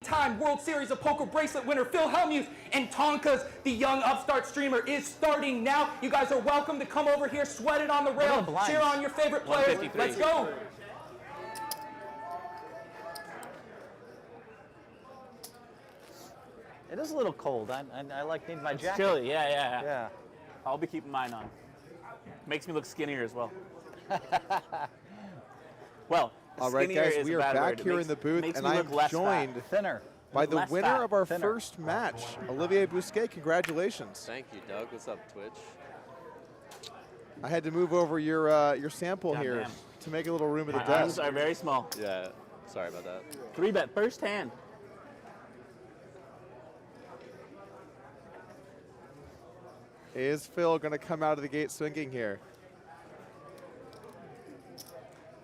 8-time World Series of Poker Bracelet winner Phil Hellmuth, and Tonkaa's the young upstart streamer is starting now. You guys are welcome to come over here, sweat it on the rail, cheer on your favorite players. Let's go. It is a little cold. I like need my jacket. It's chilly, yeah. I'll be keeping mine on. Makes me look skinnier as well. Well, all right, guys, we are back here in the booth, and I'm joined by the winner of our first match, Olivier Busquet. Congratulations. Thank you, Doug. What's up, Twitch? I had to move over your sample here to make a little room at the desk. My arms are very small. Yeah, sorry about that. 3-bet, first hand. Is Phil going to come out of the gate swinging here?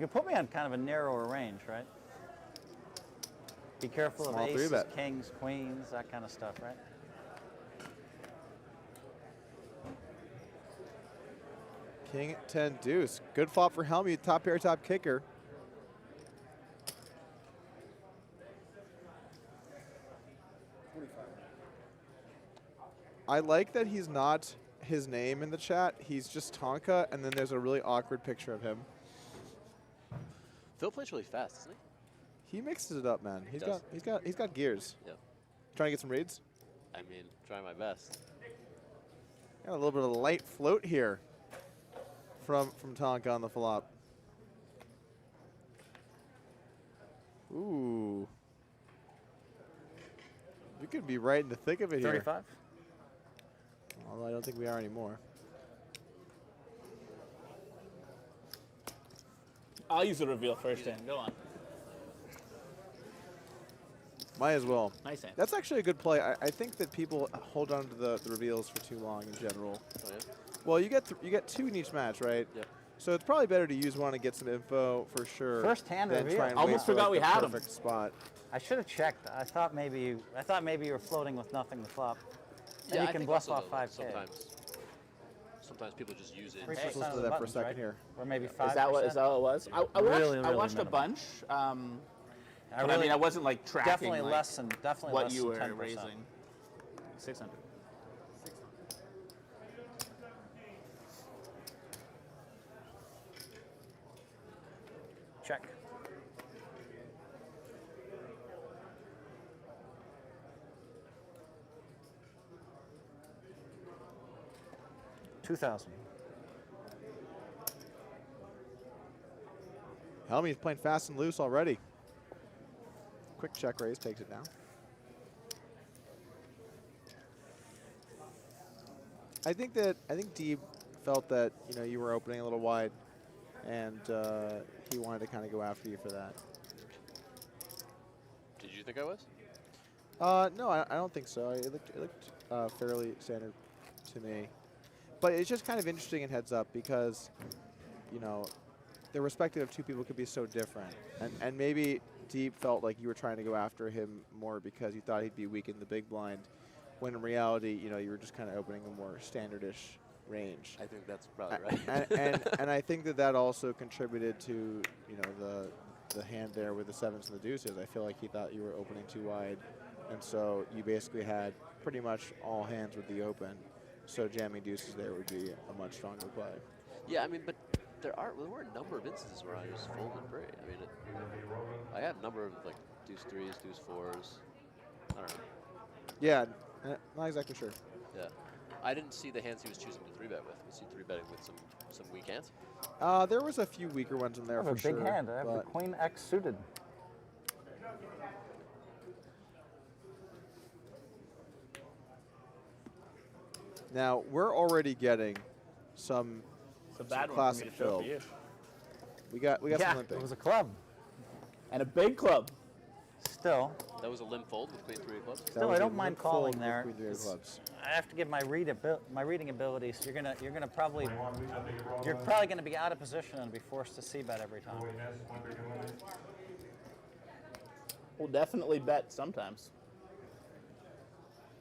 You put me on kind of a narrower range, right? Be careful of aces, kings, queens, that kind of stuff, right? King 10 deuce. Good flop for Hellmuth, top pair, top kicker. I like that he's not his name in the chat. He's just Tonka, and then there's a really awkward picture of him. Phil plays really fast, doesn't he? He mixes it up, man. He's got gears. Yep. Trying to get some reads? I mean, trying my best. Got a little bit of a light float here from Tonka on the flop. Ooh. We could be right in the thick of it 35? Here. Although I don't think we are anymore. I'll use the reveal first hand. Go on. Might as well. Nice hand. That's actually a good play. I think that people hold on to the reveals for too long in general. Oh, yeah? Well, you get 2 in each match, right? Yep. So it's probably better to use one to get some info for sure. First hand than reveal. try and Almost wait forgot for, we had the him. perfect spot. I should have checked. I thought maybe you were floating with nothing to flop. Yeah, you can bluff off 5K. Sometimes people just use it. Let's listen to that for a second here. Or maybe 5%. Is that what it was? I watched a bunch. But I mean, I wasn't like tracking definitely like, less than what you were 10%. raising. 600. Check. $2,000. Hellmuth's playing fast and loose already. Quick check raise, takes it down. I think Deeb felt that you were opening a little wide, and he wanted to kind of go after you for that. Did you think I was? No, I don't think so. It looked fairly standard to me. But it's just kind of interesting in heads up because, the perspective of 2 people could be so different. And maybe Deep felt like you were trying to go after him more because you thought he'd be weak in the big blind, when in reality, you were just kind of opening a more standardish range. I think that's probably right. and I think that also contributed to, the hand there with the 7s and the deuces. I feel like he thought you were opening too wide. And so you basically had pretty much all hands with the open. So jamming deuces there would be a much stronger play. Yeah, I mean, but there were a number of instances where I just folded and prayed. I mean, I had a number of like deuce 3s, deuce 4s. I don't know. Yeah, not exactly sure. Yeah, I didn't see the hands he was choosing to 3-bet with. Was he 3-betting with some weak hands? There was a few weaker ones in there for sure. I have a big hand. I have the Queen X suited. Now we're already getting some classic fill. We got some limping. It was a club. And a big club. Still. That was a limp fold with Queen 3 of clubs. Still, I don't mind calling there. Queen 3 of clubs. I have to give my reading abilities. You're probably gonna be out of position and be forced to c-bet every time. We'll definitely bet sometimes.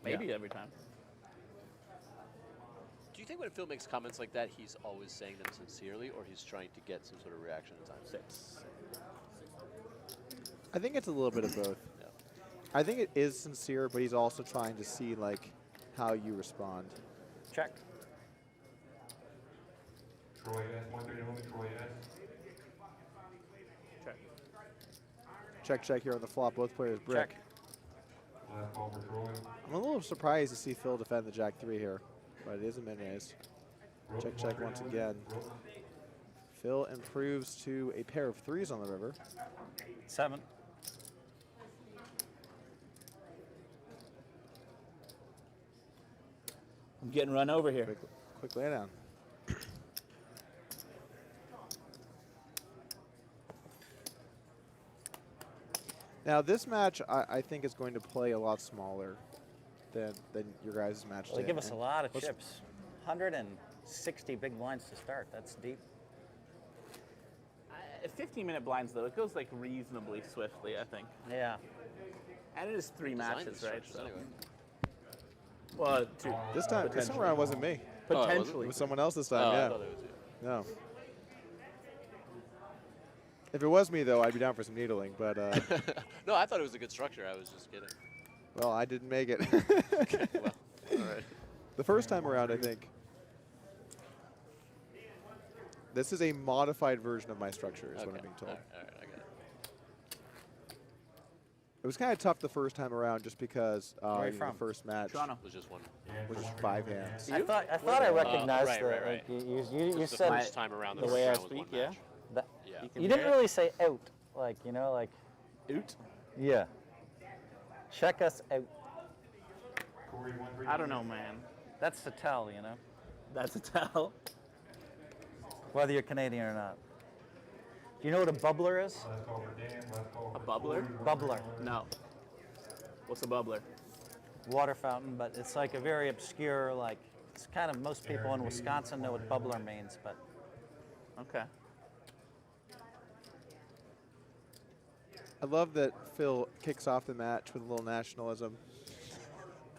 Maybe every time. Do you think when Phil makes comments like that, he's always saying them sincerely, or he's trying to get some sort of reaction at times? 6. I think it's a little bit of both. Yeah. I think it is sincere, but he's also trying to see like how you respond. Check. Check. Check, check here on the flop. Both players brick. Check. I'm a little surprised to see Phil defend the Jack 3 here, but it is a min-raise. Check, check once again. Phil improves to a pair of 3s on the river. 7. I'm getting run over here. Quick laydown. Now this match, I think, is going to play a lot smaller than your guys' match. Well, they did. give us a lot of Let's- chips. 160 big blinds to start. That's deep. 15-minute blinds, though, it goes like reasonably swiftly, I think. Yeah. And it is 3 Design matches, right? instructions anyway. Well, 2. This time around wasn't me. Oh, it Potentially. It was someone else this Oh, time. I yeah. thought it was you. No. If it was me, though, I'd be down for some needling. But No, I thought it was a good structure. I was just kidding. well, I didn't make it. Well, all right. The first time around, I think. This is a modified version of my structure, is what I'm being told. All right, I got it. It was kind of tough the first time around, just because Where are you the from? first match Toronto. It was just one. was just 5 hands. I thought I recognized right, the, right, like, right. you Just the said first time around, the first way I round was speak, one yeah. match. that. Yeah. You didn't really say out, like, you know, like, Oot? yeah. Check us out. I don't know, man. That's the tell, you know, That's a tell. whether you're Canadian or not. Do you know what a bubbler is? A bubbler? Bubbler. No. What's a bubbler? Water fountain, but it's like a very obscure, like, it's kind of, most people in Wisconsin know what bubbler means, but Okay. I love that Phil kicks off the match with a little nationalism.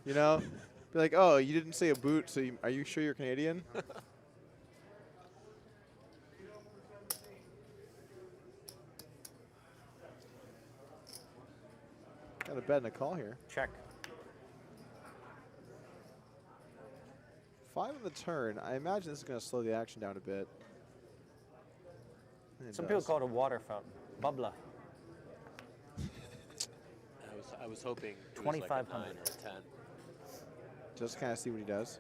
You know? Be like, oh, you didn't say a boot, so are you sure you're Canadian? Got a bet and a call here. check. 5 on the turn. I imagine this is going to slow the action down a bit. And it Some people does. call it a water fountain. Bubbler. I was hoping it was like a 9 2,500. or a 10. Just kind of see what he does.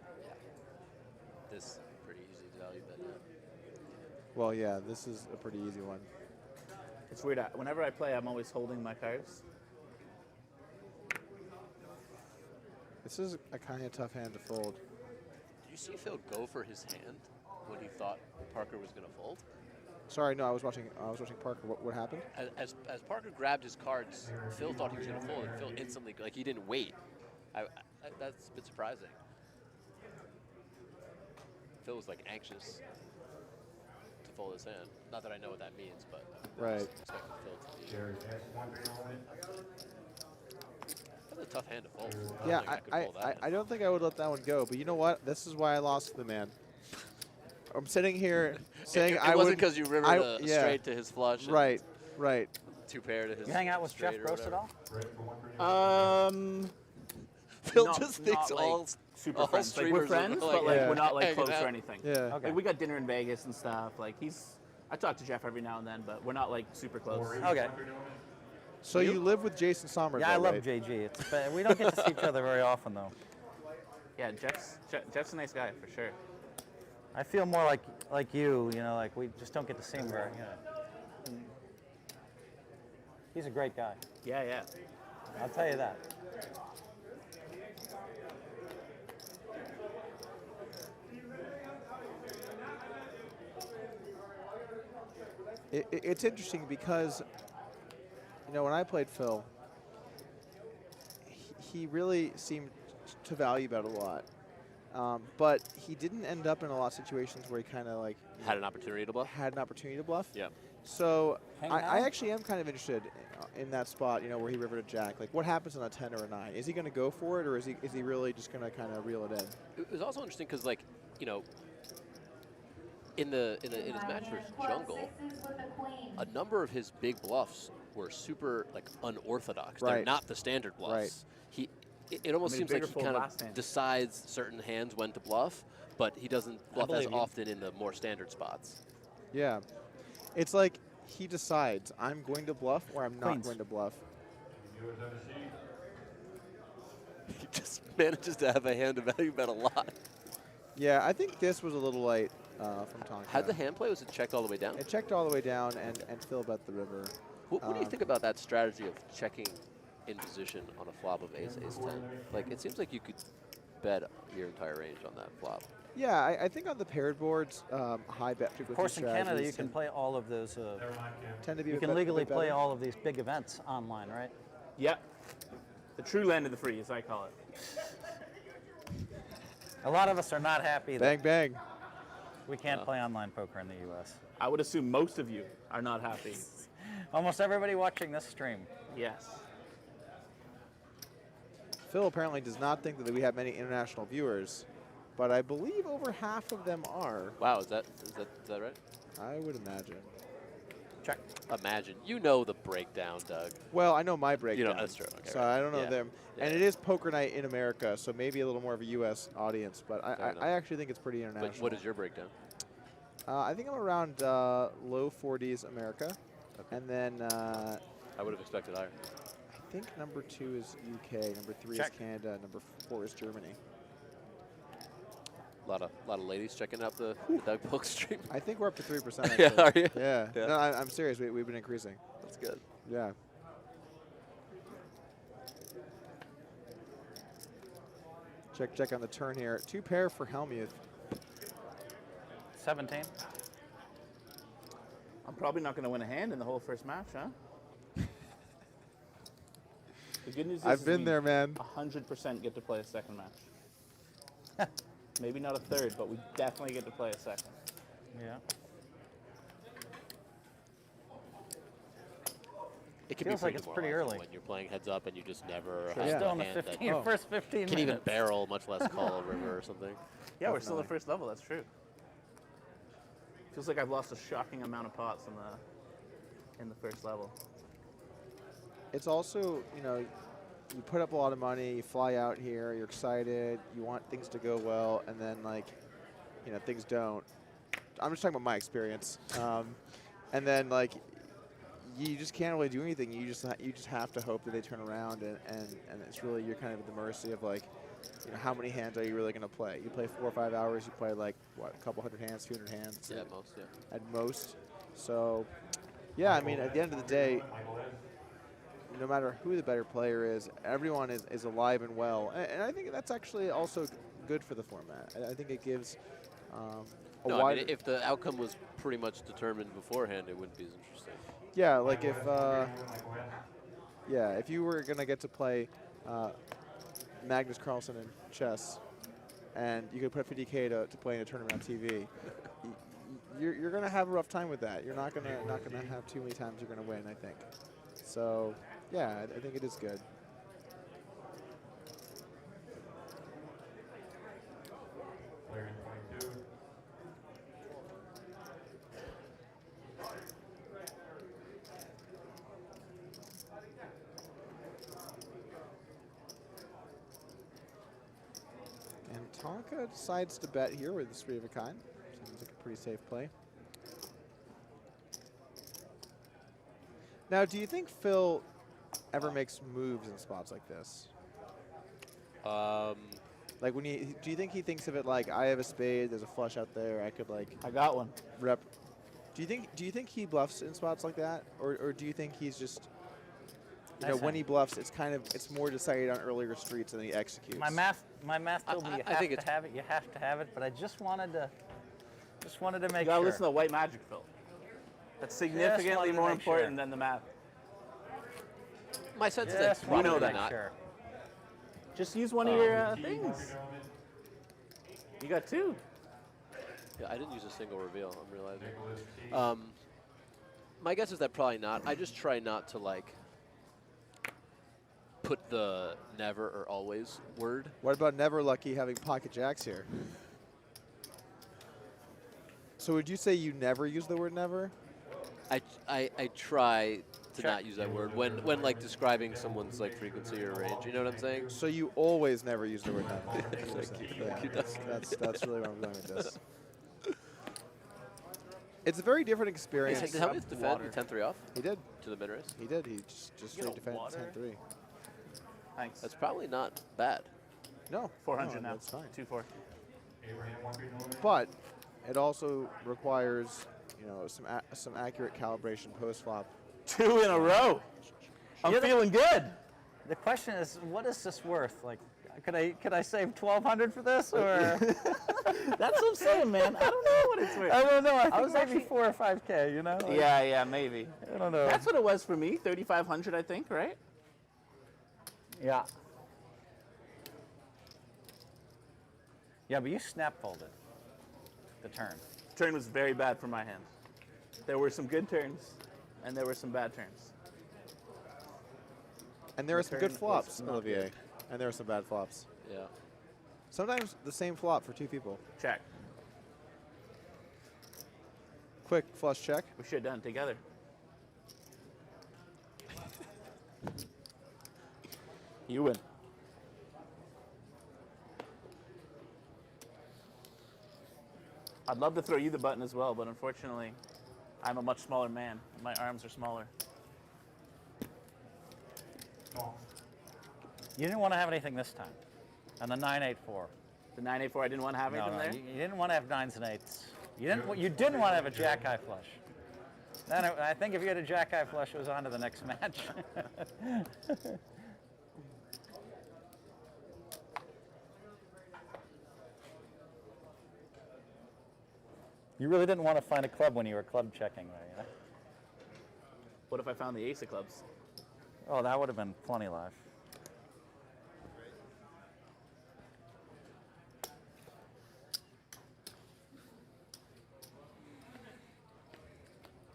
This pretty easy to value bet now. Well, yeah, this is a pretty easy one. It's weird. Whenever I play, I'm always holding my cards. This is a kind of tough hand to fold. Did you see Phil go for his hand when he thought Parker was going to fold? Sorry, no, I was watching Parker. What happened? As Parker grabbed his cards, Phil thought he was going to fold, and Phil instantly, like, he didn't wait. That's a bit surprising. Phil was, like, anxious to fold his hand. Not that I know what that means, but I Right. was expecting Phil to be. That's a tough hand to fold. I Yeah, don't think I could fold that I don't think I would let that one go. But you know what? This is why I lost to the man. I'm sitting here saying it I wasn't would. because you rivered straight to his flush. and Right, right. 2 pair to his. You hang out with Jeff straight or Gross at whatever. all? Phil Not- just thinks not, like, all super all friends. Like, we're streamers are, friends, like, but like Yeah. we're not like hanging close out. or anything. Yeah. Okay. Like we got dinner in Vegas and stuff. Like I talk to Jeff every now and then, but we're not like super close. Okay. So you live with Jason Somerville, Yeah, I love right? JG. We don't get to see each other very often, though. Yeah, Jeff's a nice guy for sure. I feel more like you know, like we just don't get to see him very, you know. He's a great guy. Yeah, yeah. I'll tell you that. It's interesting because, you know, when I played Phil, he really seemed to value bet a lot. But he didn't end up in a lot of situations where he kind of like Had an opportunity to bluff. had an opportunity to bluff. Yeah. So Hang I on. actually am kind of interested in that spot, you know, where he rivered a jack. Like, what happens on a 10 or a 9? Is he going to go for it, or is he really just going to kind of reel it in? It was also interesting because, like, you know, in his match versus Jungle, a number of his big bluffs were super like unorthodox. Right. They're not the standard bluffs. Right. It almost I mean, seems like bigger he fold kind last of hand. decides certain hands when to bluff, but he doesn't bluff as believe you. often in the more standard spots. Yeah. It's like he decides, I'm going to bluff or I'm not Queens. going to bluff. He just manages to have a hand to value bet a lot. Yeah, I think this was a little light from Tonka. How'd the hand play? Was it checked all the way down? It checked all the way down, and Phil bet the river. What do you think about that strategy of checking in position on a flop of ace, ace 10? Like, it seems like you could bet your entire range on that flop. Yeah, I think on the paired boards, high bet frequency Of course, in Canada, you strategies can play all of those. tend to be You a can bit legally better. play all of these big events online, right? Yep. The true land of the free, as I call it. A lot of us are not happy that Bang, bang. we can't play online poker in the U.S. I would assume most of you are not happy. Almost everybody watching this stream. Yes. Phil apparently does not think that we have many international viewers, but I believe over half of them are. Wow, is that right? I would imagine. Check. Imagine. You know the breakdown, Doug. Well, I know my breakdown. that's true. Okay, so right. I don't know Yeah. them. Yeah. And it is poker night in America, so maybe a little more of a U.S. audience, but Fair enough. I actually think it's pretty international. But what is your breakdown? I think I'm around low 40s America. Okay. And then I would have expected higher. I think number 2 is UK, number 3 Check. is Canada, number 4 is Germany. A lot of ladies checking out the Doug Polk stream. I think we're up to 3%. Actually. Yeah, are you? Yeah. Yeah. No, I'm serious. We've been increasing. That's good. Yeah. Check on the turn here. 2 pair for Hellmuth. 17. I'm probably not going to win a hand in the whole first match, huh? The good news is I've been we there, man. 100% get to play a second match. Maybe not a third, but we definitely get to play a second. Yeah. It can Feels be like it's pretty demoralizing early. when you're playing heads up and you just never We're have still a in the hand that 15, first 15 can minutes. even barrel, much less call a river or something. Yeah, we're still at first level, that's true. Feels like I've lost a shocking amount of pots in the first level. It's also, you put up a lot of money, you fly out here, you're excited, you want things to go well, and then, things don't. I'm just talking about my experience. And then, you just can't really do anything. You just have to hope that they turn around, and it's really, you're kind of at the mercy of, how many hands are you really going to play? You play 4 or 5 hours, you play, a couple hundred hands, 200 hands? Yeah, at most, yeah. At most. So, yeah, I mean, at the end of the day, no matter who the better player is, everyone is alive and well. And I think that's actually also good for the format. I think it gives a No, wider... I mean, if the outcome was pretty much determined beforehand, it wouldn't be as interesting. Yeah, if you were going to get to play Magnus Carlsen in chess, and you could put 50K to play in a tournament on TV, you're going to have a rough time with that. You're not going to have too many times you're going to win, I think. So, yeah, I think it is good. And Tonka decides to bet here with the 3 of a kind. Seems like a pretty safe play. Now, do you think Phil ever makes moves in spots like this? Like do you think he thinks of it like, I have a spade, there's a flush out there, I could I got one. rep. Do you think he bluffs in spots like that, or do you think he's just, when he bluffs, it's more decided on earlier streets and then he executes? My math told me you I have think to have it. You have to have it, but I just wanted to make You gotta sure. listen to White Magic, Phil. That's significantly wanted to more make important sure. than the math. My sense is Just that wanted probably to make not. sure. Just use one of your things. You got 2. Yeah, I didn't use a single reveal, I'm realizing. My guess is that probably not. I just try not to, put the never or always word. What about never lucky having pocket jacks here? So would you say you never use the word never? I try to not use that word when like describing someone's like frequency or range. You know what I'm saying? So you always never use the word none. Thank you. That's really where I'm going with this. It's a very different experience. Did Hellmuth defend with 10-3 off? He did. To the mid race? He did. He just straight defended 10-3. Thanks. That's probably not bad. No. 400 no, now. That's fine. 2-4. But it also requires, you know, some accurate calibration post flop. 2 in a row. I'm feeling good. The question is, what is this worth? Like, could I save 1,200 for this, or? That's what I'm saying, man. I don't know what it's worth. I don't know. I think was maybe actually 4 or 5K. You know? Like, Yeah, maybe. I don't know. That's what it was for me. 3,500, I think, right? Yeah. Yeah, but you snap folded the turn. Turn was very bad for my hand. There were some good turns, and there were some bad turns. And there are some good turn flops, was not Olivier. good. And there are some bad flops. Yeah. Sometimes the same flop for two people. Check. Quick flush check. We should have done it together. You win. I'd love to throw you the button as well, but unfortunately, I'm a much smaller man. My arms are smaller. You didn't want to have anything this time. And the 9-8-4. The 9-8-4, I didn't want to have anything there? You didn't want to have 9s and 8s. You didn't want to have a jack-high flush. Then I think if you had a jack-high flush, it was on to the next match. You really didn't want to find a club when you were club checking there, you know? What if I found the ace of clubs? Oh, that would have been plenty live.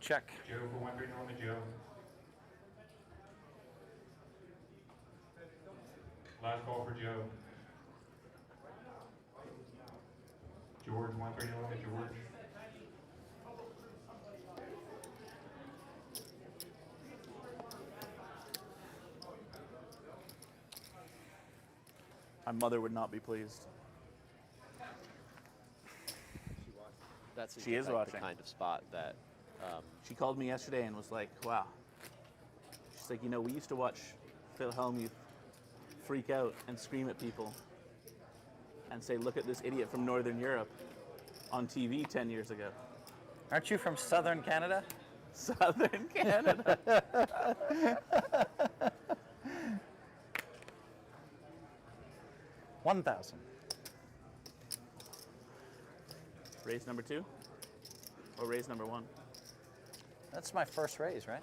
Check. Joe for 1 big on the Joe. Last call for Joe. George 1 3 on the George. My mother would not be pleased. That seems She is like watching. the kind of spot that. She called me yesterday and was like, wow. She's like, you know, we used to watch Phil Hellmuth freak out and scream at people and say, look at this idiot from Northern Europe on TV 10 years ago. Aren't you from Southern Canada? Southern Canada. 1,000. Raise number 2 or raise number 1? That's my first raise, right?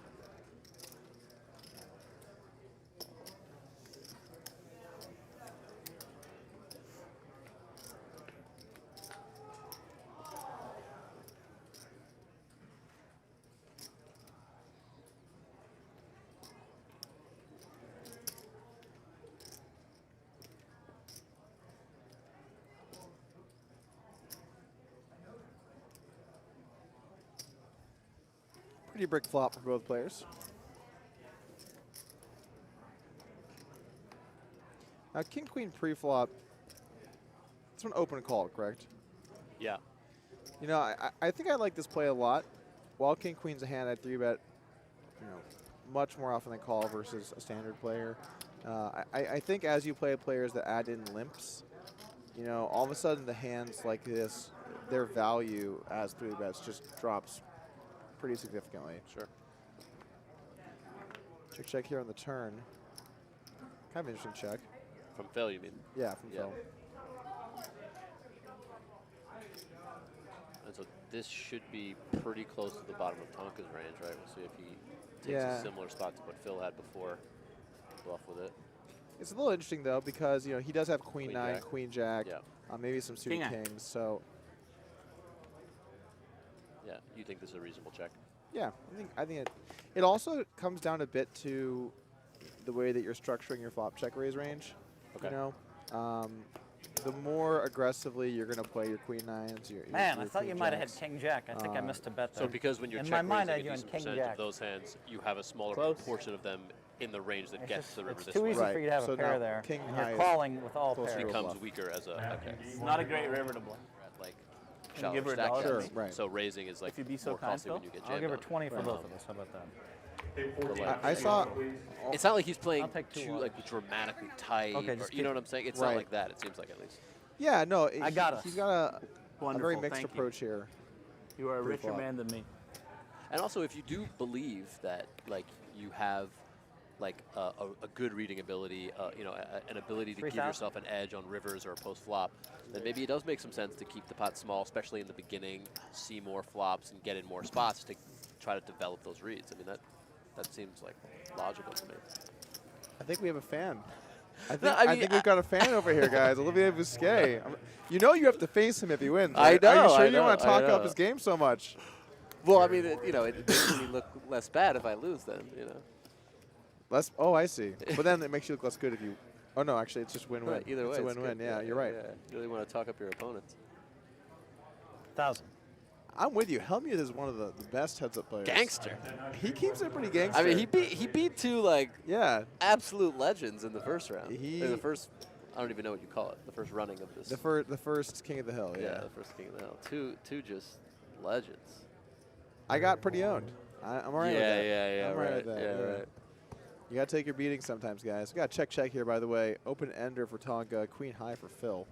Pretty brick flop for both players. Now, king queen pre-flop. It's an open call, correct? Yeah. You know, I think I like this play a lot. While king queen's a hand, I 3-bet, you know, much more often than call versus a standard player. I think as you play players that add in limps, you know, all of a sudden the hands like this, their value as 3-bets just drops pretty significantly. Sure. Check here on the turn. Kind of interesting check. From Phil, you mean? Yeah, from Phil. And so this should be pretty close to the bottom of Tonka's range, right? We'll see if he takes Yeah. a similar spot to what Phil had before. Bluff with it. It's a little interesting though because you know he does have queen Queen 9, jack. queen jack, Yeah. Maybe some suited King-eye. kings. So Yeah. You think this is a reasonable check? yeah, I think it also comes down a bit to the way that you're structuring your flop check raise range. Okay. You know, the more aggressively you're going to play your queen nines. Man, I thought you might have had king jack. I think I missed a bet there. So because when you're in check my mind, I raising a had decent you on king percent jack. of those hands, you have a smaller portion of them in the range that gets to the river It's this too way. easy for you to have So a pair now there. king And high you're is calling with all closer pairs. to a Becomes bluff. weaker as a It's not a great river to bluff. like Can you shallow give her a stack dollar? hands. Sure, right. So raising is like If you'd be so more kind, costly when Phil. you get I'll jammed give her on. 20 for both of us. How about that? I saw. It's not like he's playing I'll take two too ones. like dramatically tight. Okay, or, just you know keep- what I'm saying? It's Right. not like that. It seems like at least. Yeah, no. I got us. He's got a Wonderful. very mixed Thank approach here. You are a richer flop. man than me. And also, if you do believe that like you have like a good reading ability, you know, an ability to give 3,000? yourself an edge on rivers or post flop, then maybe it does make some sense to keep the pot small, especially in the beginning, see more flops and get in more spots to try to develop those reads. I mean, that seems like logical to me. I think we have a fan. I think, No, I I mean, think we've got a fan over here, guys. Olivier Busquet. You know you have to face him if he wins. I Right? Are know, you sure I you know, want to I talk know. up his game so much? Well, I mean, you know, it makes me look less bad if I lose then, you know. Less. Oh, I see. But then it makes you look less good if you. Oh no, actually, it's just win-win. Right, either way, it's a it's win-win. good. Yeah, you're right. Yeah, you really want to talk up your opponents. 1,000. I'm with you. Hellmuth is one of the best heads-up players. Gangster. He keeps it pretty gangster. I mean, he beat two like Yeah. absolute legends in the first round. He- Or the first, I don't even know what you call it. The first running of this. The first King of the Hill. yeah, Yeah. the first King of the Hill. Two just legends. I got pretty owned. I'm alright with that. yeah, I'm right. with that. Yeah, right. You gotta take your beating sometimes, guys. We got check here, by the way. Open ender for Tonka, queen high for Phil.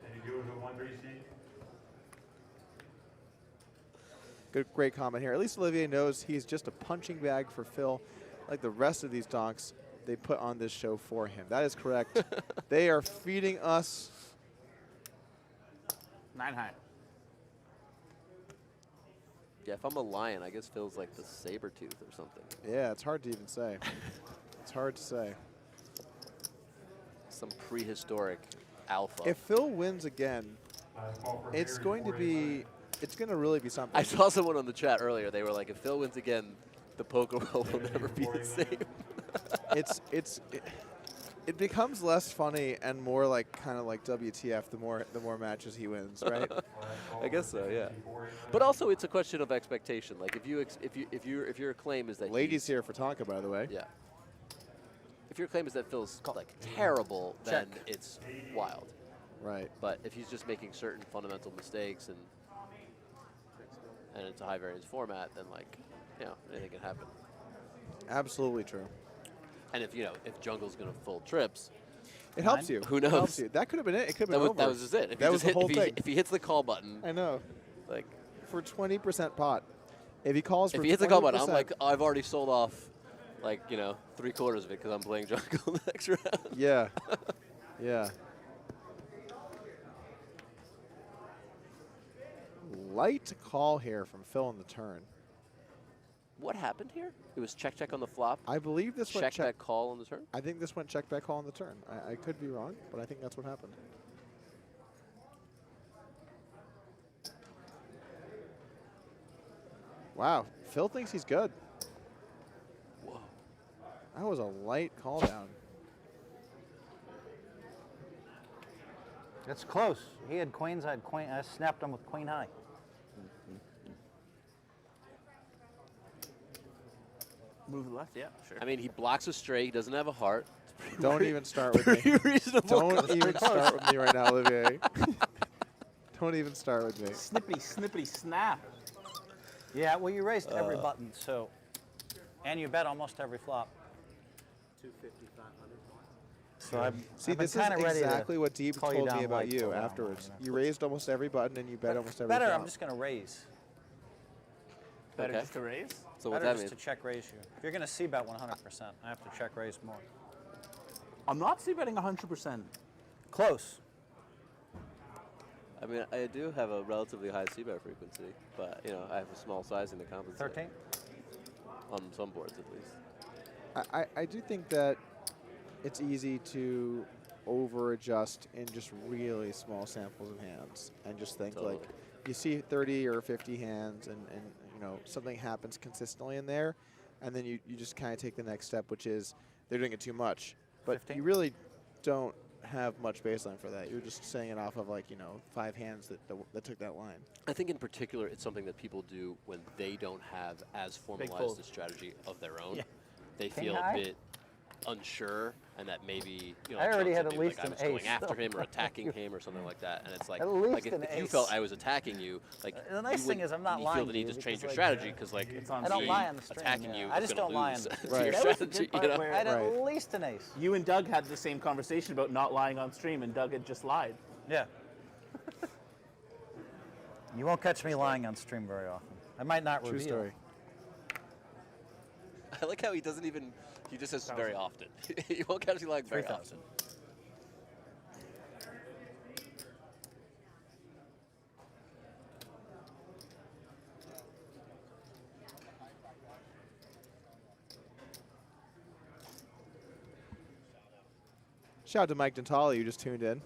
And you go with a 1-3 Good, great comment here. At least Olivier knows he's just a punching bag for Phil. Like the rest of these donks, they put on this show for him. That is correct. They are feeding us. 9 high. Yeah, if I'm a lion, I guess Phil's like the saber tooth or something. Yeah, it's hard to even say. It's hard to say. Some prehistoric alpha. If Phil wins again, call for it's Harry going to 49. be. It's going to really be something. I saw someone on the chat earlier. They were like, if Phil wins again, the poker world will never be the same. It becomes less funny and more like kind of like WTF the more matches he wins, right? I guess so, yeah. But also, it's a question of expectation. Like if your claim is that Ladies here for Tonka, by the way. yeah. If your claim is that Phil's like terrible, then it's wild. Right. But if he's just making certain fundamental mistakes and it's a high variance format, then like, you know, anything can happen. Absolutely true. And if Jungle's gonna fold trips, It helps you. Who It helps knows? you. That could have been it. It could have been over. that was just it. If That he was just the whole thing. If he hits the call button, I know. like For 20% pot. If he calls for if he hits the call button, 20%, I'm like, oh, I've already sold off, like 3/4 of it because I'm playing Jungle the next round. Yeah. Yeah. Light call here from Phil on the turn. What happened here? It was check on the flop. I believe this went Check back call on the turn. I think this went check back call on the turn. I could be wrong, but I think that's what happened. Wow, Phil thinks he's good. Whoa. That was a light call down. It's close. He had queens. I had queen. I snapped him with queen high. Move left, yeah, sure. I mean, he blocks a straight. He doesn't have a heart. Don't even start with me. Pretty reasonable. Don't even start with me right now, Olivier. Don't even start with me. Snippity snap. Yeah, well, you raised every button, so, and you bet almost every flop. 250, 500. So I've, See, I've been this is kinda ready to exactly what Deeb call you told me down about light, you call down afterwards. light, You raised almost every button and you bet almost every Better, flop. I'm just going to raise. Better Okay. just to raise. So what Better that just mean? to check raise you. If you're going to see bet 100%, I have to check raise more. I'm not c-betting 100%. Close. I mean, I do have a relatively high c-bet frequency, but I have a small sizing to compensate. 13? On some boards, at least. I do think that it's easy to over adjust in just really small samples of hands and just think Totally. like you see 30 or 50 hands and something happens consistently in there, and then you just kind of take the next step, which is they're doing it too much. But 15? you really don't have much baseline for that. You're just saying it off of like, you know, 5 hands that took that line. I think in particular it's something that people do when they don't have as formalized a strategy of their own. Yeah. They King feel high? a bit unsure, and that maybe, you know, I already John had said at maybe, least like, I an was going ace. after him or attacking him or something like that, and it's like, At least if an you ace. felt I was attacking you, like The nice you thing wouldn't is I'm not feel lying the to need you to change your because, strategy because like It's on I don't stream. lie on the stream. attacking you I is just gonna don't lie on lose the to stream. your That was the strategy, good part you know? where I had Right. at least an ace. you and Doug had the same conversation about not lying on stream, and Doug had just lied. Yeah. You won't catch me lying on stream very often. I might not True reveal. story. I like how he doesn't even, he just says very often. He won't catch you lying very 3,000. often. Shout out to Mike Dentali, you just tuned in.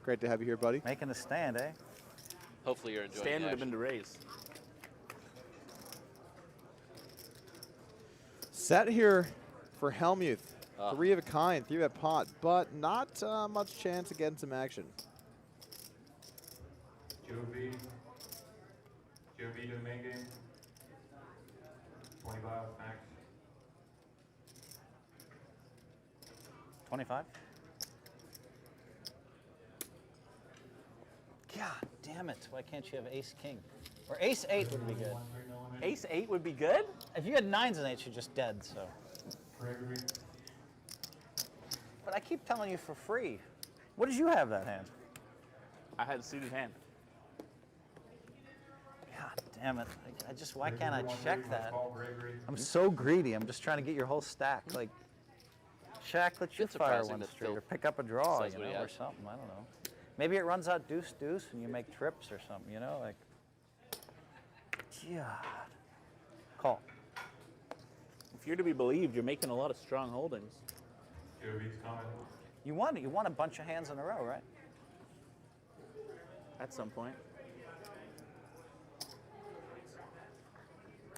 Great to have you here, buddy. Making a stand, eh? Hopefully you're enjoying Stan the would have been action. to raise. Set here for Hellmuth. Ah. 3 of a kind, 3-bet pot, but not much chance of getting some action. Joe B to the main game. 25 max. 25? God damn it. Why can't you have ace king? Or ace 8 would be good. Ace 8 would be good? If you had 9s and 8s, you're just dead, so. Gregory. But I keep telling you for free. What did you have that hand? I had a suited hand. God damn it. I just, why can't I Gregory, check 130, that? call Gregory. I'm so greedy. I'm just trying to get your whole stack. Like, Shaq, let you It's fire surprising one that straight Phil or pick up a draw, says you what know, he or has. something. I don't know. Maybe it runs out deuce, deuce, and you make trips or something, you know? Like, God. Call. If you're to be believed, you're making a lot of strong holdings. Joe B's coming. You won a bunch of hands in a row, right? At some point.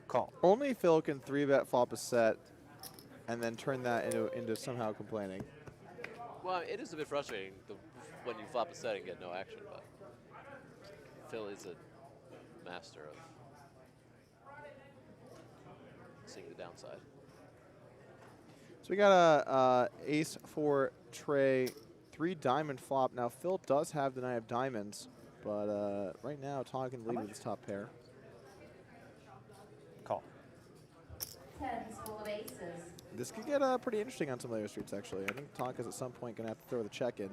Call. Only Phil can 3-bet flop a set and then turn that into somehow complaining. Well, it is a bit frustrating when you flop a set and get no action, but Phil is a master of seeing the downside. So we got a ace for Trey, 3 diamond flop. Now Phil does have the 9 of diamonds, but right now Tonka can lead with his top pair. Call. 10's full of aces. This could get pretty interesting on some later streets, actually. I think Tonka's at some point going to have to throw the check in,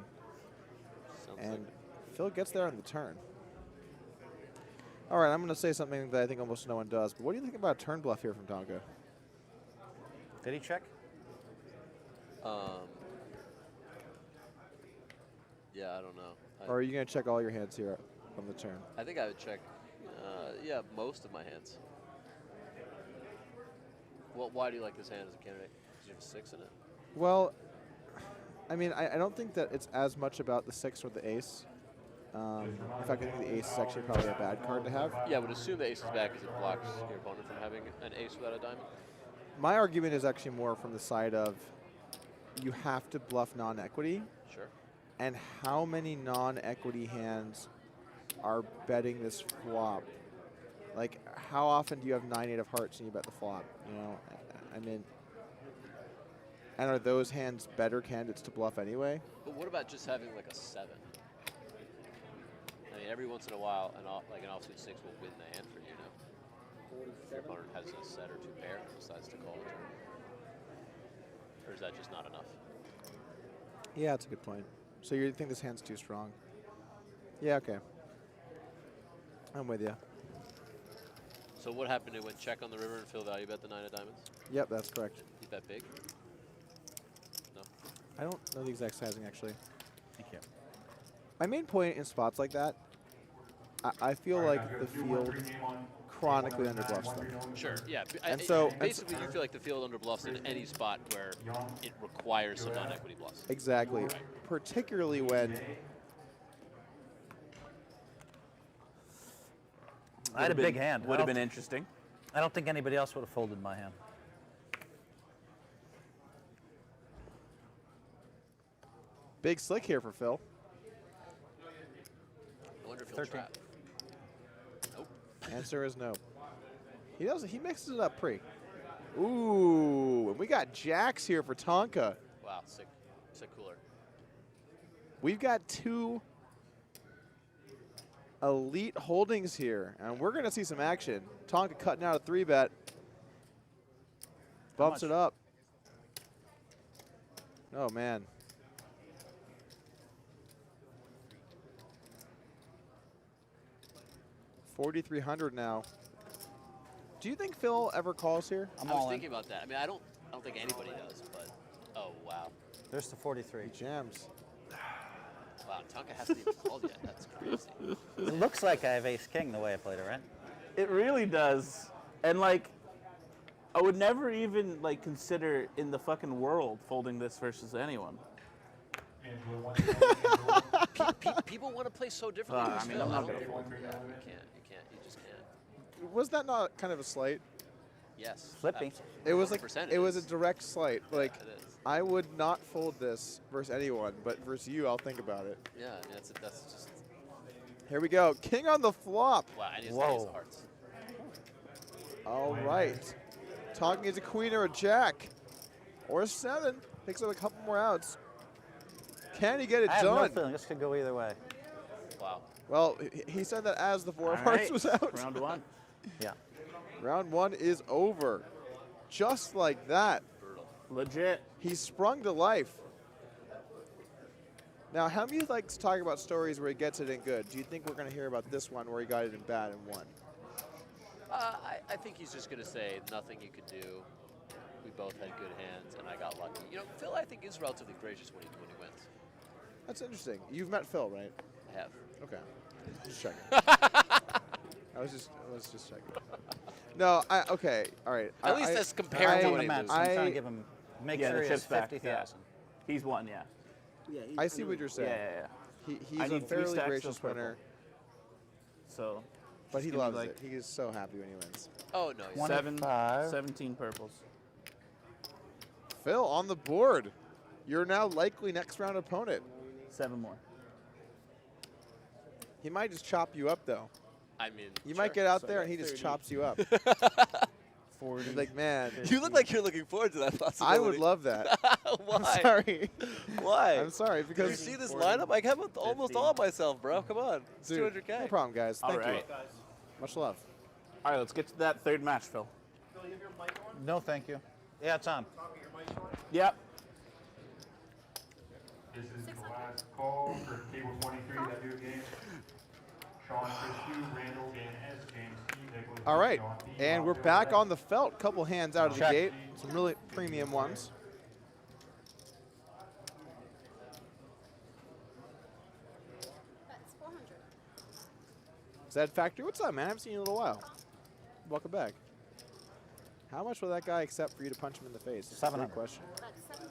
Sounds and like Phil gets there on the turn. All right, I'm going to say something that I think almost no one does, but what do you think about a turn bluff here from Tonka? Did he check? yeah, I don't know. Or are you going to check all your hands here on the turn? I think I would check, yeah, most of my hands. Well, why do you like this hand as a candidate? Because you have a 6 in it. Well, I mean, I don't think that it's as much about the 6 or the ace. In fact, I think the ace is actually probably a bad card to have. Yeah, I would assume the ace is back because it blocks your opponent from having an ace without a diamond. My argument is actually more from the side of you have to bluff non-equity, Sure. and how many non-equity hands are betting this flop? Like, how often do you have 9-8 of hearts and you bet the flop? You know, I mean, and are those hands better candidates to bluff anyway? But what about just having like a 7? I mean, every once in a while, an offsuit 6 will win the hand for you, know? If your opponent has a set or 2 pair and decides to call it. Or is that just not enough? Yeah, that's a good point. So you think this hand's too strong? Yeah, okay. I'm with you. So what happened? It went check on the river and Phil value bet the 9 of diamonds? Yep, that's correct. You bet big? No? I don't know the exact sizing, actually. Thank you. My main point in spots like that, I feel like the field chronically underbluffs them. Sure, yeah. And so- basically, you feel like the field under bluffs in any spot where it requires some non-equity bluffs. Exactly. Particularly when I had a big hand. Would have been interesting. I don't think anybody else would have folded my hand. Big slick here for Phil. I wonder if he'll 13. trap. Nope. Answer is no. He doesn't. He mixes it up pretty. Ooh, and we got jacks here for Tonka. Wow, sick cooler. We've got 2 elite holdings here, and we're going to see some action. Tonka cutting out a 3-bet. Bumps it up. Oh, man. $4,300 now. Do you think Phil ever calls here? I'm I was all in. thinking about that. I mean, I don't think anybody does, but oh wow. There's the 43. He jams. Wow, Tonka hasn't even called yet. That's crazy. It looks like I have ace king the way I played it, right? It really does. And like, I would never even like consider in the fucking world folding this versus anyone. People want to play so differently. I than mean, Phil. I'm not don't gonna get it. fold. Yeah, you just can't. Was that not kind of a slight? Yes. Flippy. It was like 100% it was a is. direct slight. Like it is. I would not fold this versus anyone, but versus you, I'll think about it. Yeah, I mean, that's just. Here we go. King on the flop. Wow, I need to Whoa. use the hearts. All right. Talking is a queen or a jack. Or a 7. Picks up a couple more outs. Can he get it I have no done? feeling this could go either way. Wow. Well, he said that as the 4 of All hearts right, was out. Round 1. Yeah. Round 1 is over. Just like that. Brutal. Legit. He sprung to life. Now, Hellmuth likes to talk about stories where he gets it in good. Do you think we're going to hear about this one where he got it in bad and won? I think he's just going to say nothing you could do. We both had good hands, and I got lucky. You know, Phil, I think, is relatively gracious when he wins. That's interesting. You've met Phil, right? I have. Okay. Just checking. I was just checking. No, okay, all right. At least that's compared to On when the he match, loses. I'm trying I- to give him, make Yeah, sure the he has chips back, 50,000. He's won, yeah. Yeah, I see what you're saying. Yeah. He's I a need 3 fairly stacks of gracious purple. winner, So, but just he give me, loves like, it. He is so happy when he wins. Oh, no. Yeah. 25. 17 purples. Phil on the board. You're now likely next round opponent. 7 more. He might just chop you up though. I mean, You sure. might get out So I there got and he just 30. chops you up. 40. He's like, man, You look like you're looking forward to that possibility. I would love that. Why? I'm sorry. Why? I'm sorry Did because you see this lineup? I have almost 50. all of myself, bro. Come on. It's dude, 200K. no problem, guys. All Thank you. right. Much love. All right, let's get to that 3rd match, Phil. No, thank you. Yeah, it's on. Yep. This is the last call for Cable 23 that do game. Sean, Chris, Hugh, Randall, Dan S, James C, Nicholas. All right, Sean P, and Bob we're Joe, back Brett. on the felt. Couple hands out of the Check. gate. Some really premium ones. That's 400. Zed Factory, what's up, man? I haven't seen you in a little while. Welcome back. How much will that guy accept for you to punch him in the face? That's a great 700. question. That's 700.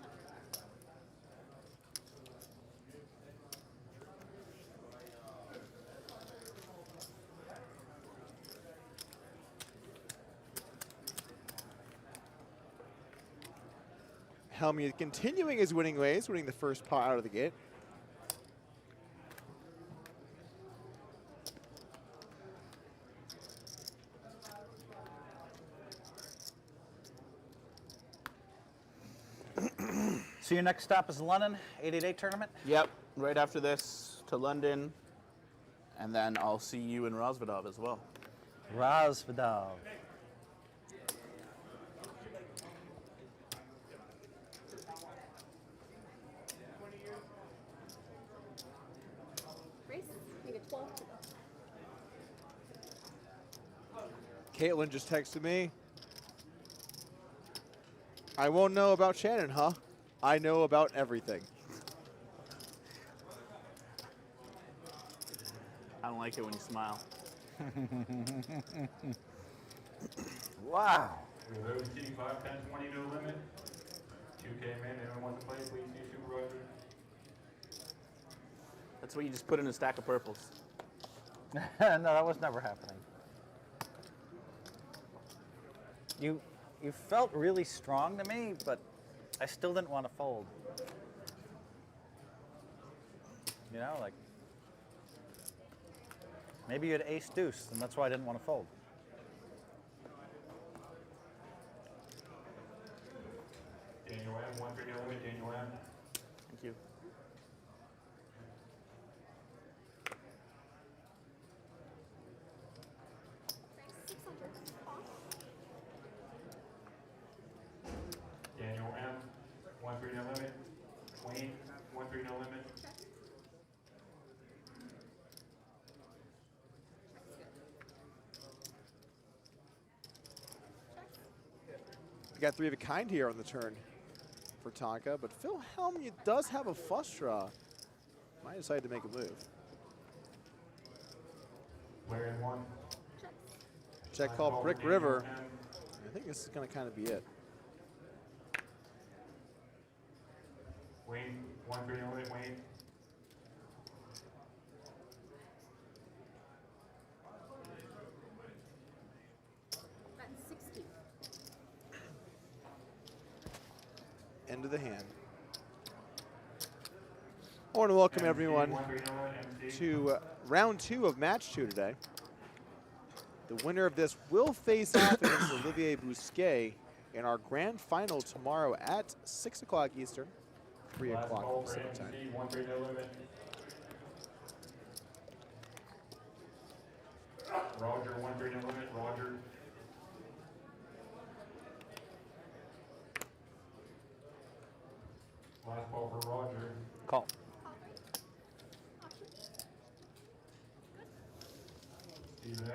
Hellmuth continuing his winning ways, winning the first pot out of the gate. So your next stop is London, 88 tournament? Yep. Right after this to London. And then I'll see you in Rosvedov as well. Rosvedov. Race, you get 12. Caitlin just texted me. I won't know about Shannon, huh? I know about everything. I don't like it when you smile. Wow. We're over team 5, 10, 20, no limit. 2K man, anyone wants to play, please see supervisor. That's what you just put in a stack of purples. No, that was never happening. You felt really strong to me, but I still didn't want to fold. You know, like maybe you had ace deuce, and that's why I didn't want to fold. Daniel M, 1-3 no limit, Daniel M. Thank you. Daniel M, 1-3 no limit. Wayne, 1-3 no limit. We got 3 of a kind here on the turn for Tonka, but Phil Hellmuth does have a flush draw. Might decide to make a move. Player in 1. Check call Brick River. I think this is going to kind of be it. Wayne, 1-3 no limit, Wayne. Button 60. End of the hand. I want to welcome everyone 1-3 no limit, MC. to round 2 of match 2 today. The winner of this will face off against Olivier Busquet in our grand final tomorrow at 6 o'clock Eastern, 3 Last o'clock call for Pacific time. MC, 1-3 no limit. Roger, 1-3 no limit, Roger. Last call for Roger. Call. Steven S.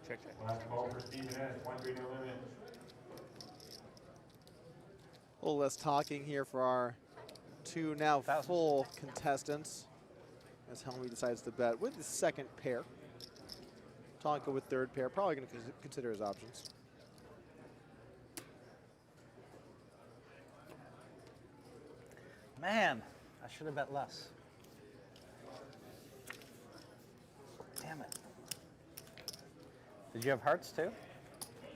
Check, check. Last call for Steven S. 1-3 no limit. A little less talking here for our 2 now full contestants as Helmy decides to bet with the second pair. Tonka with third pair, probably going to consider his options. Man, I should have bet less. Damn it. Did you have hearts too?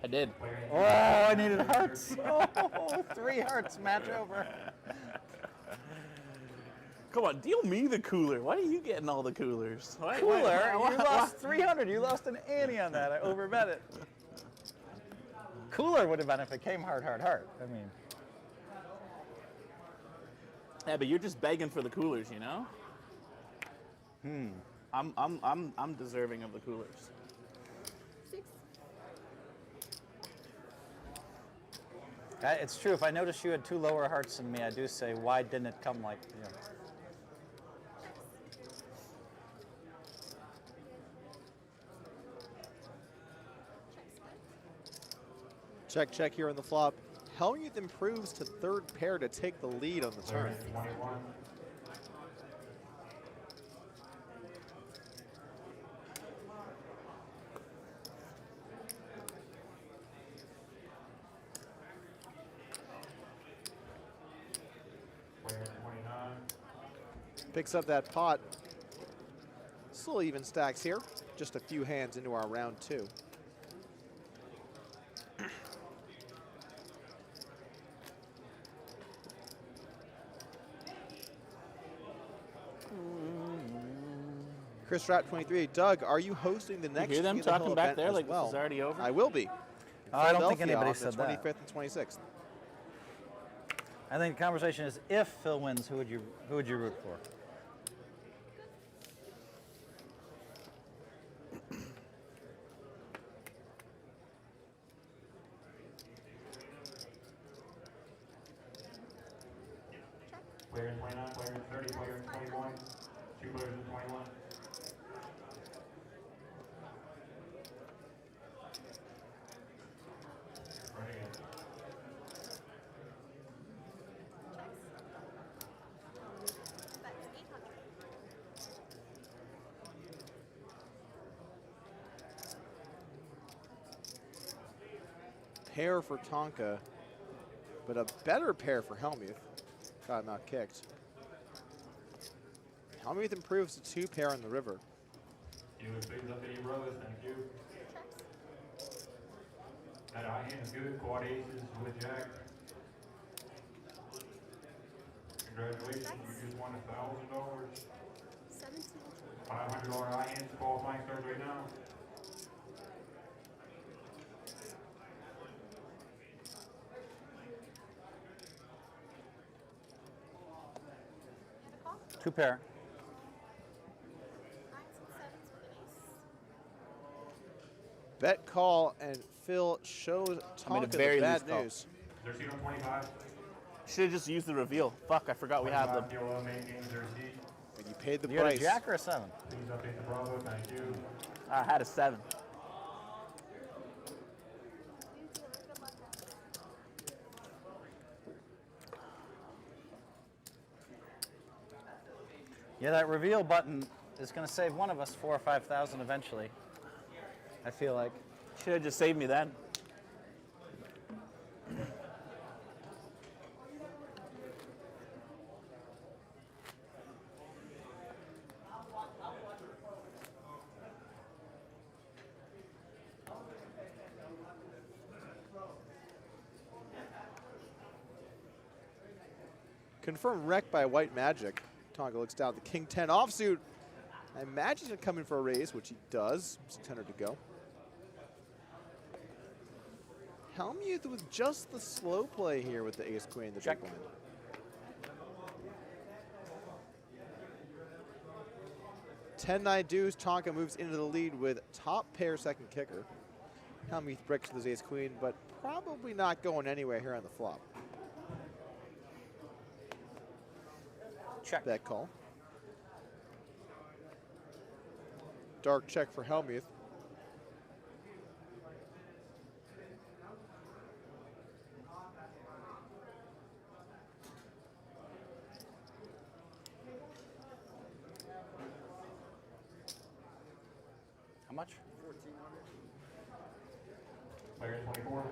I did. Oh, I needed hearts. Oh, 3 hearts, match over. Come on, deal me the cooler. Why are you getting all the coolers? Cooler? You lost 300. You lost an ante on that. I overbet it. Cooler would have been if it came heart, heart, heart. I mean, Yeah, but you're just begging for the coolers, you know? I'm deserving of the coolers. 6. it's true. If I notice you had 2 lower hearts than me, I do say, why didn't it come like, you know. Check, check here on the flop. Hellmuth improves to third pair to take the lead on the turn. 21. Player 29. Picks up that pot. Still even stacks here. Just a few hands into our round 2. Chris Strat 23. Doug, are you hosting the next? You hear them King of the Hill talking back event there as like well? this is already over? I will be. Oh, I don't think Philadelphia anybody on said the that. 25th and 26th. I think the conversation is if Phil wins, who would you root for? Player in 29, player in 30, player in 21. 2 players in 21. Right again. That's 800. Pair for Tonka, but a better pair for Hellmuth. Got not kicked. Hellmuth improves to 2 pair on the river. You would please up to your brothers, thank you. That high hand is good. Quad aces with jack. Congratulations, you just won $1,000. 17. $500 high hands. Qualifying starts right now. Two pair. 9s and 7s with an ace. Bet call, and Phil shows I made a Tonka very the bad loose call. news. Their seat on 25. Should have just used the reveal. Fuck, I forgot we had the. Main games their seat. And you paid the You got a price. jack or a 7? Please update the Bravo. Thank you. I had a 7. Good luck. Yeah, that reveal button is going to save one of us 4,000 or 5,000 eventually. I feel like. Should have just saved me then. Confirmed wreck by White Magic. Tonka looks down at the King 10 offsuit. I imagine he's gonna come in for a raise, which he does. 600 to go. Hellmuth with just the slow play here with the ace queen, the Check. big blind. $10-9 deuce. Tonka moves into the lead with top pair second kicker. Hellmuth breaks with his ace queen, but probably not going anywhere here on the flop. Check. Bet call. Dark check for Hellmuth. How much? Player 24.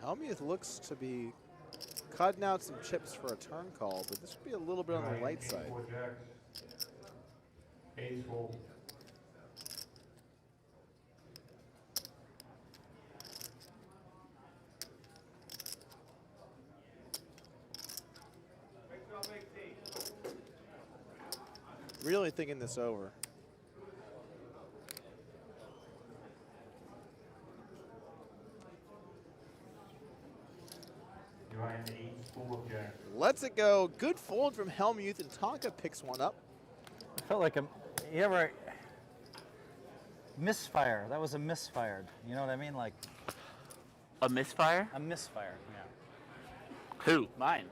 Hellmuth looks to be cutting out some chips for a turn call, but this would be a little bit on the light side. 4 jacks. Ace full. Really thinking this over. Behind the ace full of jacks. Lets it go. Good fold from Hellmuth, and Tonka picks one up. I felt like you ever misfire. That was a misfired. You know what I mean? Like A misfire? a misfire. Yeah. Who? Mine.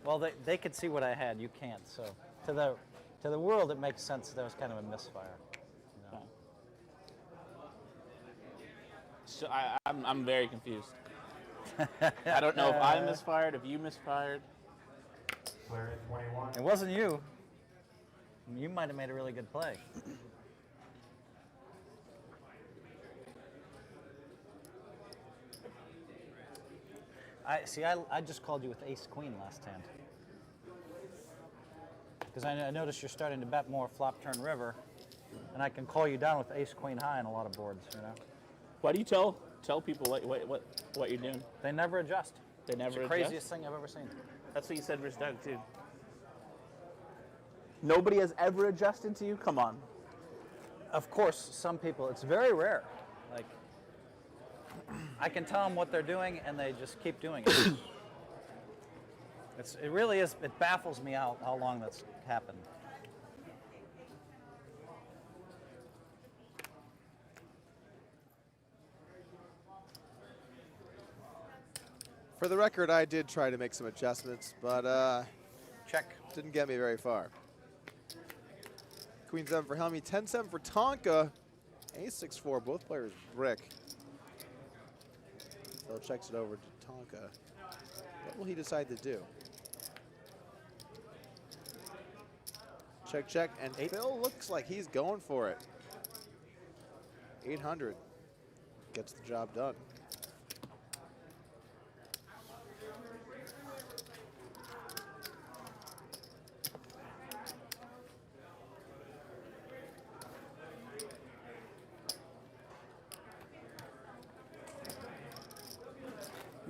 Well, they could see what I had. You can't. So to the world, it makes sense that was kind of a misfire. You know? So I'm very confused. I don't know if I misfired, if you misfired. Player at 21. It wasn't you. You might have made a really good play. I just called you with ace queen last hand. Because I noticed you're starting to bet more flop turn river, and I can call you down with ace queen high on a lot of boards, you know. Why do you tell people what you're doing? They never adjust. They never It's the adjust? craziest thing I've ever seen. That's what you said versus Doug too. Nobody has ever adjusted to you? Come on. Of course, some people, it's very rare. Like, I can tell them what they're doing, and they just keep doing it. It really is, it baffles me how long that's happened. For the record, I did try to make some adjustments, but Check. didn't get me very far. Queen 7 for Helmy, 10-7 for Tonka. Ace 6-4, both players brick. Phil checks it over to Tonka. What will he decide to do? Check, check, and Phil looks like he's going for it. 800 gets the job done.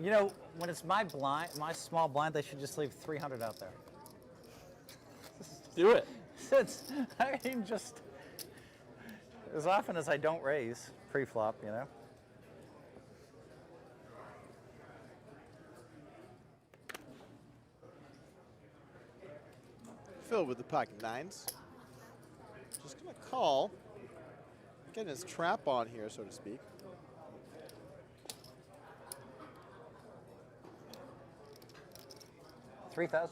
You know, when it's my small blind, they should just leave 300 out there. Do it. I mean, just as often as I don't raise pre-flop, you know. Phil with the pocket nines. Just gonna call. Getting his trap on here, so to speak. $3,000.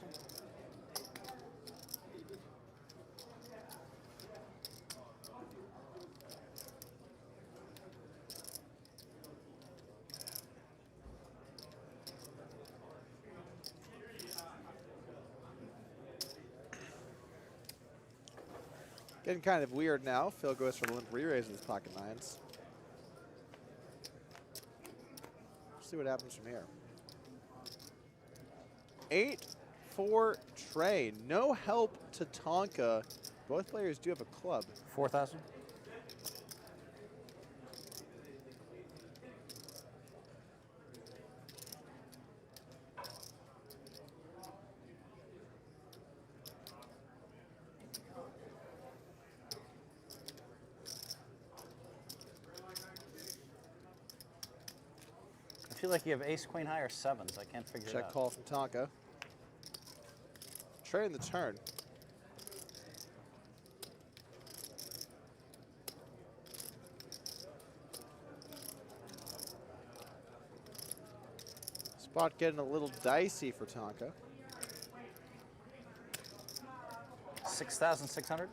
Getting kind of weird now. Phil goes for the limp re-raise with his pocket nines. Let's see what happens from here. 8-4 Trey. No help to Tonka. Both players do have a club. 4,000. I feel like you have ace, queen high, or sevens. I can't figure it out. Check call from Tonka. Trey in the turn. Spot getting a little dicey for Tonka. 6,600.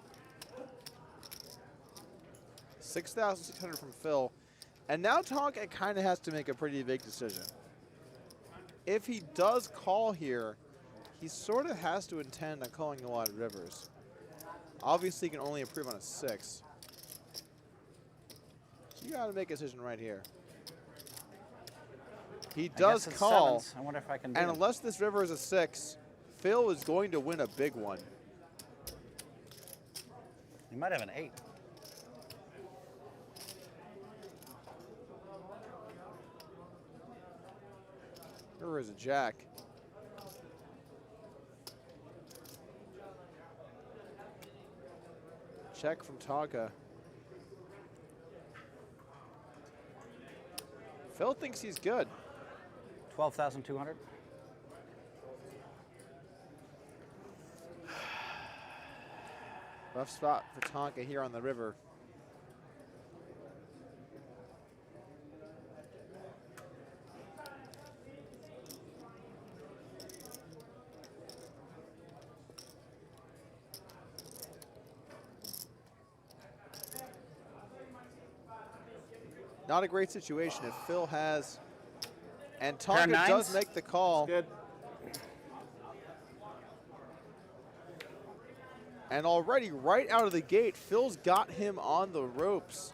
6,600 from Phil. And now Tonka kind of has to make a pretty big decision. If he does call here, he sort of has to intend on calling a lot of rivers. Obviously, he can only improve on a 6. So you got to make a decision right here. He does call. Sevens. I wonder if I can do and it. unless this river is a 6, Phil is going to win a big one. You might have an 8. River is a jack. Check from Tonka. Phil thinks he's good. 12,200. Rough spot for Tonka here on the river. Not a great situation if Phil has, and Tonka does make the call. Good. And already right out of the gate, Phil's got him on the ropes.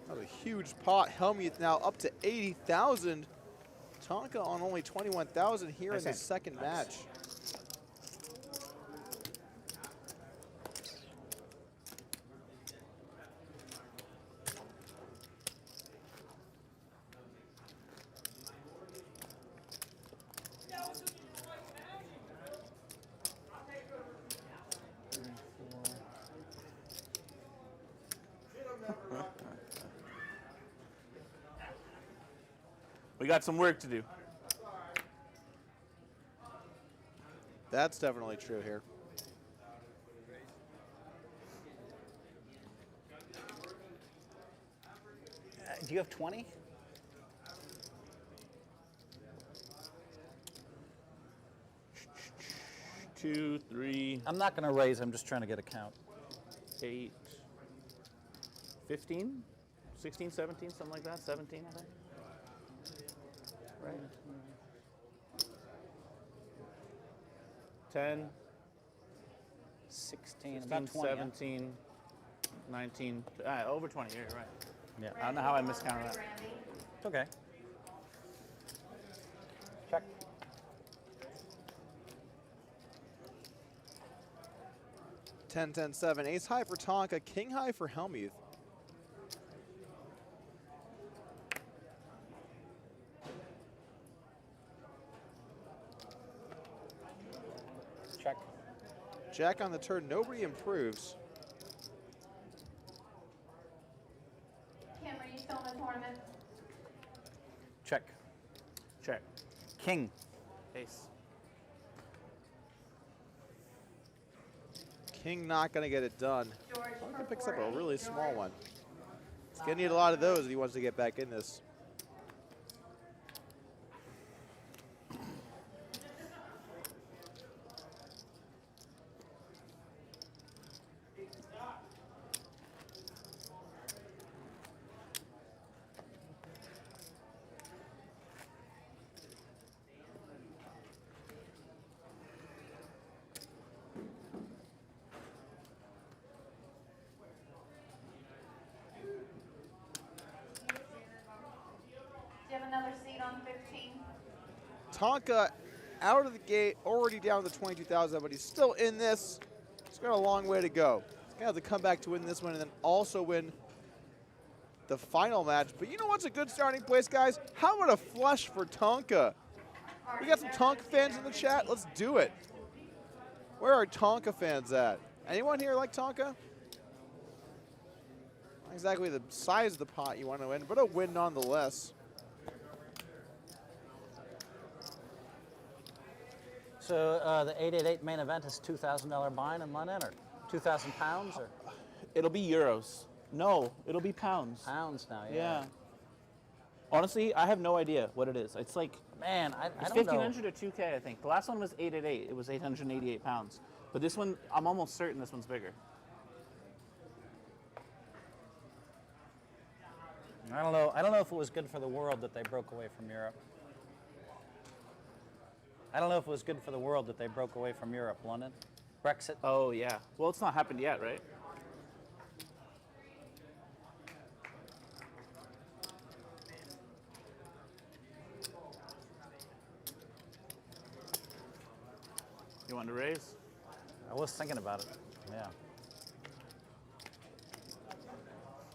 That was a huge pot. Hellmuth now up to 80,000. Tonka on only 21,000 here in the second match. We got some work to do. That's definitely true here. Do you have 20? Two, three, I'm not going to raise. I'm just trying to get a count. 8, 15, 16, 17, something like that. 17, I think. Right. 10, 16, 16, about 20. 17, 19, over 20, you're right. Yeah. I don't know how I miscounted that. It's okay. Check. 10-10-7. Ace high for Tonka, king high for Hellmuth. Check. Jack on the turn, nobody improves. Kim, are you still in the tournament? Check. Check. King. Ace. King not gonna get it done. George, Tonka for picks up a 4-8, really George. small one. He's gonna need a lot of those if he wants to get back in this. Do you have another seat on 15? Tonka out of the gate, already down to 22,000, but he's still in this. He's got a long way to go. He's gonna have to come back to win this one and then also win the final match. But you know what's a good starting place, guys? How about a flush for Tonka? We got some Tonka fans in the chat. Let's do it. Where are Tonka fans at? Anyone here like Tonka? Not exactly the size of the pot you want to win, but a win nonetheless. So the 888 main event is $2,000 buy-in in London, or 2,000 pounds, or It'll be euros. No, it'll be pounds. pounds now? Yeah. Honestly, I have no idea what it is. It's like Man, I it's don't know. 1,500 or 2K, I think. The last one was 888. It was 888 pounds. But this one, I'm almost certain this one's bigger. I don't know. I don't know if it was good for the world that they broke away from Europe. I don't know if it was good for the world that they broke away from Europe. London, Brexit. Oh, yeah. Well, it's not happened yet, right? You want to raise? I was thinking about it. Yeah.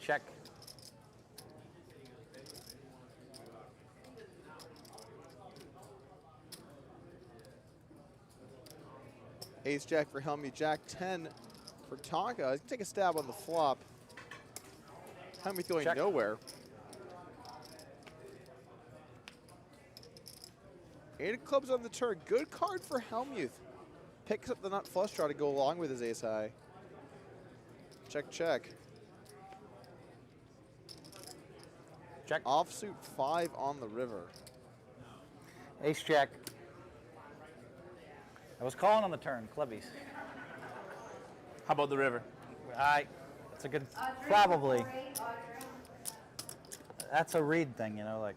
Check. Ace Jack for Helmuth, Jack 10 for Tonka. He's take a stab on the flop. Helmuth going Check. nowhere. 8 of clubs on the turn. Good card for Helmuth. Picks up the nut flush draw to go along with his ace high. Check, check. Check. Offsuit 5 on the river. Ace Jack. I was calling on the turn, clubbies. How about the river? It's a good, probably. That's a read thing, you know, like.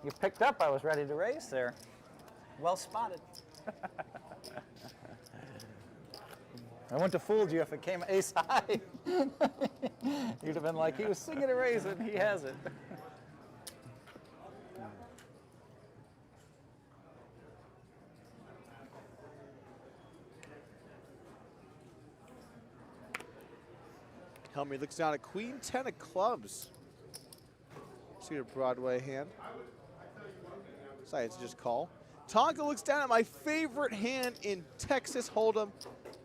You picked up, I was ready to raise there. Well spotted. I wouldn't have fooled you if it came ace high. You'd have been like, he was singing a raise and he has it. Helmuth looks down at Queen 10 of clubs. See a Broadway hand. Decides to just call. Tonka looks down at my favorite hand in Texas Hold'em,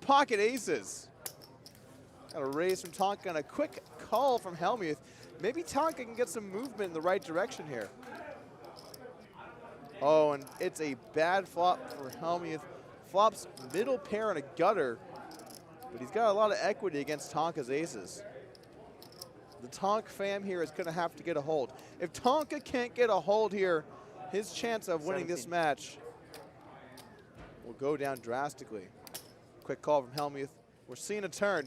pocket aces. Got a raise from Tonka and a quick call from Hellmuth. Maybe Tonka can get some movement in the right direction here. Oh, and it's a bad flop for Hellmuth. Flops middle pair and a gutter, but he's got a lot of equity against Tonka's aces. The Tonk fam here is gonna have to get a hold. If Tonka can't get a hold here, his chance of winning this match will go down drastically. Quick call from Hellmuth. We're seeing a turn.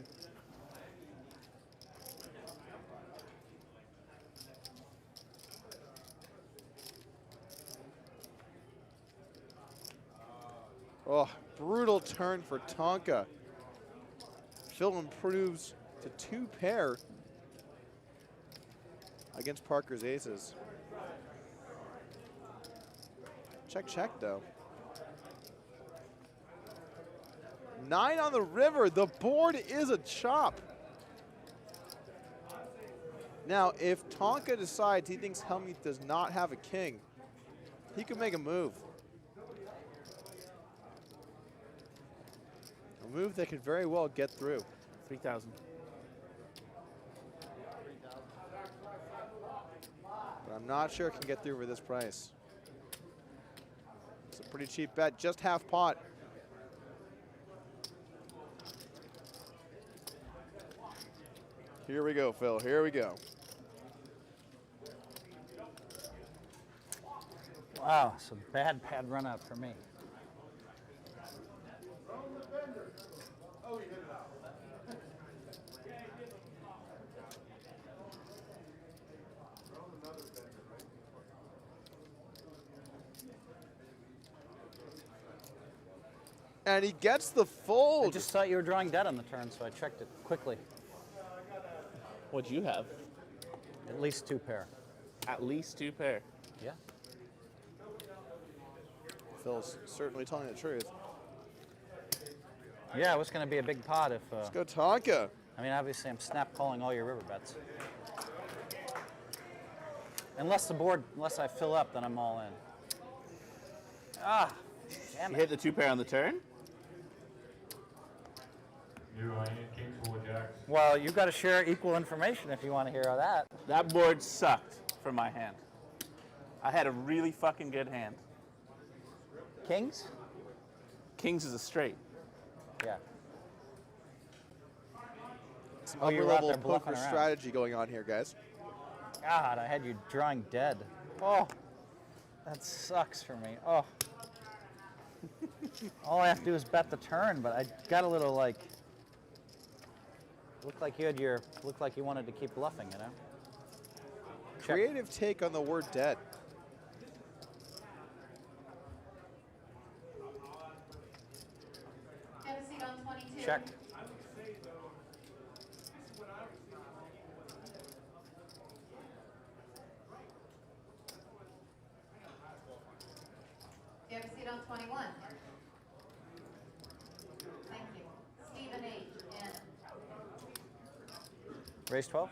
Oh, brutal turn for Tonka. Phil improves to 2 pair against Parker's aces. Check, check, though. 9 on the river. The board is a chop. Now, if Tonka decides he thinks Hellmuth does not have a king, he could make a move. A move that could very well get through. 3,000. But I'm not sure it can get through for this price. It's a pretty cheap bet, just half pot. Here we go, Phil, here we go. Wow, it's a bad run out for me. And he gets the fold. I just thought you were drawing dead on the turn, so I checked it quickly. What'd you have? At least 2 pair. At least 2 pair. Yeah. Phil's certainly telling the truth. Yeah, it was going to be a big pot if. Let's go Tonka. I mean, obviously, I'm snap calling all your river bets. Unless I fill up, then I'm all in. Ah, damn You it. hit the 2 pair on the turn? New Indian Kings full of jacks. Well, you've got to share equal information if you want to hear all that. That board sucked for my hand. I had a really fucking good hand. Kings? Kings is a straight. Yeah. Some Oh, you upper were out level there bluffing poker around. strategy going on here, guys. God, I had you drawing dead. Oh, that sucks for me. Oh. All I have to do is bet the turn, but I got a little like. Looked like you wanted to keep bluffing, you know. Check. Creative take on the word dead. Have a seat on 22. Check. Do you have a seat on 21? Thank you. Stephen H. and Raise 12.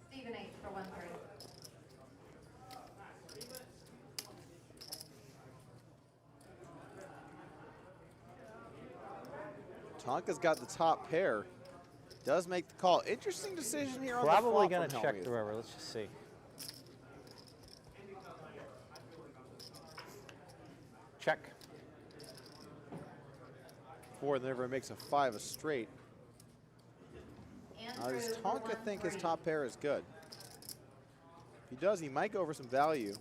Stephen H. for 1-3. Tonka's got the top pair. Does make the call. Interesting decision here on the Probably flop going from to check Hellmuth. the river. Let's just see. Check. 4 and the river makes a 5 a straight. Now, does Andrew for Tonka think his 1-3. top pair is good? If he does, he might go over some value.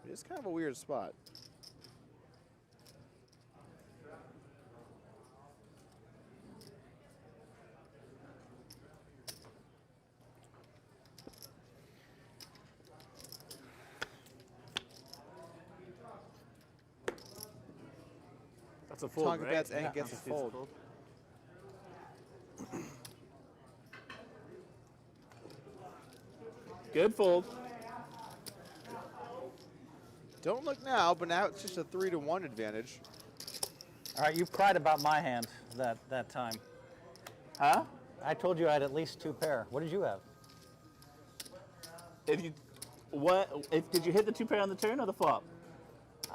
It's kind of a weird spot. That's a fold, Tonka right? bets and Yeah. gets a fold. Good fold. Don't look now, but now it's just a 3-to-1 advantage. All right, you cried about my hand that time. Huh? I told you I had at least 2 pair. What did you have? Did you hit the 2 pair on the turn or the flop?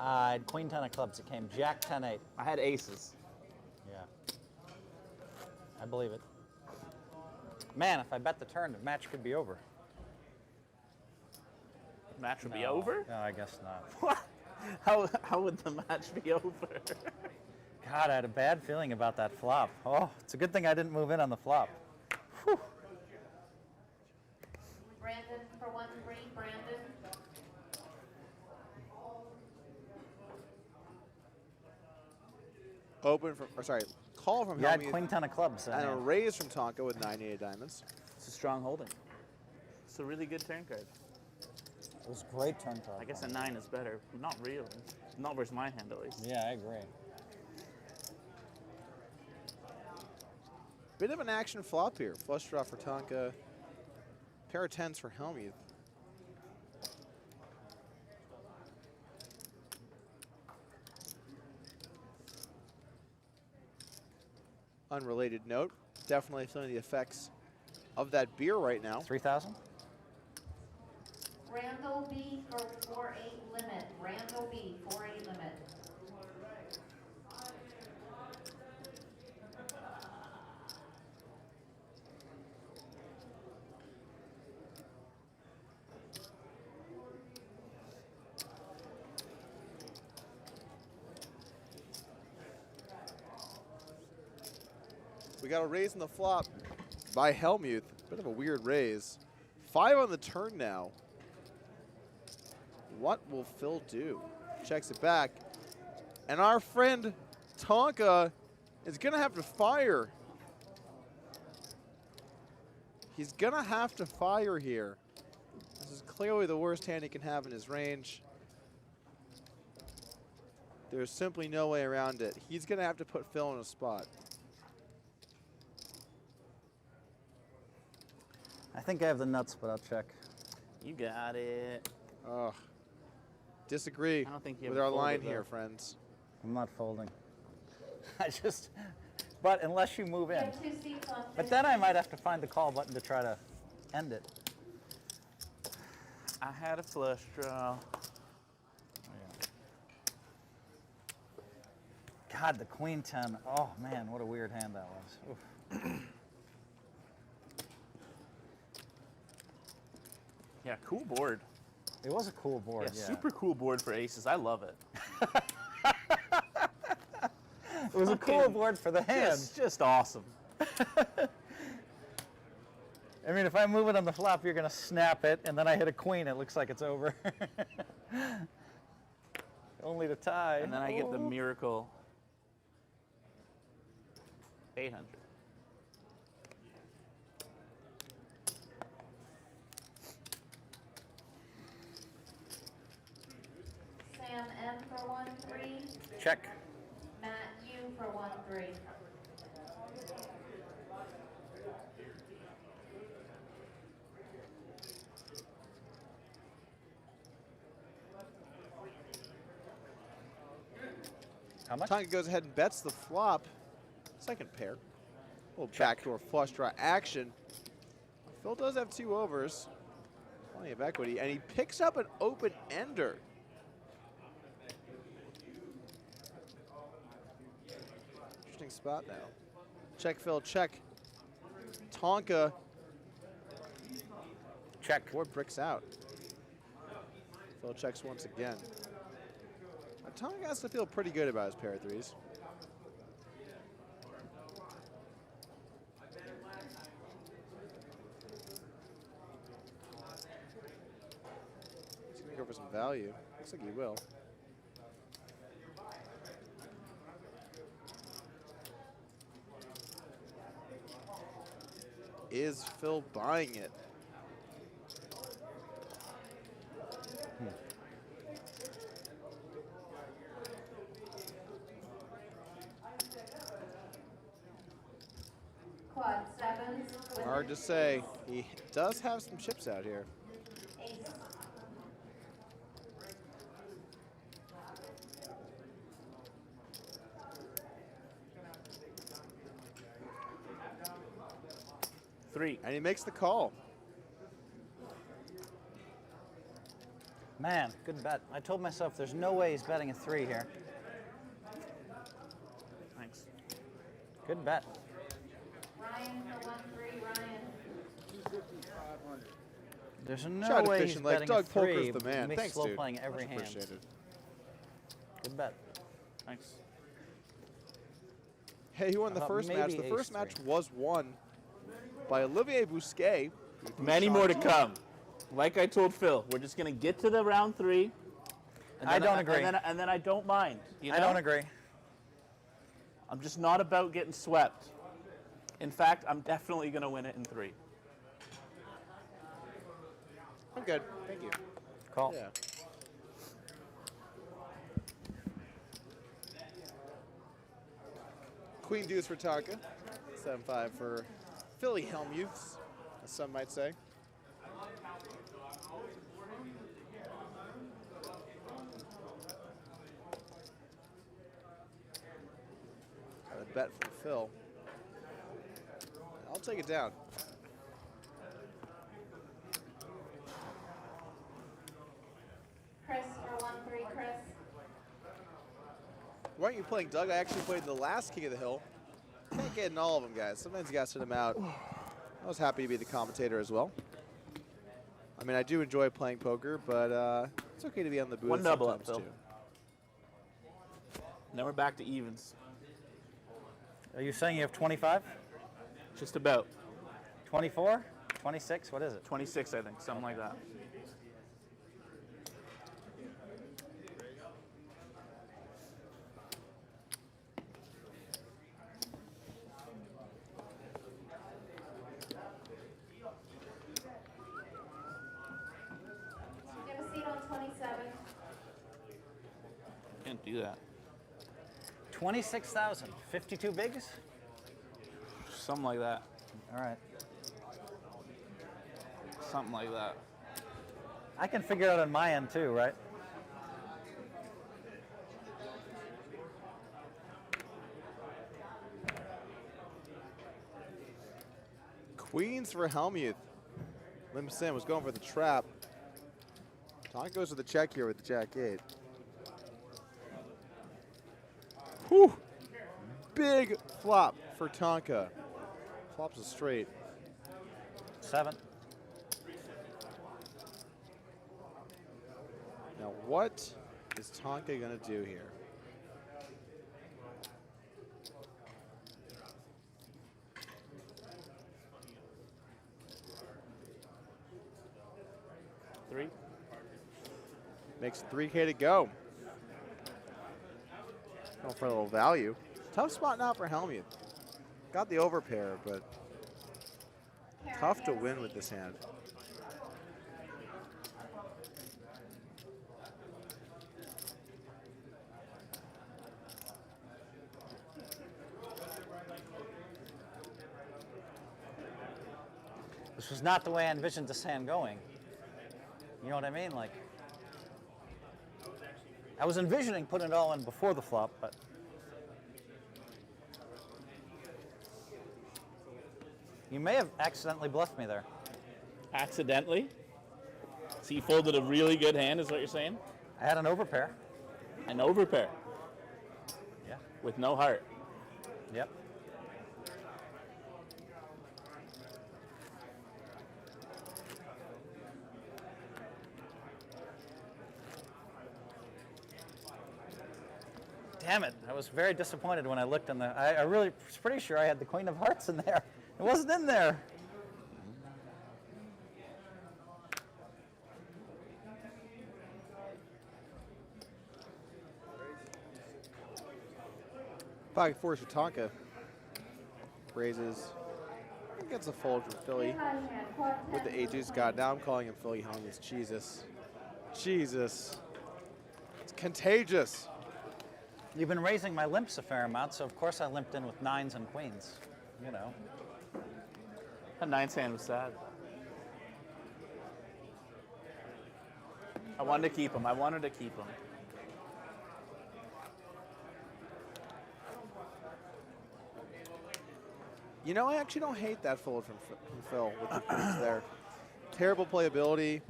I had queen 10 of clubs. It came jack 10 8. I had aces. Yeah. I believe it. Man, if I bet the turn, the match could be over. Match would be No. over? No, I guess not. What? How would the match be over? God, I had a bad feeling about that flop. Oh, it's a good thing I didn't move in on the flop. Whew. Brandon for 1-3. Brandon. Open from, or sorry, call from You had Hellmuth queen 10 of clubs. and a raise from Tonka with 9-8 of diamonds. It's a strong holding. It's a really good turn card. It was great turn card. I guess a 9 is better. Not really. Not versus my hand, at least. Yeah, I agree. Bit of an action flop here. Flush draw for Tonka. Pair of 10s for Hellmuth. unrelated note, definitely feeling the effects of that beer right now. 3,000? Randall B for 4-8 limit. Randall B, 4-8 limit. We got a raise in the flop by Hellmuth. Bit of a weird raise. 5 on the turn now. What will Phil do? Checks it back. And our friend Tonka is going to have to fire. He's going to have to fire here. This is clearly the worst hand he can have in his range. There's simply no way around it. He's going to have to put Phil in a spot. I think I have the nuts, but I'll check. You got it. Oh, disagree I don't think you with have our it line folded, here, though. friends. I'm not folding. But unless you move You in. have 2 seats on But then I might have to find the call button to try to end it. I had a flush draw. God, the queen 10. Oh man, what a weird hand that was. Oof. Yeah, cool board. It was a cool board. Yeah, Yeah, super cool board for aces. I love it. It was a cool board for the hand. Just awesome. I mean, if I move it on the flop, you're gonna snap it, and then I hit a queen. It looks like it's over. Only to tie. And then I get the miracle 800. Sam M for 1-3. Check. Matt U for 1-3. How much? Tonka goes ahead and bets the flop. Second pair. Little backdoor flush draw action. Phil does have 2 overs. Plenty of equity. And he picks up an open ender. Interesting spot now. Check, Phil, check. Tonka. Check. Board bricks out. Phil checks once again. Tonka has to feel pretty good about his pair of threes. He's going to go for some value. Looks like he will. Is Phil buying it? Quad 7s. Hard to say. He does have some chips out here. Ace. Three. And he makes the call. Man, good bet. I told myself there's no way he's betting a 3 here. Thanks. Good bet. Ryan for 1-3. Ryan. There's no Shot way he's efficient like betting a Doug 3. Polker's the man. Makes Thanks, slow dude. playing every Much hand. appreciated. Good bet. Thanks. Hey, who won the thought first match? maybe The first match ace-3. was won by Olivier Busquet. Many more to come. Like I told Phil, we're just going to get to the round 3. And I then don't agree. And then I don't mind. You know? I don't agree. I'm just not about getting swept. In fact, I'm definitely going to win it in 3. I'm good. Thank you. Call. Yeah. Queen deuce for Tonka. 7-5 for Philly Hellmuth, as some might say. Got a bet from Phil. I'll take it down. Chris for 1-3, Chris. Why aren't you playing Doug? I actually played the last King of the Hill. Can't get in all of them, guys. Sometimes you got to sit them out. I was happy to be the commentator as well. I mean, I do enjoy playing poker, but it's okay to be on the booth One double up, sometimes, Phil. too. Now we're back to evens. Are you saying you have 25? Just about. 24? 26? What is it? 26, I think, something like that. Get a seat on 27. Can't do that. 26,000. 52 bigs? Something like that. All right. Something like that. I can figure it out on my end too, right? Queens for Hellmuth. Lim Sim was going for the trap. Tonka goes with the check here with the Jack-8. Whew. Big flop for Tonka. Flops a straight. 7. Now what is Tonka gonna do here? Three. Makes 3K to go. Going for a little value. Tough spot now for Hellmuth. Got the overpair, but tough to win with this hand. This was not the way I envisioned this hand going. You know what I mean? Like, I was envisioning putting it all in before the flop, but you may have accidentally bluffed me there. Accidentally? So you folded a really good hand, is what you're saying? I had an overpair. An overpair Yeah. with no heart. Yep. Damn it. I was very disappointed when I looked in the... I really was pretty sure I had the Queen of Hearts in there. It wasn't in there. Pocket fours for Tonka. Raises. Gets a fold from Philly. With the ages. God, now I'm calling him Philly Hellmuth. Jesus. Jesus. It's contagious. You've been raising my limps a fair amount, so of course I limped in with 9s and queens. You know. That 9's hand was sad. I wanted to keep him. I wanted to keep him. You know, I actually don't hate that fold from Phil with the queens there. Terrible playability.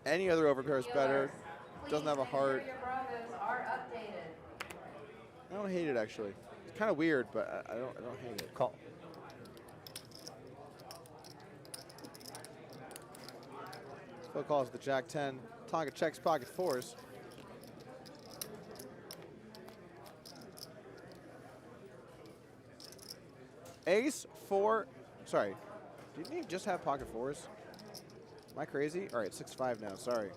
Any other overpair is better. Doesn't have a heart. Your Bravos are updated. I don't hate it actually. It's kind of weird, but I don't hate it. Call. Phil calls the Jack-10. Tonka checks pocket fours. Ace, 4. Sorry. Didn't he just have pocket fours? Am I crazy? All right, 6-5 now. Sorry.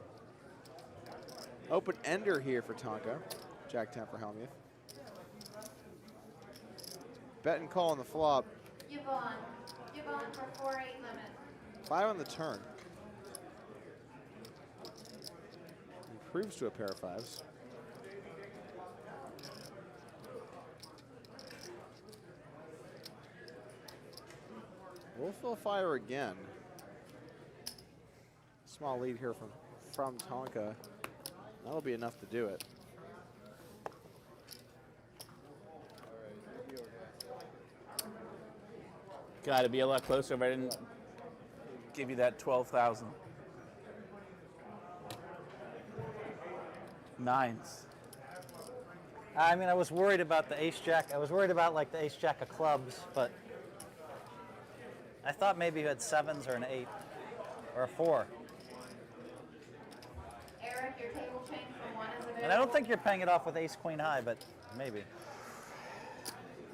Open ender here for Tonka. Jack-10 for Hellmuth. Bet and call on the flop. Yvonne for 4-8 limit. 5 on the turn. Improves to a pair of 5s. We'll fill fire again. Small lead here from Tonka. That'll be enough to do it. God, it'd be a lot closer if I didn't give you that 12,000. Nines. I mean, I was worried about the ace-jack. I was worried about like the ace-jack of clubs, but I thought maybe you had sevens or an 8 or a 4. Eric, your table change from 1 is available. And I don't think you're paying it off with ace-queen high, but maybe.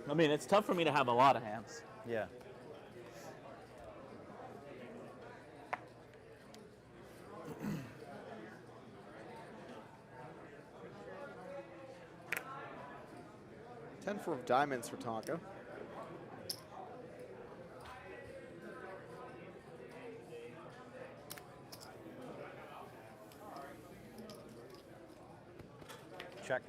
I mean, it's tough for me to have a lot of hands. Yeah. Ten for diamonds for Tonka. Check.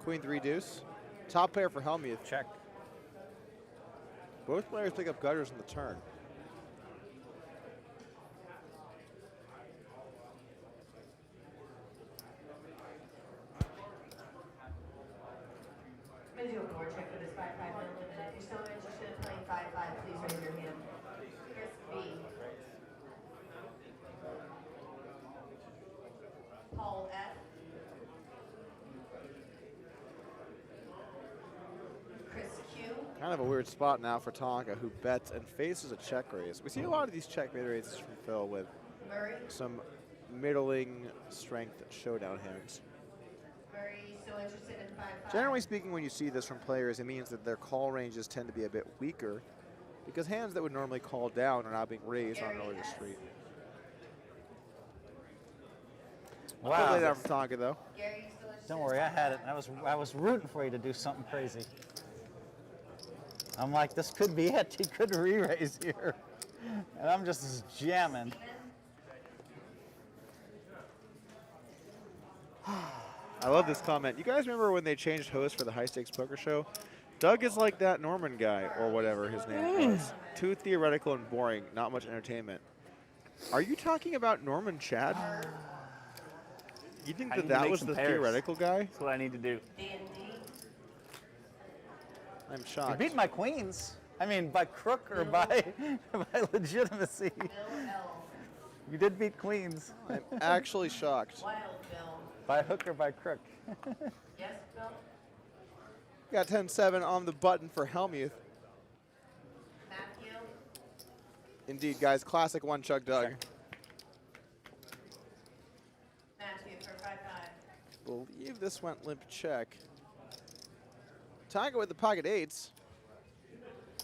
Queen 3 deuce. Top pair for Hellmuth. Check. Both players pick up gutters in the turn. Visual board check for this 5-5 limit. If you're still interested in playing 5-5, please raise your hand. Chris B. Paul F. Chris Q. Kind of a weird spot now for Tonka, who bets and faces a check raise. We see a lot of these checkmate raises from Phil with Murray. some middling strength showdown hands. Murray, still interested in 5-5. Generally speaking, when you see this from players, it means that their call ranges tend to be a bit weaker because hands that would normally call down are now being raised on an earlier street. Wow. Good lay down from Tonka, though. Gary, you still interested Don't in worry, I had it. 5-5? I was rooting for you to do something crazy. I'm like, this could be it. He could re-raise here. And I'm just jamming. I love this comment. You guys remember when they changed host for the high stakes poker show? Doug is like that Norman guy, or whatever his name was. Too theoretical and boring, not much entertainment. Are you talking about Norman Chad? You think I that need to that make was some the pairs. theoretical guy? That's what I need to do. D&D. I'm You shocked. beat my queens. I mean, by crook or by legitimacy. Bill L. You did beat queens. I'm actually shocked. Wild Bill. By hook or by crook. Yes, Bill? Got 10-7 on the button for Hellmuth. Matthew? Indeed, guys, classic one chug Doug. Check. Matthew for 5-5. Believe this went limp check. Tonka with the pocket eights.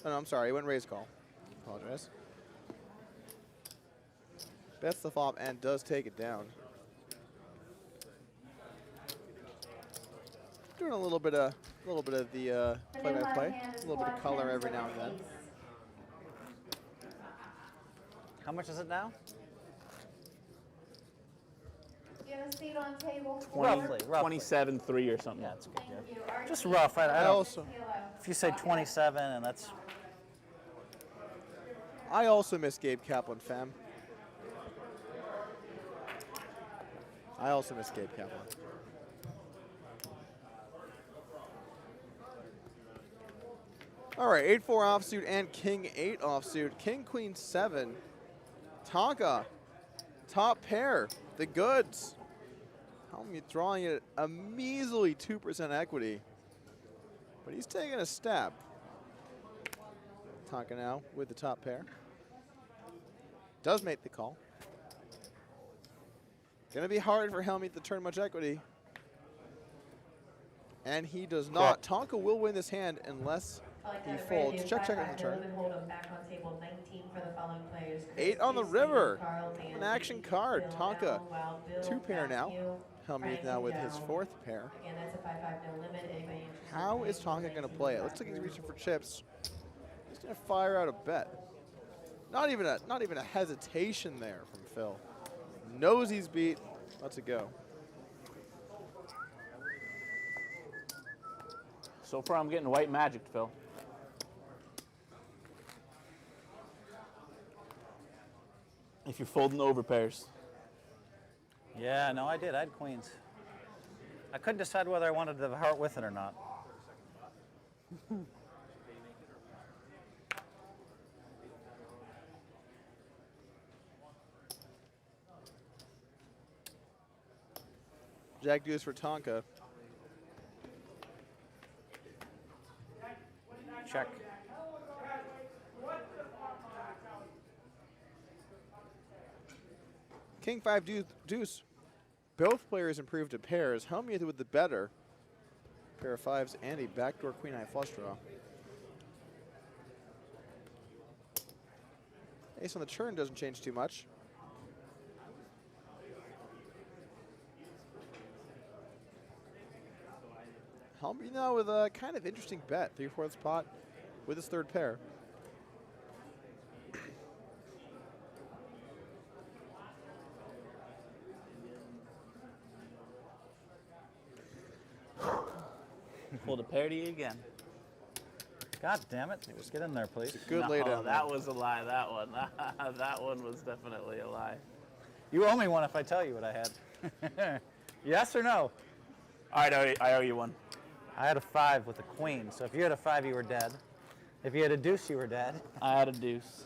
Oh, no, I'm sorry, it went raise call. Apologize. Bets the flop and does take it down. Doing a little bit of the play-by-play, a little bit of color every now and then. How much is it now? Do you have a seat on table? 20, roughly. 27-3 or something. Yeah, it's good. Thank Yeah. you. Archie, Just rough. I don't, also if you say 27, and that's miss Gabe Kaplan, fam. I also miss Gabe Kaplan. All right, 8-4 offsuit and King 8 offsuit. King Queen 7. Tonka, top pair, the goods. Hellmuth drawing it a measly 2% equity, but he's taking a stab. Tonka now with the top pair. Does make the call. Gonna be hard for Hellmuth to turn much equity. And he does not. Tonka will win this hand unless he folds. Check, check on the turn. 8 on the river. An action card. Tonka, 2 pair now. Hellmuth now with his 4th pair. Again, that's a 5-5 no limit. Anybody interested in How is playing? Tonka going to play it? Looks like he's reaching for chips. He's going to fire out a bet. Not even a hesitation there from Phil. Knows he's beat. Let's it go. So far, I'm getting white magic, Phil. If you're folding over pairs. yeah. No, I did. I had queens. I couldn't decide whether I wanted the heart with it or not. Jack deuce for Tonka. Check. King 5 deuce. Both players improved to pairs. Hellmuth with the better pair of fives and a backdoor queen eye flush draw. Ace on the turn doesn't change too much. Hellmuth now with a kind of interesting bet, 3/4 pot with his third pair. Pulled a pair to you again. God damn it. Just get in there, please. Good No, laydown. that was a lie, that one. That one was definitely a lie. You owe me one if I tell you what I had. Yes or no? All right, I owe you one. I had a 5 with a queen, so if you had a 5, you were dead. If you had a deuce, you were dead. I had a deuce.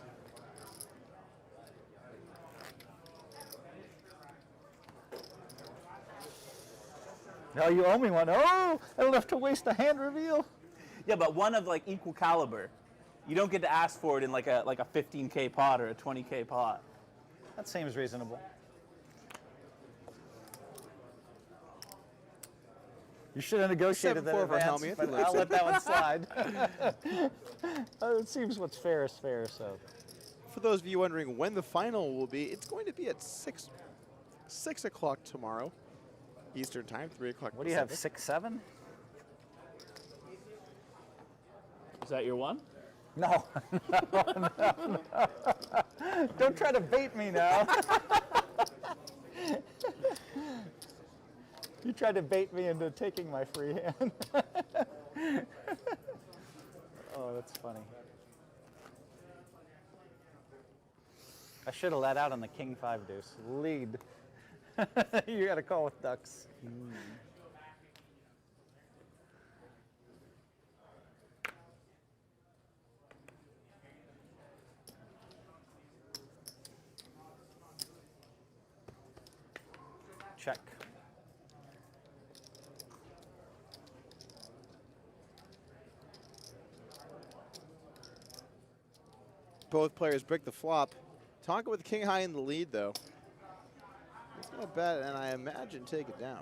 No, you owe me one. Oh, I don't have to waste a hand reveal. Yeah, but one of like equal caliber. You don't get to ask for it in like a 15K pot or a 20K pot. That seems reasonable. You should have negotiated that 7-4 for advance, Hellmuth. but I'll let that one slide. It seems what's fair is fair, so. For those of you wondering when the final will be, it's going to be at 6 o'clock tomorrow, Eastern time, 3 o'clock. What do you have, 6-7? Is that your one? No. No. Don't try to bait me now. You tried to bait me into taking my free hand. Oh, that's funny. I should have let out on the King 5 deuce. Lead. You got to call with ducks. Check. Both players break the flop. Tonka with king high in the lead, though. He's going to bet, and I imagine take it down.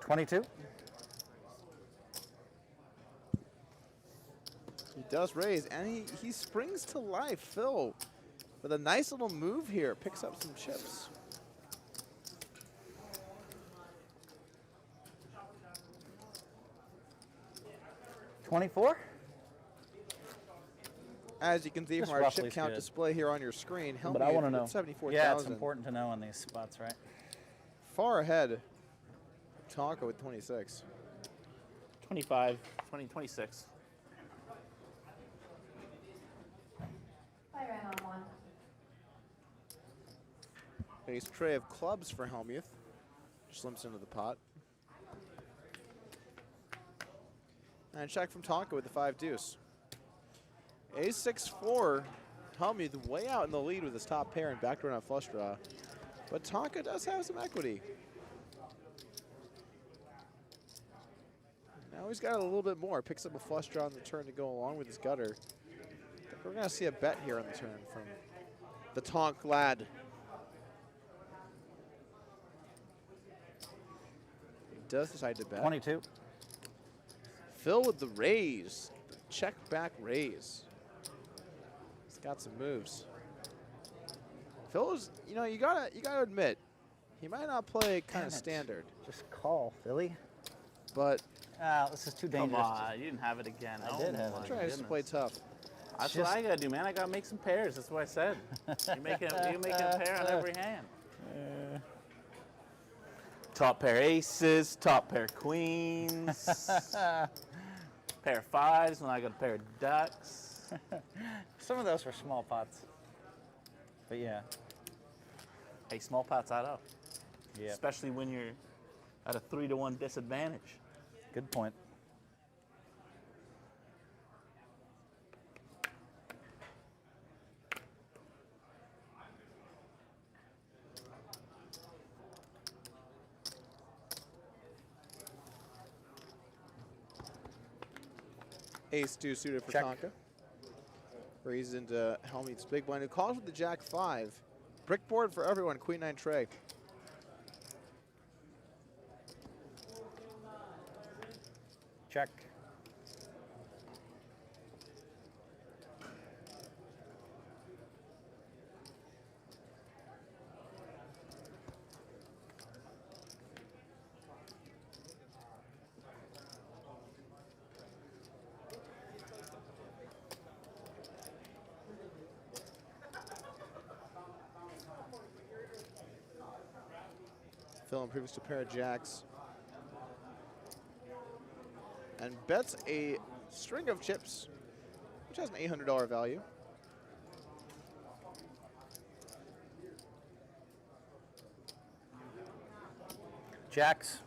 22. He does raise, and he springs to life. Phil with a nice little move here, picks up some chips. $24? As you can see Just from our roughly chip count good. display here on your screen, But I wanna Hellmuth know. with 74,000. Yeah, it's important to know on these spots, right? Far ahead. Tonka with 26. 25, 26. Play right on one. Ace tray of clubs for Hellmuth. Just limps into the pot. And check from Tonka with the 5 deuce. Ace 6-4. Hellmuth way out in the lead with his top pair and backdoor on flush draw. But Tonka does have some equity. Now he's got a little bit more. Picks up a flush draw on the turn to go along with his gutter. I think we're going to see a bet here on the turn from the Tonk lad. He does decide to bet. 22. Phil with the raise. The check back raise. He's got some moves. Phil is, you know, you gotta admit, he might not play kind of standard, Just call, Philly. but This is too Come dangerous. on, you didn't have it again. I did have it. my tries to play goodness. tough. That's what I gotta do, man. I gotta make some pairs. That's what I said. You're making a pair on every hand. Top pair aces, top pair queens, pair of fives, and I got a pair of ducks. Some of those were small pots. But yeah. Hey, small pots out of. Yeah. especially when you're at a 3-to-1 disadvantage. Good point. Ace-2 suited for Check. Tonka. Raises into Hellmuth's big blind, who calls with the Jack-5. Brick board for everyone, Queen-9 tray. Check. Phil improves to pair of jacks. And bets a string of chips, which has an $800 value. Jacks.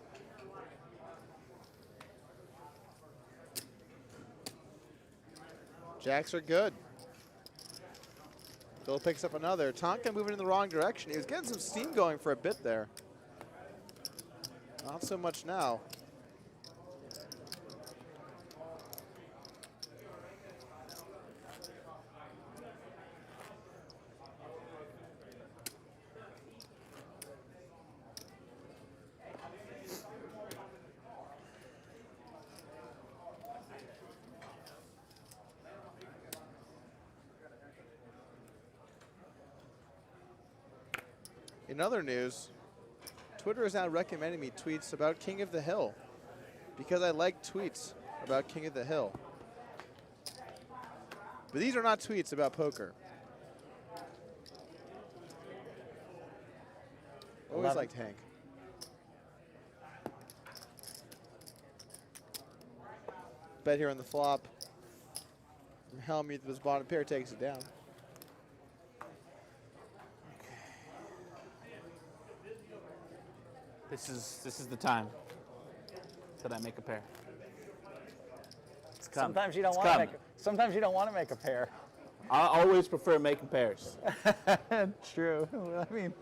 Jacks are good. Phil picks up another. Tonka moving in the wrong direction. He was getting some steam going for a bit there. Not so much now. In other news, Twitter is now recommending me tweets about King of the Hill because I like tweets about King of the Hill. But these are not tweets about poker. Always liked Hank. Bet here on the flop. Hellmuth was bottom pair, takes it down. This is the time that I make a pair. It's coming. Sometimes you don't It's want to coming. make. Sometimes you don't want to make a pair. I always prefer making pairs. True. I mean,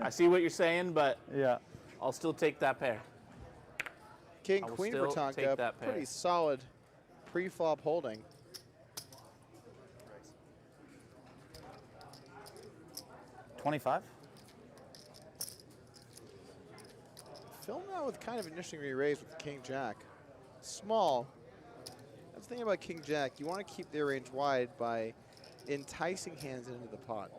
I see what you're saying, but yeah. I'll still take that pair. King, I will queen for still take Tonka. that pair. Pretty solid pre-flop holding. $25. Phil now with kind of an interesting re-raise with King Jack. Small. That's the thing about King Jack. You want to keep their range wide by enticing hands into the pot.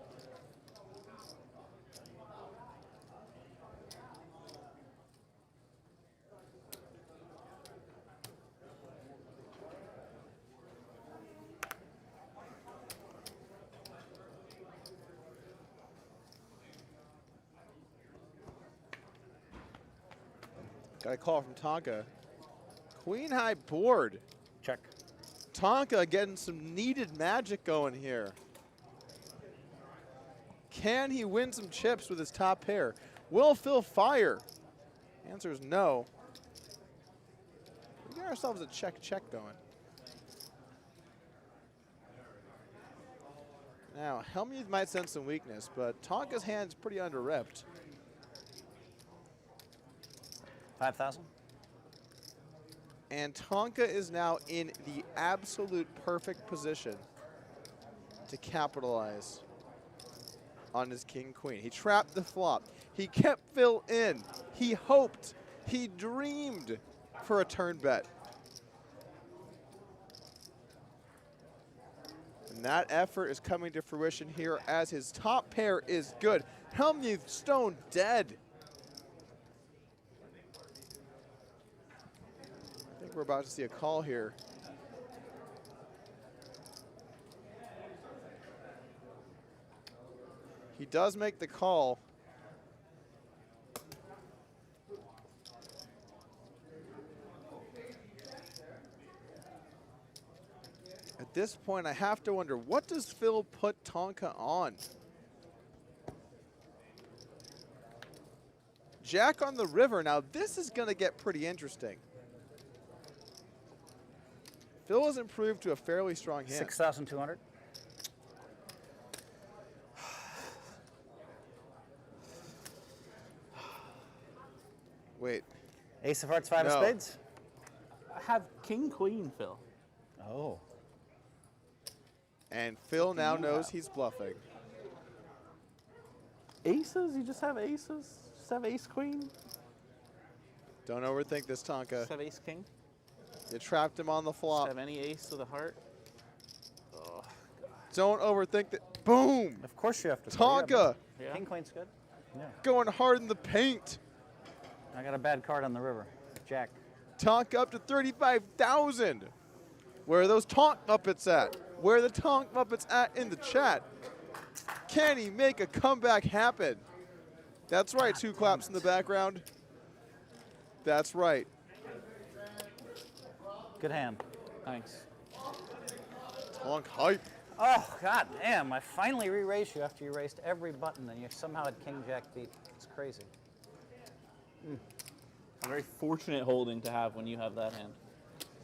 Got a call from Tonka. Queen high board. Check. Tonka getting some needed magic going here. Can he win some chips with his top pair? Will Phil fire? Answer is no. We got ourselves a check going. Now, Hellmuth might sense some weakness, but Tonka's hand's pretty under-repped. 5,000. And Tonka is now in the absolute perfect position to capitalize on his king-queen. He trapped the flop. He kept Phil in. He hoped. He dreamed for a turn bet. And that effort is coming to fruition here as his top pair is good. Hellmuth stone dead. I think we're about to see a call here. He does make the call. At this point, I have to wonder, what does Phil put Tonka on? Jack on the river. Now this is going to get pretty interesting. Phil has improved to a fairly strong hand. 6,200. Wait. Ace of hearts, 5 of No. spades. I have king queen, Phil. Oh. And Phil now you knows have? he's bluffing. Aces? You just have aces? Just have ace queen? Don't overthink this, Tonka. Just have ace king? You trapped him on the Just flop. have any ace with a heart? Oh, Don't overthink that. Boom! Of course you have to. Tonka yeah. King queen's good. Yeah. going hard in the paint. I got a bad card on the river. Jack. Tonka up to 35,000. Where are those Tonk Muppets at? Where are the Tonk Muppets at in the chat? Can he make a comeback happen? That's right, 2 claps in the background. That's right. Good hand. Thanks. Tonk hype. Oh, god damn. I finally re-raised you after you raised every button and you somehow had king jack beat. It's crazy. A very fortunate holding to have when you have that hand.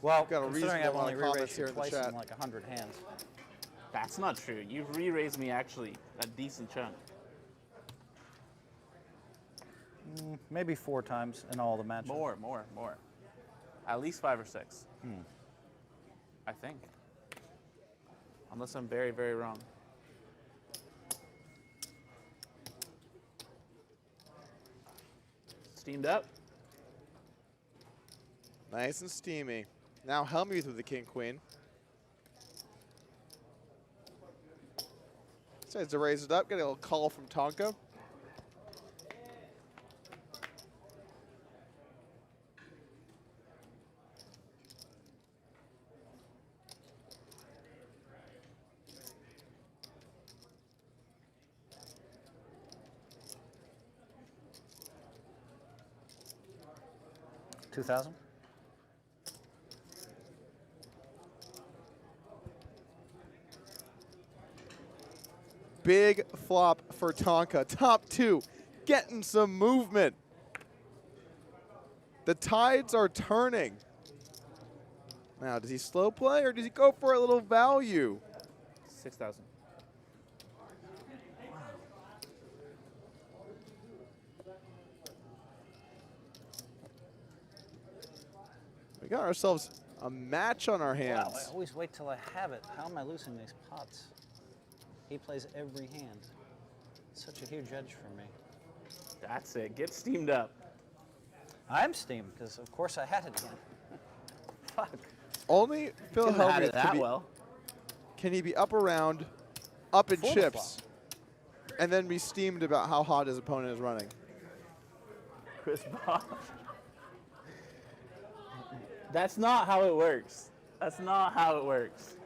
Well, Got a considering I've reasonable only amount of comments re-raised here you in the twice chat. in like 100 hands. That's not true. You've re-raised me actually a decent chunk. Maybe 4 times in all the matches. More. At least 5 or 6. I think. Unless I'm very, very wrong. Steamed up. Nice and steamy. Now Hellmuth with the king queen. Decides to raise it up. Get a little call from Tonka. $2,000. Big flop for Tonka. Top 2, getting some movement. The tides are turning. Now, does he slow play or does he go for a little value? 6,000. We got ourselves a match on our hands. Wow, I always wait till I have it. How am I losing these pots? He plays every hand. Such a huge edge for me. That's it. Get steamed up. I'm steamed because, of course, I had it again. Fuck. Only Phil Couldn't have had Hellmuth it that well. can he be up around, up in Full chips, and then be steamed about how hot his opponent is running. Chris Bob. That's not how it works. That's not how it works.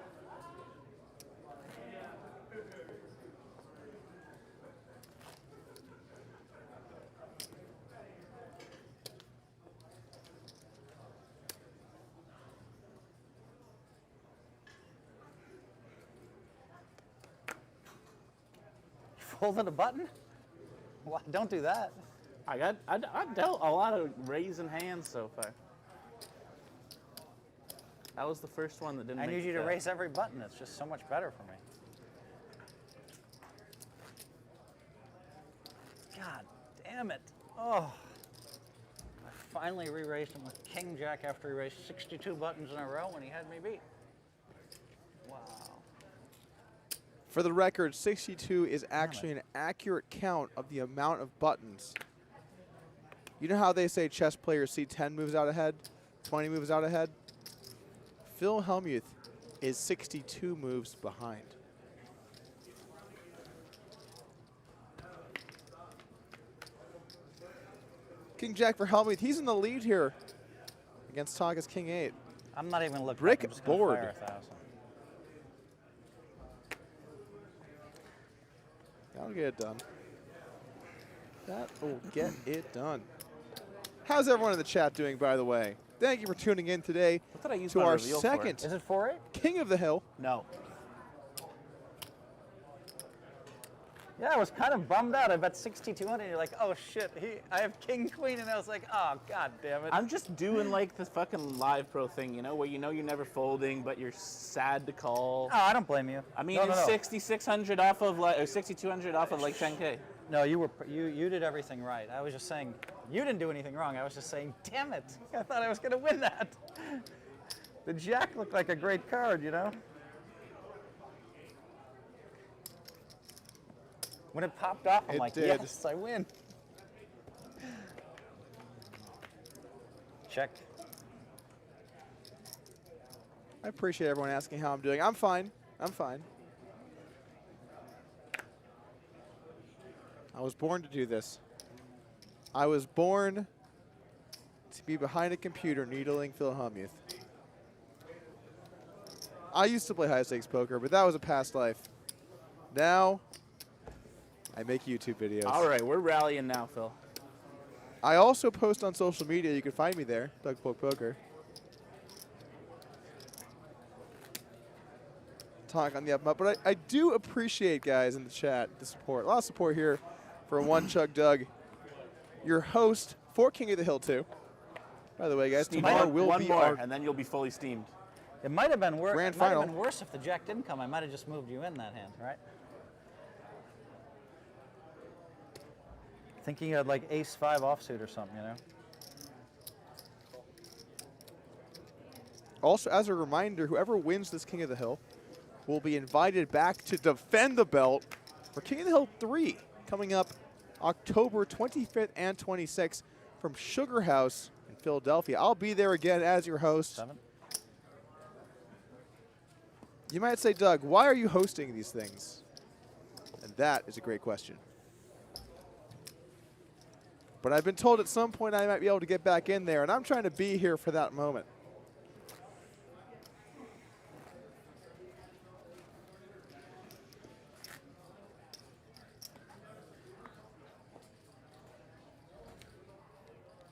Folded a button? Why, don't do that. I dealt a lot of raising hands so far. That was the first one that didn't I make need you the to cut. raise every button. It's just so much better for me. God damn it. Oh. I finally re-raised him with king jack after he raised 62 buttons in a row when he had me beat. Wow. For the record, 62 is actually an accurate count of the amount of buttons. You know how they say chess players see 10 moves out ahead, 20 moves out ahead? Phil Hellmuth is 62 moves behind. King Jack for Hellmuth. He's in the lead here against Tonka's King 8. I'm not even looking. Brick I'm just gonna board. fire 1,000. That'll get it done. That will get it done. How's everyone in the chat doing, by the way? Thank you for tuning in today What did I use to my our reveal second Is it 4-8? King of the Hill. For? No. Yeah, I was kind of bummed out. I bet 6,200. You're like, oh shit, I have king queen, and I was like, oh god damn it. I'm just doing like the fucking live pro thing, you know, where you know you're never folding, but you're sad to call. Oh, I don't blame you. I mean, no, it's no. 6,600 off of like, or 6,200 off of like 10K. No, you did everything right. I was just saying, you didn't do anything wrong. I was just saying, damn it, I thought I was gonna win that. The jack looked like a great card, you know. When it popped off, I'm like, yes, I win. Check. I appreciate everyone asking how I'm doing. I'm fine. I'm fine. I was born to do this. I was born to be behind a computer needling Phil Hellmuth. I used to play high-stakes poker, but that was a past life. Now, I make YouTube videos. All right, we're rallying now, Phil. I also post on social media. You can find me there, Doug Polk Poker. Talk on the up and up. But I do appreciate, guys, in the chat, the support. A lot of support here for One Chug Doug, your host for King of the Hill 2. By the way, guys, tomorrow will be more, our and then you'll be fully steamed. It might have been worse. Grand It might final. have been worse if the jack didn't come. I might have just moved you in that hand, right? Thinking you had like ace-5 offsuit or something, you know? Also, as a reminder, whoever wins this King of the Hill will be invited back to defend the belt for King of the Hill 3 coming up October 25th and 26th from Sugar House in Philadelphia. I'll be there again as your host. 7. You might say, Doug, why are you hosting these things? And that is a great question. But I've been told at some point I might be able to get back in there, and I'm trying to be here for that moment.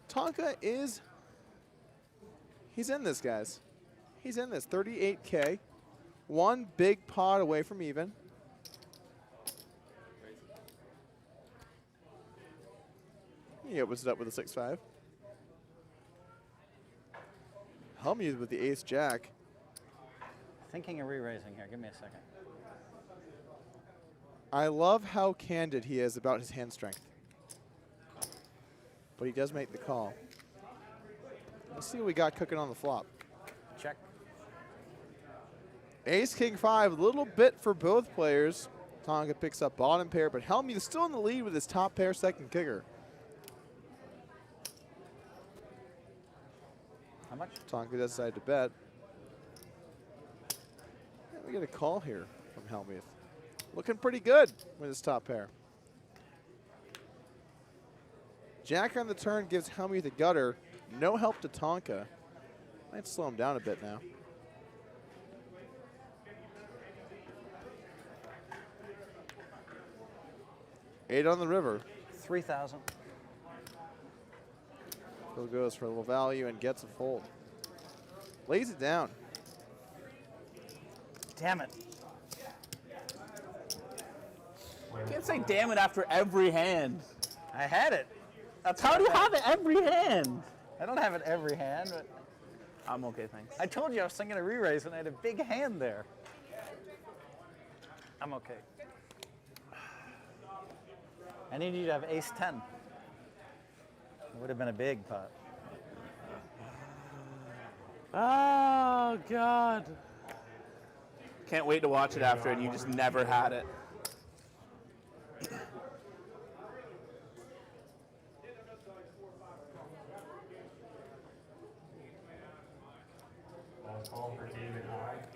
Tonka he's in this, guys. He's in this, 38K. One big pot away from even. He opens it up with a 6-5. Hellmuth with the ace-jack. Thinking of re-raising here. Give me a second. I love how candid he is about his hand strength. But he does make the call. Let's see what we got cooking on the flop. Check. Ace, king 5, a little bit for both players. Tonka picks up bottom pair, but Hellmuth is still in the lead with his top pair second kicker. How much? Tonka does decide to bet. Yeah, we get a call here from Hellmuth. Looking pretty good with his top pair. Jack on the turn gives Hellmuth a gutter. No help to Tonka. Might slow him down a bit now. Eight on the river. 3,000. Phil goes for a little value and gets a fold. Lays it down. Damn it. You can't say damn it after every hand. I had it. That's How do you have it every hand? I don't have it every hand, but I'm okay, thanks. I told you I was thinking of re-raise and I had a big hand there. I'm okay. I need you to have ace-10. It would have been a big pot. Oh, God. Can't wait to watch it after, and you just never had it.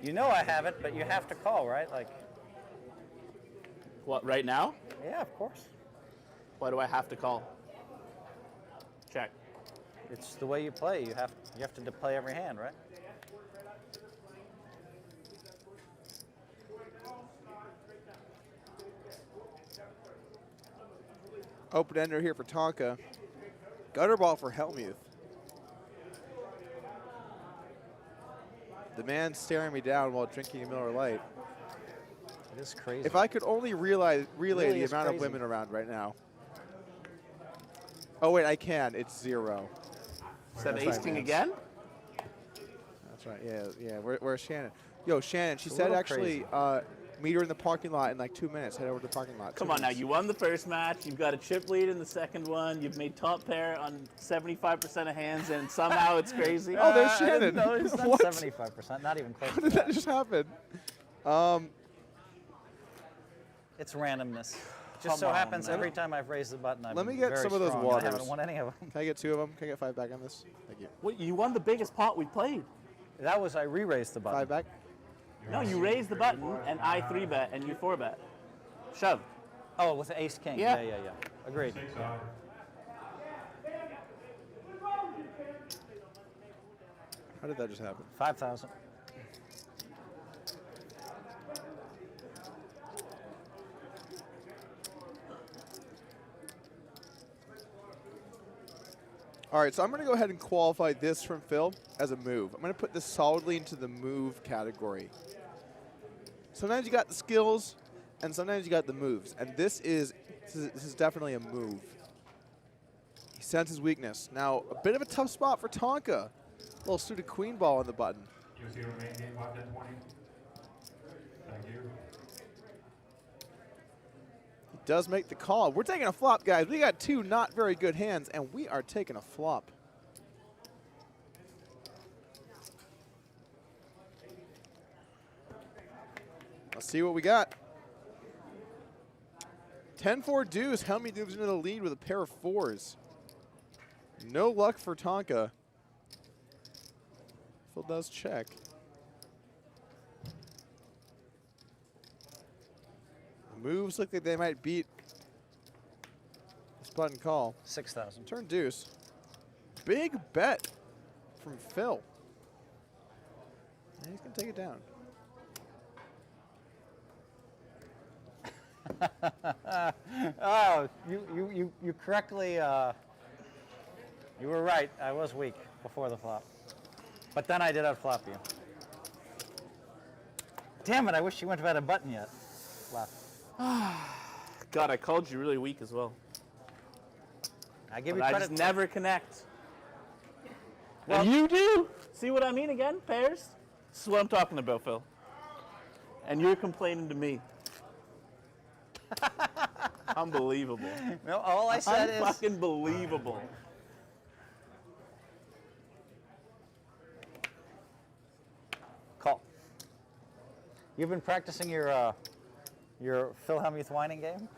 You know I have it, but you have to call, right? Like. What, right now? Yeah, of course. Why do I have to call? Check. It's the way you play. You have to play every hand, right? Open ender here for Tonka. Gutter ball for Hellmuth. The man staring me down while drinking a Miller Lite. is crazy. If I could only relay Really the is amount of crazy. women around right now. Oh wait, I can. It's 0. Is that That's ace right, king man. again? That's right. Yeah. Where's Shannon? Yo, Shannon. She It's a said little actually meet her in the parking lot in like 2 minutes. Head over to the parking lot. Come 2 on now, minutes. you won the first match. You've got a chip lead in the second one. You've made top pair on 75% of hands, and somehow it's crazy. Oh, there's Shannon. No, it's not What? 75%. Not even close How to did that that. just happen? It's randomness. Come Just so on, happens man. every time I've raised the button, I've Let me been get very some of those strong, and I waters. haven't won any of them. Can I get 2 of them? Can I get 5 back on this? Thank you. What, you won the biggest pot we played. That was I re-raised the button. 5 back. No, you raised the button, and I 3-bet, and you 4-bet. Shove. Oh, with the ace king. Yeah. Yeah. Agreed. 6 off. How did that just happen? 5,000. All right, so I'm going to go ahead and qualify this from Phil as a move. I'm going to put this solidly into the move category. Sometimes you got the skills, and sometimes you got the moves, and this is definitely a move. He senses weakness. Now, a bit of a tough spot for Tonka. A little suited queen ball on the button. You see remain game left at 20. Thank you. He does make the call. We're taking a flop, guys. We got 2 not very good hands, and we are taking a flop. Let's see what we got. 10-4 deuce. Hellmuth moves into the lead with a pair of 4s. No luck for Tonka. Phil does check. Moves look like they might beat this button call. 6,000. Turn deuce. Big bet from Phil. And he's going to take it down. Oh, you correctly, you were right. I was weak before the flop. But then I did outflop you. Damn it, I wish you wouldn't have had a button yet. Left. God, I called you really weak as well. I give But you I credit. just never connect. Well, you do. See what I mean again, pairs? This is what I'm talking about, Phil. And you're complaining to me. Unbelievable. No, all I said is Fucking believable. call. You've been practicing your Phil Hellmuth whining game?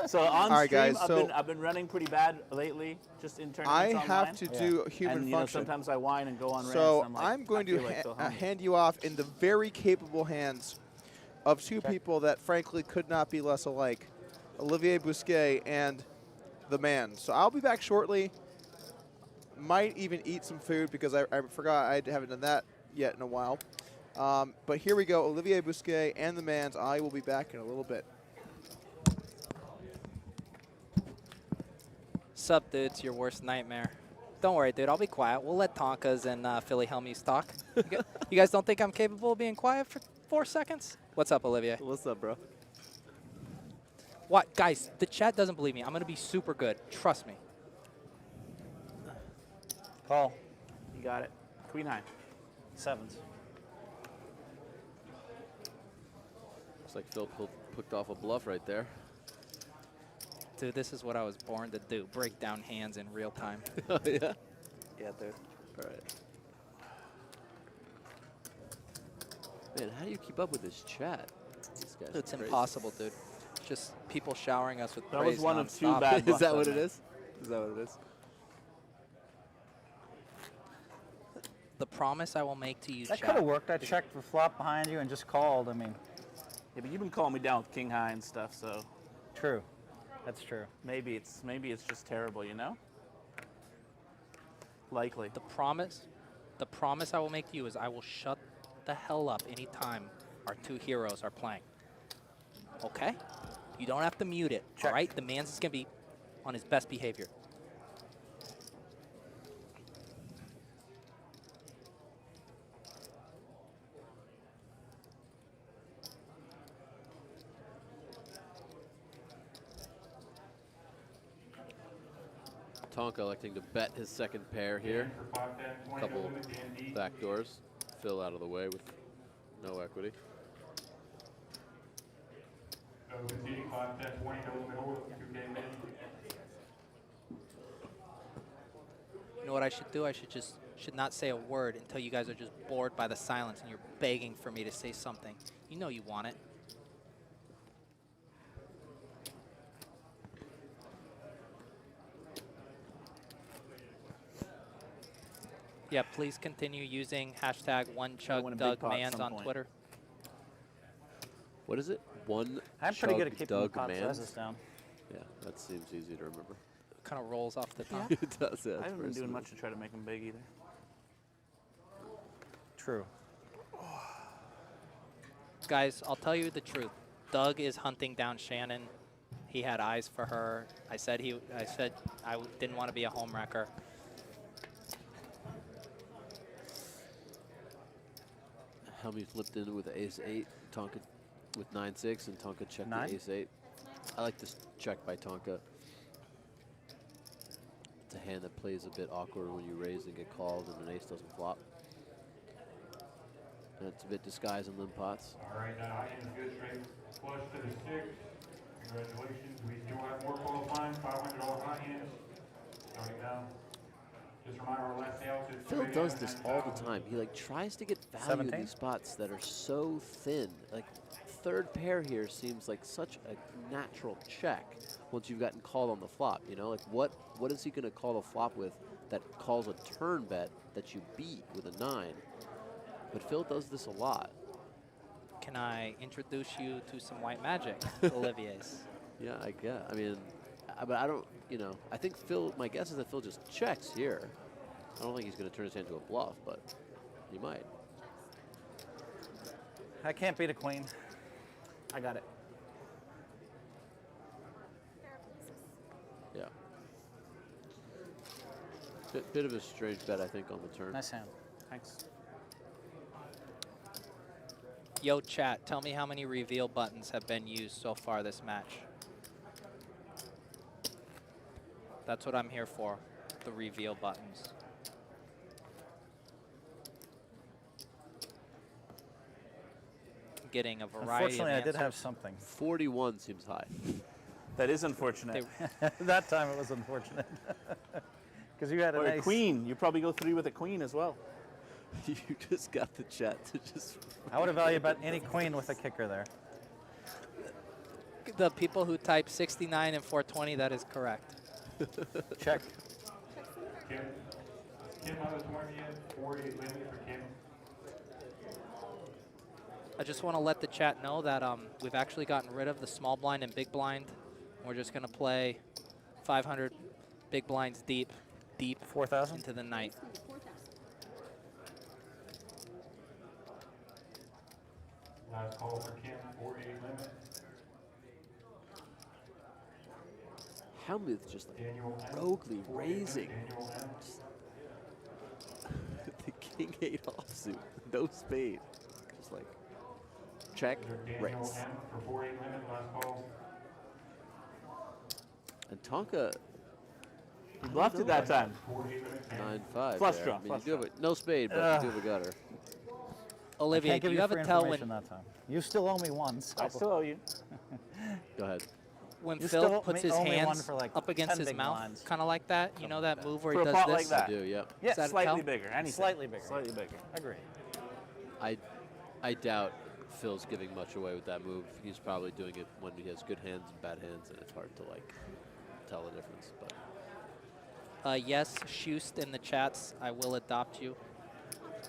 So on All right, stream, guys, so I've been running pretty bad lately, just in tournaments I online. have to do human and, function. sometimes I whine and go on rants. So I'm, like, I'm going I to feel like Phil Hellmuth. hand you off in the very capable hands of 2 people that frankly could not be less alike, Olivier Busquet and the man. So I'll be back shortly. Might even eat some food because I forgot I haven't done that yet in a while. But here we go, Olivier Busquet and the man's. I will be back in a little bit. Sup, dude? It's your worst nightmare. Don't worry, dude. I'll be quiet. We'll let Tonka's and Philly Hellmuth talk. You guys don't think I'm capable of being quiet for 4 seconds? What's up, Olivier? What's up, bro? What? Guys, the chat doesn't believe me. I'm going to be super good. Trust me. Call. You got it. Queen high. 7s. Looks like Phil picked off a bluff right there. Dude, this is what I was born to do. Break down hands in real time. Oh, yeah? Yeah, dude. All right. Man, how do you keep up with this chat? These guys are It's crazy. impossible, dude. Just people showering us with That praise was one of 2 nonstop. bad Is bluffs that on what it there. is? Is that what it is? The promise I will make to you, That chat. could have worked. I checked the flop behind you and just called. I mean, Yeah, but you've been calling me down with king high and stuff, so true. That's true. maybe it's just terrible, you know? Likely. The promise I will make to you is I will shut the hell up anytime our 2 heroes are playing. Okay? You don't have to mute it, Check. all right? The man's just going to be on his best behavior. Tonka electing to bet his second pair here. For 5-10, 20, Couple no limit, Dan D. back doors. Phil out of the way with no equity. No conceding, 5-10, 20, no limit order, 2K min. You know what I should do? I should not say a word until you guys are just bored by the silence and you're begging for me to say something. You know you want it. Yeah, please continue using hashtag #OneChugDougMans on Twitter. What is it? One. I'm pretty good at keeping the Doug pot Mans? sizes down. Yeah, that seems easy to remember. Kind of rolls off the tongue. It does. Yeah, I it's haven't very been doing smooth. much to try to make them big either. True. Guys, I'll tell you the truth. Doug is hunting down Shannon. He had eyes for her. I said I didn't want to be a home wrecker. Hellmuth flipped in with ace-8, Tonka with 9-6, and Tonka checked Nine? the ace-8. I like this check by Tonka. It's a hand that plays a bit awkward when you raise and get called and an ace doesn't flop. And it's a bit disguised in limp pots. All right, that high end is good, straight flush to the 6. Congratulations, we still have more qualifying, $500 high hands. Starting now. Just a reminder, our last sales is Phil does this all the time. He like tries to get value 17? in these spots that are so thin. Like third pair here seems like such a natural check once you've gotten called on the flop. You know, like what is he going to call the flop with that calls a turn bet that you beat with a 9? But Phil does this a lot. Can I introduce you to some white magic, Olivier's? Yeah, I guess. I mean, but I don't. You know, I think Phil. My guess is that Phil just checks here. I don't think he's going to turn his hand into a bluff, but he might. I can't beat a queen. I got it. Yeah. Bit of a strange bet, I think, on the turn. Nice hand. Thanks. Yo, chat, tell me how many reveal buttons have been used so far this match. That's what I'm here for, the reveal buttons. Getting a variety of Unfortunately, I did answers. have something. 41 seems high. That is unfortunate. That time it was unfortunate. Because you had an Or a ace. queen. You probably go 3 with a queen as well. You just got the chat to just. I would have valued about any queen with a kicker there. The people who type 69 and 420, that is correct. Check. Kim on the 20th, 48 limit for Kim. I just want to let the chat know that we've actually gotten rid of the small blind and big blind. We're just going to play 500 big blinds deep 4,000 into the night. Last call for Kim, 48 limit. Hellmuth just like Daniel M. roguely 48 limit, raising. Daniel M. The king 8 offsuit, no spade. Just like check, Daniel raise. M. for 48 limit, last call. And Tonka You bluffed it that time. 48 limit, 9-5. Flush there. draw, I mean, flush you do have a, no spade, but you do have a gutter. Olivia, Can't do give you you have free a tell information when that time. You still owe me one. So. I still owe you. Go ahead. when You Phil still puts his owe me one hands for like up against 10 his big mouth, blinds. kind of like that? You know that move where For he a does pot this? like I that. do, yep. Yeah, Is that a Slightly tell? bigger. Anything. Slightly bigger. Slightly bigger. Agree. I doubt Phil's giving much away with that move. He's probably doing it when he has good hands and bad hands, and it's hard to like tell the difference. But Yes, Schust in the chats. I will adopt you.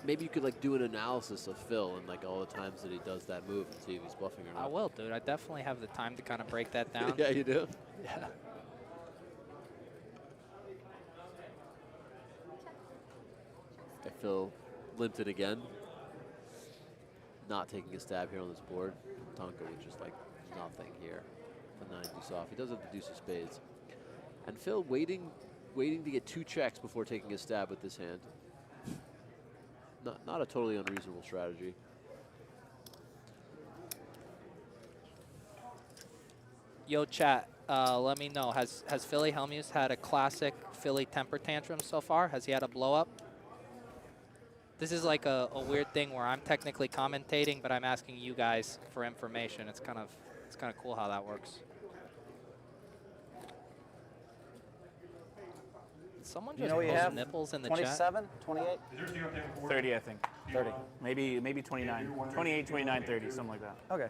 maybe you could like do an analysis of Phil and like all the times that he does that move and see if he's bluffing or not. I will, dude. I definitely have the time to kind of break that down. Yeah, you do. Yeah. Okay, Phil limped it again. Not taking a stab here on this board. Tonka with just like nothing here. The 9 deuce off. He does have the deuce of spades. And Phil waiting to get 2 checks before taking a stab with this hand. Not a totally unreasonable strategy. Yo, chat. let me know. Has Philly Hellmuth had a classic Philly temper tantrum so far? Has he had a blow up? This is like a weird thing where I'm technically commentating, but I'm asking you guys for information. It's kind of cool how that works. Did someone just post nipples in the 27, 28? 30, I think. 30. Maybe 29. 28, 29, 30, something like that. Okay.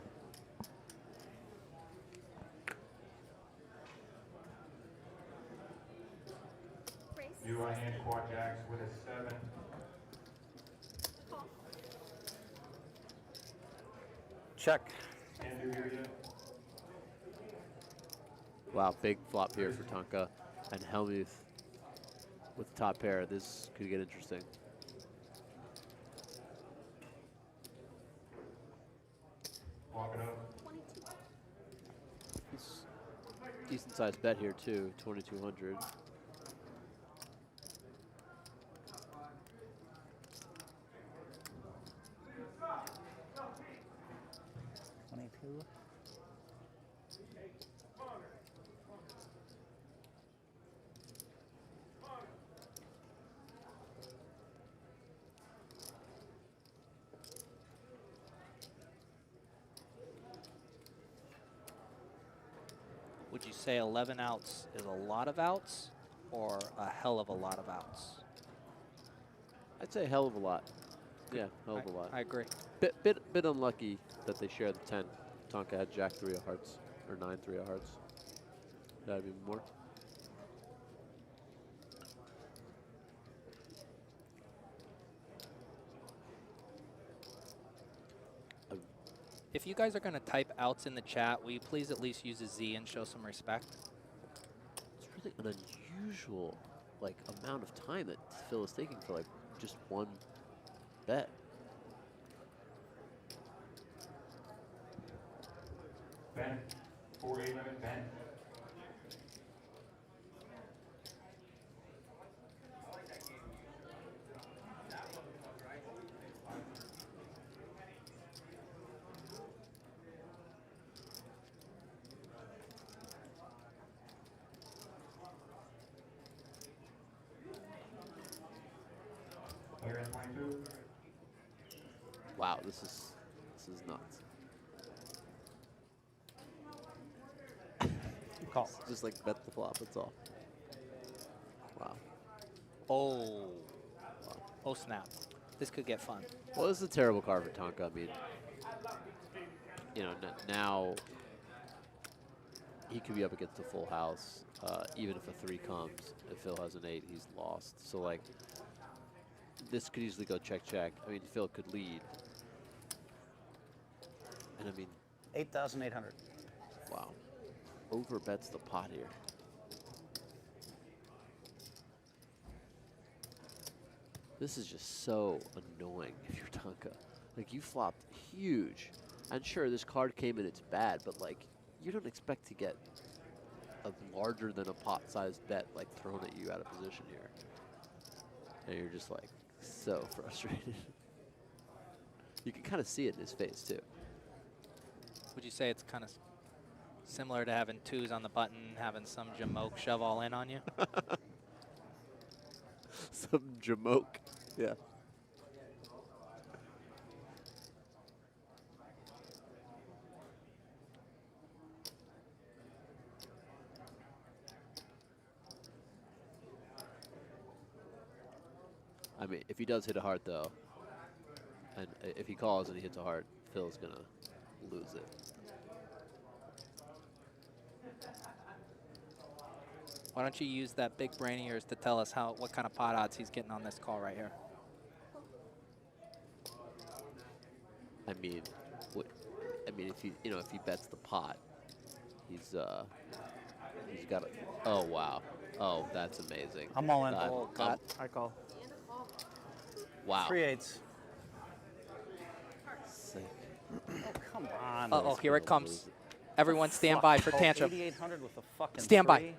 Do hand quad jacks with a 7. Check. Can't do here yet. Wow, big flop here for Tonka and Hellmuth with the top pair. This could get interesting. Walk it up. Decent sized bet here too, 2,200. Would you say 11 outs is a lot of outs or a hell of a lot of outs? I'd say a hell of a lot. Yeah, hell of a lot. I agree. Bit unlucky that they share the 10. Tonka had Jack 3 of hearts, or 9 3 of hearts. Did I have even more? If you guys are going to type outs in the chat, will you please at least use a Z and show some respect? It's really an unusual amount of time that Phil is taking for just one bet. Ben. 4-8 limit, Ben. Wow, this is nuts. Call. Just bet the flop, that's all. Wow. Oh. Oh, snap. This could get fun. Well, this is a terrible card for Tonka. I mean, now he could be up against a full house. Even if a 3 comes, if Phil has an 8, he's lost. So, this could easily go check. I mean, Phil could lead. And I mean, 8,800. wow. Over bets the pot here. This is just so annoying if you're Tonka. You flopped huge. And sure, this card came in, it's bad, but you don't expect to get a larger than a pot-sized bet thrown at you out of position here. And you're just so frustrated. You can kind of see it in his face too. Would you say it's kind of similar to having 2s on the button, having some jamoke shove all in on you? Some jamoke, yeah. I mean, if he does hit a heart though, and if he calls and he hits a heart, Phil's gonna lose it. Why don't you use that big brain of yours to tell us what kind of pot odds he's getting on this call right here? I mean, if he bets the pot, he's got it. Oh wow, oh that's amazing. I'm all in. Oh, God. I call. Wow. 3 8s. Sick. Oh, come on. Uh-oh, here it comes. Everyone stand by for tantrum. 8,800 with a fucking Stand by. 3.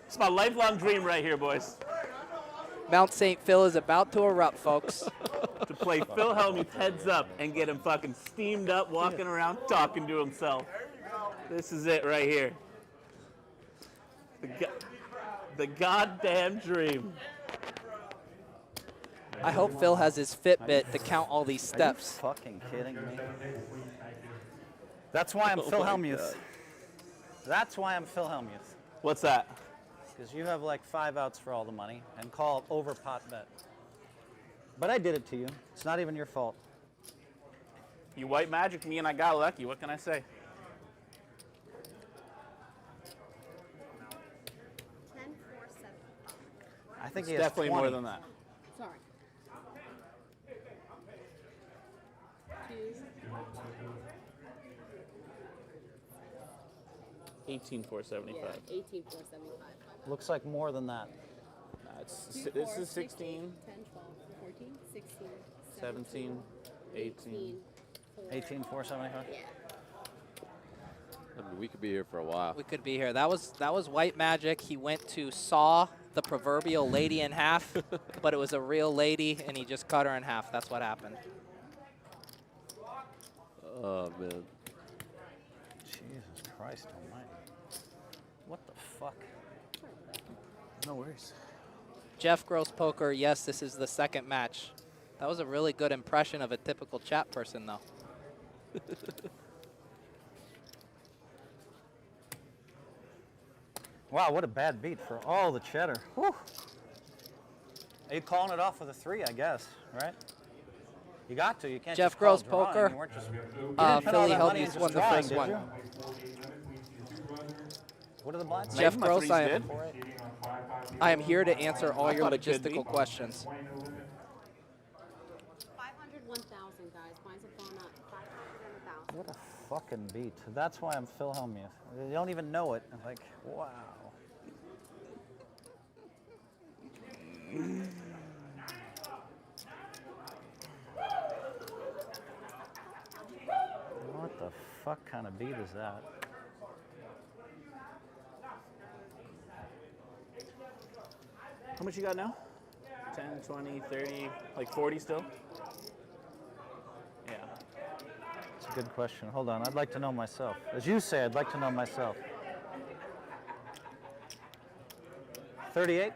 It's my lifelong dream right here, boys. Mount St. Phil is about to erupt, folks. To play Phil Hellmuth heads up and get him fucking steamed up, walking around talking to himself. This is it right here. The goddamn dream. I hope Phil has his Fitbit to count all these steps. Are you fucking kidding me? That's why I'm Phil Hellmuth. That's why I'm Phil Hellmuth. What's that? Because you have like 5 outs for all the money and call over pot bet. But I did it to you. It's not even your fault. You white magic me and I got lucky. What can I say? 10, 4, 7. I think It's he has definitely 20. more than that. Sorry. 2. 18,475. Yeah, 18, 4, 75. Looks like more than that. This is 16, 10, 12, 14, 16, 17, 18. 18, 475. Yeah. I mean, we could be here for a while. We could be here. That was white magic. He went to saw the proverbial lady in half, but it was a real lady, and he just cut her in half. That's what happened. Oh, man. Jesus Christ almighty. What the fuck? No worries. Jeff Gross Poker, yes, this is the second match. That was a really good impression of a typical chat person, though. Wow, what a bad beat for all the cheddar. Whew. Are you calling it off with a 3, I guess, right? You got to. You can't Jeff just call Gross drawing. Poker. You weren't just, you Philly didn't put all that money Hellmuth into won the drawing, first did one. you? What are the blinds? Jeff My Gross, three's I good. I am here to answer all your thought it could be. logistical questions. 501,000, guys. Mine's have gone up. 501,000. What a fucking beat. That's why I'm Phil Hellmuth. You don't even know it. I'm like, wow. What the fuck kind of beat is that? How much you got now? 10, 20, 30, like 40 still? Yeah. It's a good question. Hold on. I'd like to know myself. As you say, I'd like to know myself. 38?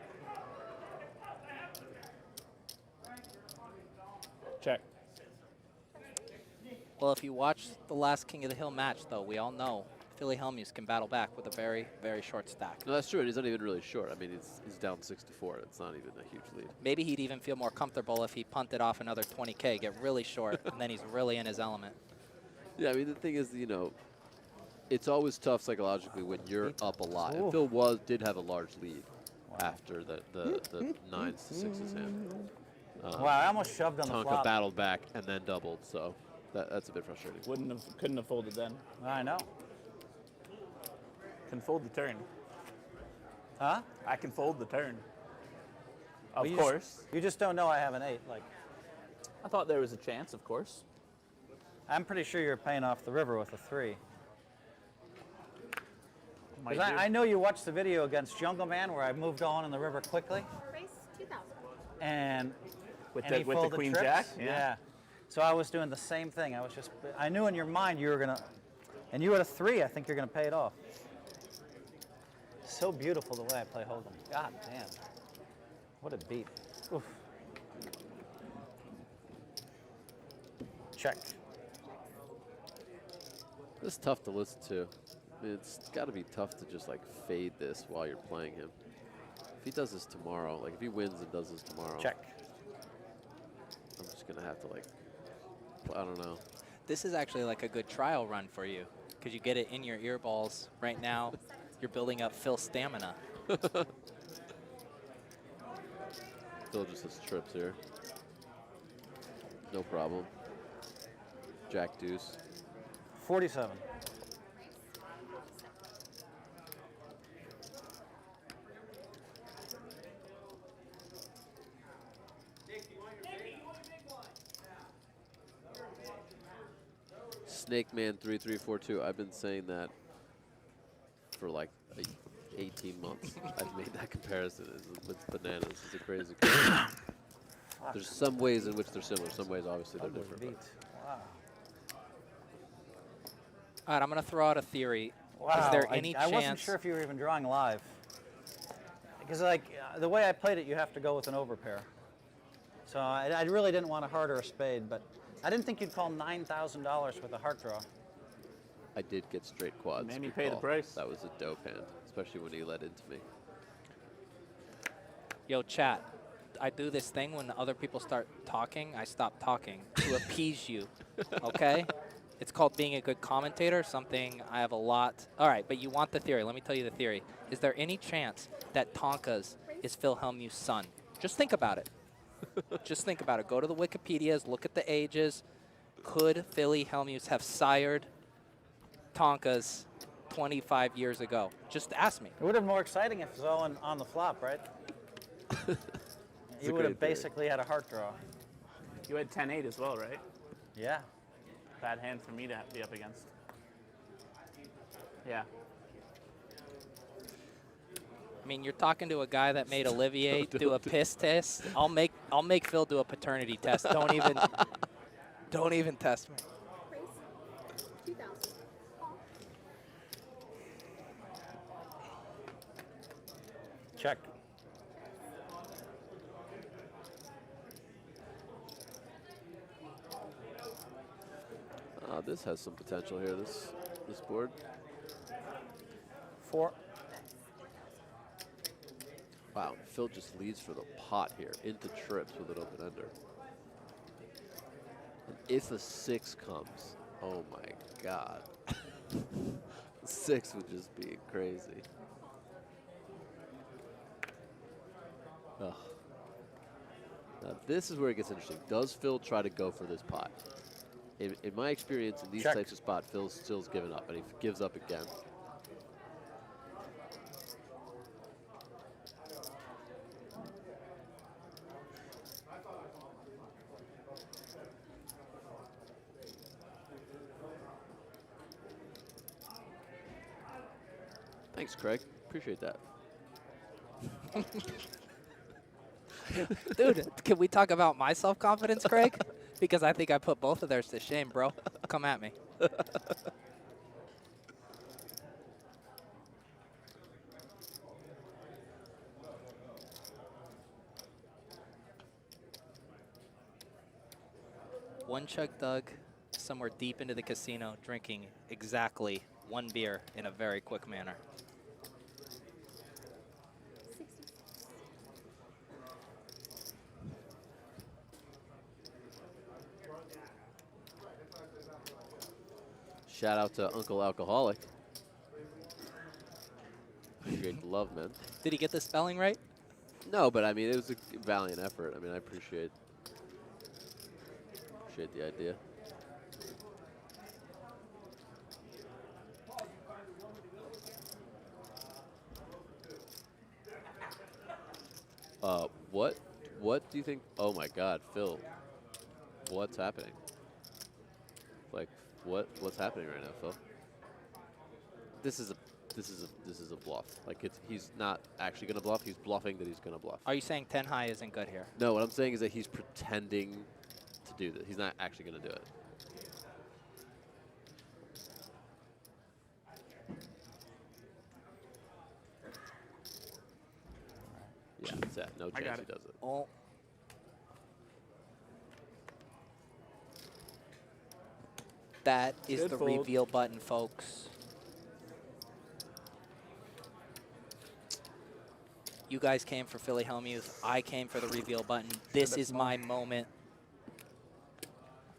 Check. Well, if you watch the last King of the Hill match, though, we all know Philly Hellmuth can battle back with a very, very short stack. No, that's true. And he's not even really short. I mean, he's down 6-4. It's not even a huge lead. Maybe he'd even feel more comfortable if he punted off another 20K, get really short, and then he's really in his element. Yeah, I mean, the thing is, you know, it's always tough psychologically when you're up a lot. And Phil did have a large lead after the 9s to 6s hand. Wow, I almost shoved on the Tonka flop. battled back and then doubled, so that's a bit frustrating. Couldn't have folded then. I know. Can fold the turn. Huh? I can fold the turn. Of Well, course. You just don't know I have an 8. Like, I thought there was a chance, of course. I'm pretty sure you're paying off the river with a 3. Might 'Cause do. I know you watched the video against Jungle Man where I moved on in the river quickly. Race 2,000. And With and the he with the folded queen trips. jack? Yeah. So I was doing the same thing. I knew in your mind you were gonna, and you had a 3. I think you're gonna pay it off. So beautiful the way I play Hold'em. God damn. What a beat. Oof. Check. This is tough to listen to. I mean, it's got to be tough to just like fade this while you're playing him. If he does this tomorrow, like if he wins and does this tomorrow, Check. I'm just gonna have to like, I don't know. This is actually like a good trial run for you because you get it in your earballs right now. You're building up Phil's stamina. Phil just has trips here. No problem. Jack deuce. 47. Snake Man 3342. I've been saying that for like 18 months I've made that comparison. It's bananas. It's a crazy comparison. There's some ways in which they're similar. Some ways, obviously, they're different. Wow. All right, I'm going to throw out a theory. Wow. Is there any I chance? wasn't sure if you were even drawing live. Because like the way I played it, you have to go with an overpair. So I really didn't want a heart or a spade, but I didn't think you'd call $9,000 with a heart draw. I did get straight quads. Made me pay the price. That was a dope hand, especially when he led into me. Yo, chat. I do this thing when other people start talking. I stop talking to appease you. Okay? It's called being a good commentator, something I have a lot. All right, but you want the theory. Let me tell you the theory. Is there any chance that Tonkaa's is Phil Hellmuth's son? Just think about it. Just think about it. Go to the Wikipedias, look at the ages. Could Philly Hellmuth have sired Tonkaa's 25 years ago? Just ask me. It would have been more exciting if it was all on the flop, right? You would have basically had a heart draw. You had 10-8 as well, right? Yeah. Bad hand for me to be up against. Yeah. I mean, you're talking to a guy that made Olivier do a piss test. I'll make Phil do a paternity test. Don't even test me. Race 2000. Check. This has some potential here, this board. 4. Wow, Phil just leads for the pot here, into trips with an open ender. And if a 6 comes, oh my God. 6 would just be crazy. Ugh. Now this is where it gets interesting. Does Phil try to go for this pot? In my experience, in these types of spots, Phil's still given up, and he gives up again. Thanks, Craig. Appreciate that. Dude, can we talk about my self-confidence, Craig? Because I think I put both of theirs to shame, bro. Come at me. One Chug Doug, somewhere deep into the casino, drinking exactly 1 beer in a very quick manner. Shout out to Uncle Alcoholic. Appreciate the love, man. Did he get the spelling right? No, but I mean, it was a valiant effort. I mean, I appreciate the idea. What do you think? Oh my God, Phil, what's happening? Like, what's happening right now, Phil? This is a bluff. Like he's not actually gonna bluff. He's bluffing that he's gonna bluff. Are you saying 10 high isn't good here? No, what I'm saying is that he's pretending to do this. He's not actually gonna do it. Yeah, it's that. No chance he does it. Oh. That is Good the fold. reveal button, folks. You guys came for Philly Hellmuth. I came for the reveal button. This is my moment.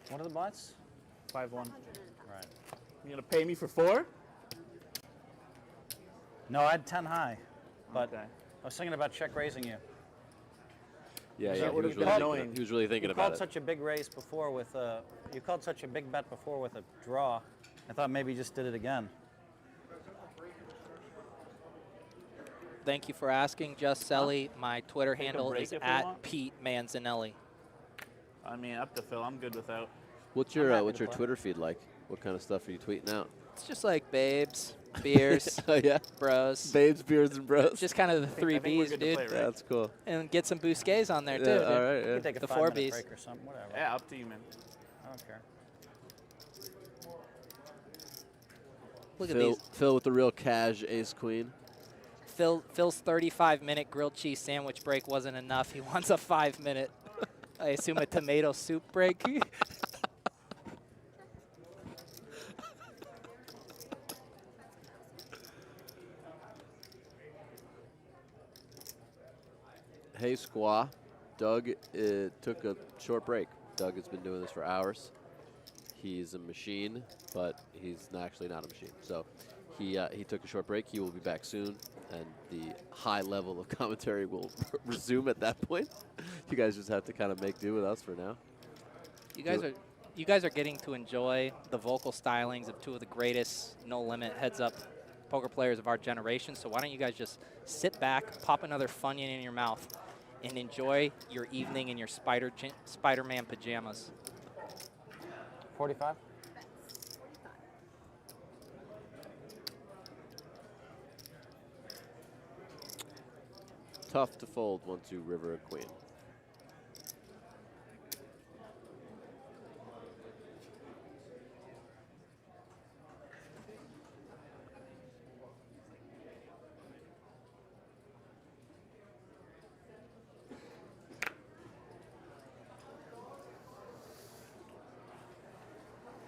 What are the blinds? 5-1. Right. You gonna pay me for 4? No, I had 10 high, but Okay. I was thinking about check raising you. Yeah, That yeah. would've been annoying. He was really thinking You about called it. such a big raise before with a. You called such a big bet before with a draw. I thought maybe you just did it again. Thank you for asking, Just Selly. My Twitter Take a handle break is if we want. at Pete Manzanelli. I mean, up to Phil. I'm good without. What's I'm your happy to play. Twitter feed like? What kind of stuff are you tweeting out? It's just like babes, beers, Oh, yeah? bros. Babes, beards, and bros. Just kind of the three I think we're Bs, good to dude. play, right? Yeah, that's cool. And get some Busquets on there, Yeah, too. Dude. all right, You yeah. can take a The 5-minute 4 Bs. break or something, whatever. Yeah, up to you, man. I don't care. Look at Phil, these. Phil with the real cash ace-queen. Phil's 35-minute grilled cheese sandwich break wasn't enough. He wants a 5-minute, I assume, a tomato soup break. Hey, Squaw. Doug took a short break. Doug has been doing this for hours. He's a machine, but he's actually not a machine. So he took a short break. He will be back soon, and the high level of commentary will resume at that point. You guys just have to kind of make do with us for now. You guys are getting to enjoy the vocal stylings of two of the greatest no-limit heads-up poker players of our generation. So why don't you guys just sit back, pop another Funyun in your mouth, and enjoy your evening in your Spider-Man pajamas. 45? Tough to fold once you river a queen.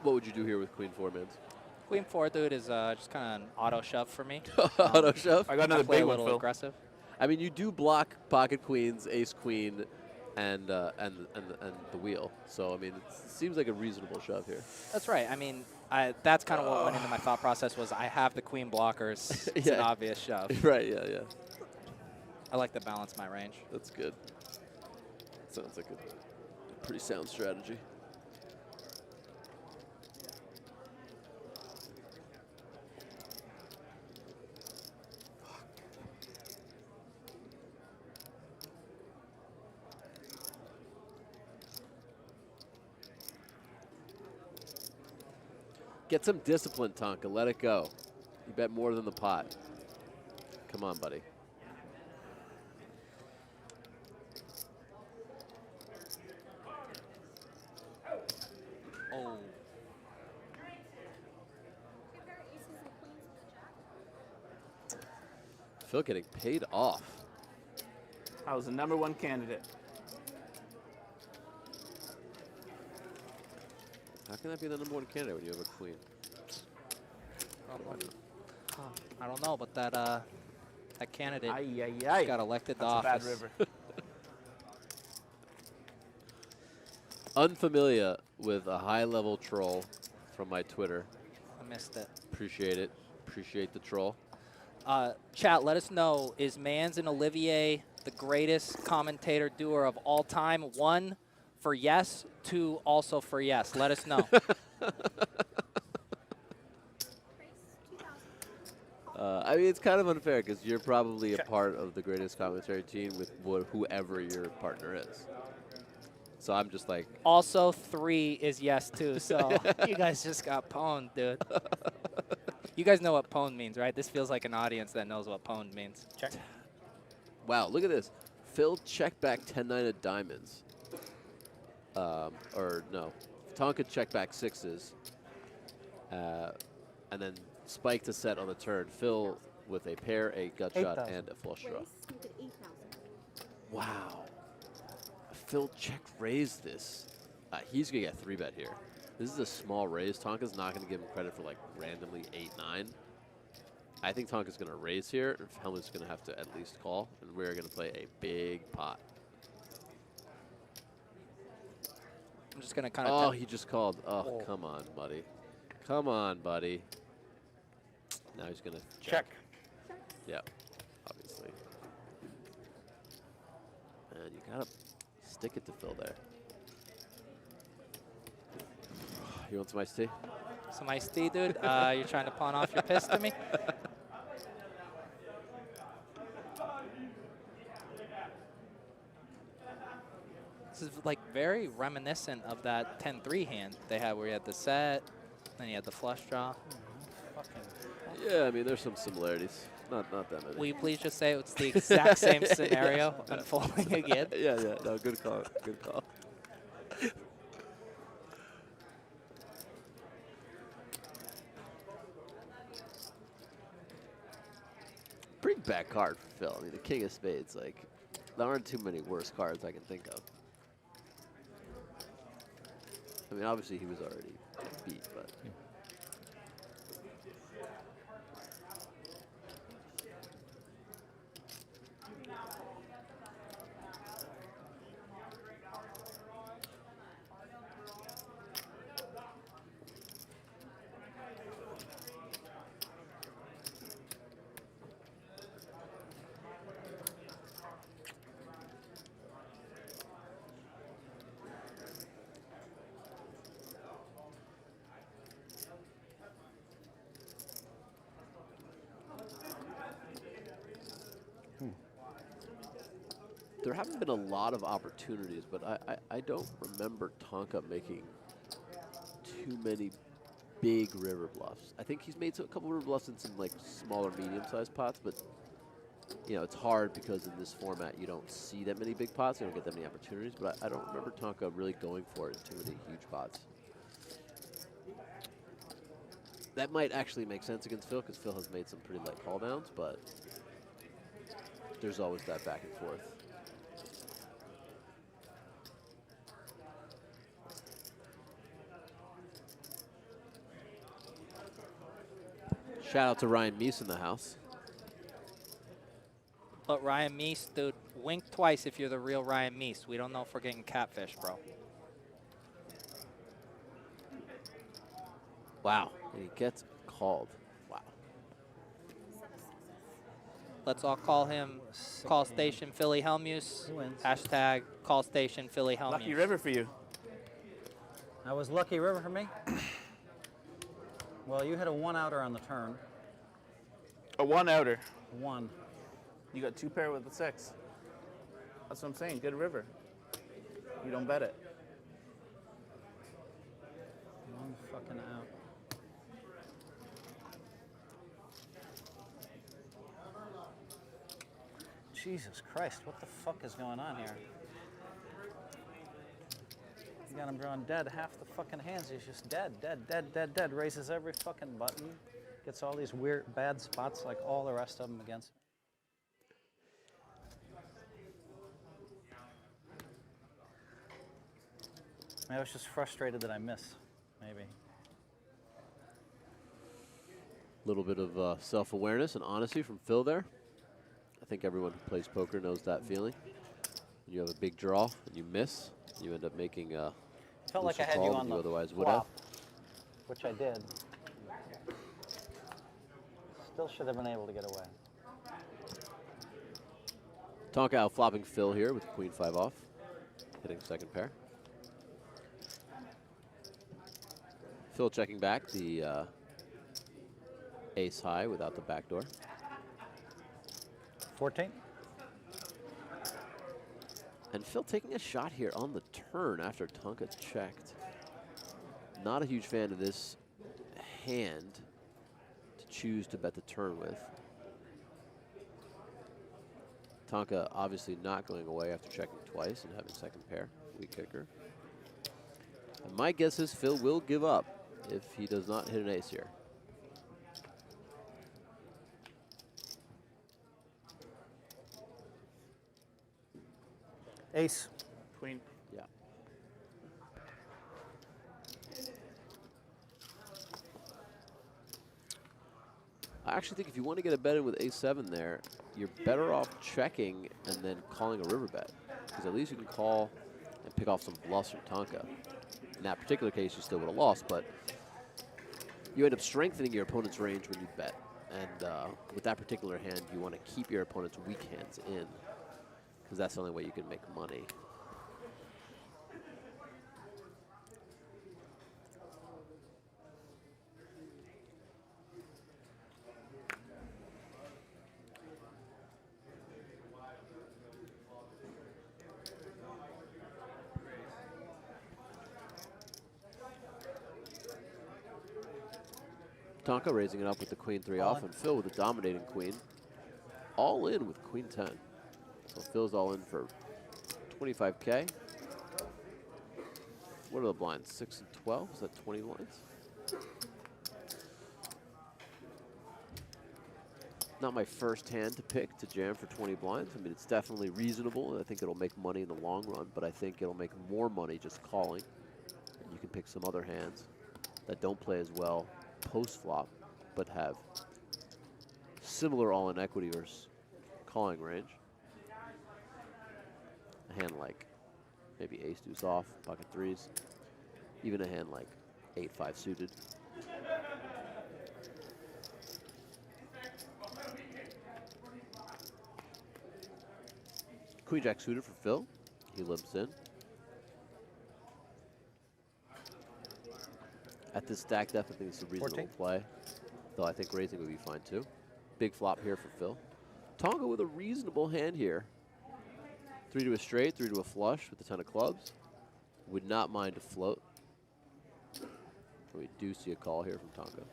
What would you do here with queen 4 mans? Queen 4, dude, is just kind of an auto shove for me. Auto shove? I got another play big a one, little Phil. aggressive. I mean, you do block pocket queens, ace queen, and the wheel. So I mean, it seems like a reasonable shove here. That's right. I mean, that's kind of what went into my thought process was I have the queen blockers. It's an Yeah. obvious shove. Right? Yeah, yeah. I like to balance my range. That's good. Sounds like a pretty sound strategy. Get some discipline, Tonka. Let it go. You bet more than the pot. Come on, buddy. Oh. Phil getting paid off. I was the #1 candidate. How can that be the #1 candidate when you have a queen? I don't know, but that candidate Aye. got elected to That's a bad office. river. Unfamiliar with a high-level troll from my Twitter. I missed it. Appreciate it. Appreciate the troll. Chat, let us know, is Mans and Olivier the greatest commentator doer of all time? 1 for yes, 2 also for yes. Let us know. I mean, it's kind of unfair because you're probably a part of the greatest commentary team with whoever your partner is. So I'm just like... Also, 3 is yes, too. So you guys just got pwned, dude. You guys know what pwned means, right? This feels like an audience that knows what pwned means. Check. Wow, look at this. Phil check back 10-9 of diamonds. Or no, Tonka check back 6s. And then spike to set on the turn. Phil with a pair, a gut shot, 8,000. and a flush draw. Race, you did 8,000. Wow. Phil check raised this. He's going to get 3-bet here. This is a small raise. Tonka's not going to give him credit for like randomly 8-9. I think Tonka's going to raise here. Hellmuth's going to have to at least call. And we're going to play a big pot. I'm just going to kind of... Oh, he just called. Oh, come on, buddy. Come on, buddy. Now he's going to check. Yeah, obviously. And you got to stick it to Phil there. You want some iced tea? Some iced tea, dude? You're trying to pawn off your piss to me? This is like very reminiscent of that 10-3 hand they had where you had the set, then you had the flush draw. fucking. Yeah, I mean, there's some similarities. Not that many. Will you please just say it's the exact same scenario unfolding again? Yeah. No, good call. Good call. Pretty bad card for Phil. I mean, the king of spades, like, there aren't too many worse cards I can think of. I mean, obviously he was already beat, but. There haven't been a lot of opportunities, but I don't remember Tonka making too many big river bluffs. I think he's made a couple river bluffs in some like smaller, medium-sized pots, but you know it's hard because in this format you don't see that many big pots, you don't get that many opportunities. But I don't remember Tonka really going for it in too many huge pots. That might actually make sense against Phil because Phil has made some pretty light call downs, but there's always that back and forth. Shout out to Ryan Meese in the house. But Ryan Meese, dude, wink twice if you're the real Ryan Meese. We don't know if we're getting catfish, bro. Wow, and he gets called. Wow. Let's all call him Call Station Philly Hellmuth. Hashtag Call Station Philly Hellmuth. Lucky river for you. That was lucky river for me. Well, you hit a one-outer on the turn. A one-outer. One. You got two pair with the 6. That's what I'm saying. Good river. You don't bet it. One fucking out. Jesus Christ, what the fuck is going on here? You got him drawn dead. Half the fucking hands, he's just dead. Dead. Raises every fucking button. Gets all these weird, bad spots like all the rest of them against me. I was just frustrated that I miss, maybe. A little bit of self-awareness and honesty from Phil there. I think everyone who plays poker knows that feeling. When you have a big draw and you miss, you end up making a felt like I had you on the otherwise would flop, have. which I did. Still should have been able to get away. Tonkaaaa flopping Phil here with queen 5 off, hitting second pair. Phil checking back the ace high without the backdoor. 14. And Phil taking a shot here on the turn after Tonka checked. Not a huge fan of this hand to choose to bet the turn with. Tonka obviously not going away after checking twice and having second pair. Weak kicker. And my guess is Phil will give up if he does not hit an ace here. Ace. Queen. Yeah. I actually think if you want to get a bet in with ace-7 there, you're better off checking and then calling a river bet, because at least you can call and pick off some bluffs from Tonka. In that particular case, you still would have lost, but you end up strengthening your opponent's range when you bet. And with that particular hand, you want to keep your opponent's weak hands in, because that's the only way you can make money. Tonka raising it up with the queen 3 off, and Phil with the dominating queen. All in with queen 10. So Phil's all in for 25K. What are the blinds? 6 and 12? Is that 20 blinds? Not my first hand to pick to jam for 20 blinds. I mean, it's definitely reasonable, and I think it'll make money in the long run, but I think it'll make more money just calling. And you can pick some other hands that don't play as well post-flop, but have similar all-in equity versus calling range. A hand like maybe ace deuce off, pocket threes. Even a hand like 8-5 suited. Queen jack suited for Phil. He limps in. At this stack depth, I think it's a reasonable play. Though I think raising would be fine too. Big flop here for Phil. Tonga with a reasonable hand here. 3 to a straight, 3 to a flush with a 10 of clubs. Would not mind a float. We do see a call here from Tonka.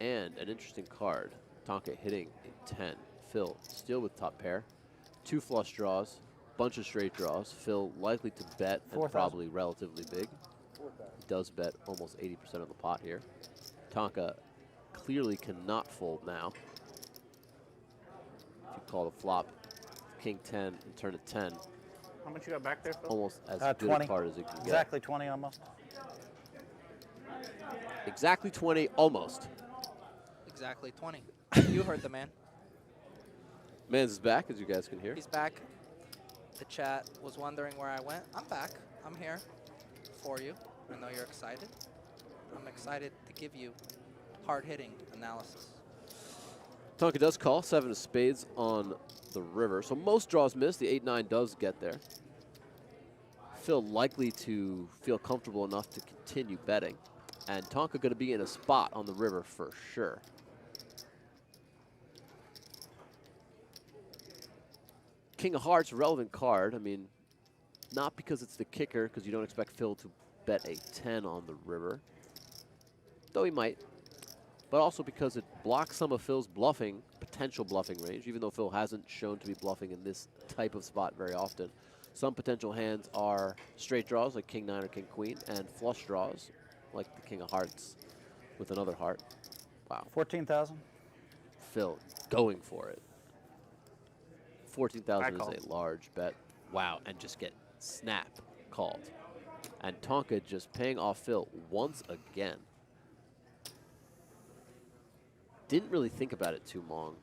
And an interesting card. Tonka hitting a 10. Phil still with top pair. 2 flush draws, bunch of straight draws. Phil likely to bet and probably relatively big. He does bet almost 80% of the pot here. Tonka clearly cannot fold now. If you call the flop, king 10 and turn it 10. How much you got back there, Phil? Almost as good 20. a card as it can get. Exactly 20 almost. Exactly 20, almost. Exactly 20. You heard the man. Mans is back, as you guys can hear. He's back. The chat was wondering where I went. I'm back. I'm here for you. I know you're excited. I'm excited to give you hard-hitting analysis. Tonka does call 7 of spades on the river, so most draws miss. The 8-9 does get there. Phil likely to feel comfortable enough to continue betting, and Tonka going to be in a spot on the river for sure. King of Hearts, relevant card. I mean, not because it's the kicker, because you don't expect Phil to bet a 10 on the river, though he might, but also because it blocks some of Phil's bluffing, potential bluffing range, even though Phil hasn't shown to be bluffing in this type of spot very often. Some potential hands are straight draws, like king 9 or king queen, and flush draws, like the king of hearts with another heart. Wow. 14,000. Phil going for it. 14,000 is a large bet. Wow, and just get snap called. And Tonka just paying off Phil once again. Didn't really think about it too long.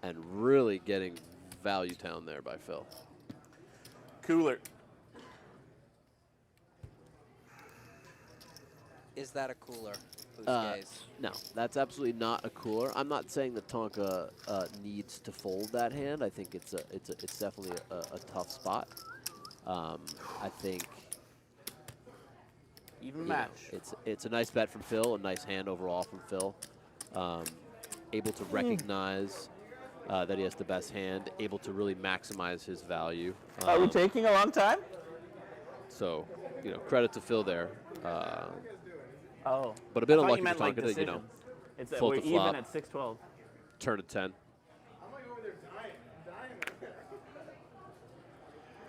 And really getting value down there by Phil. Cooler. Is that a cooler? Busquets? No, that's absolutely not a cooler. I'm not saying that Tonka needs to fold that hand. I think it's definitely a tough spot. I think even match. It's a nice bet from Phil, a nice hand overall from Phil. Able to recognize that he has the best hand, able to really maximize his value. Are we taking a long time? So, credit to Phil there. Oh. But a bit I thought unlucky you meant for Tonka like to, it's fold we're the flop, even at 6-12. turn to 10.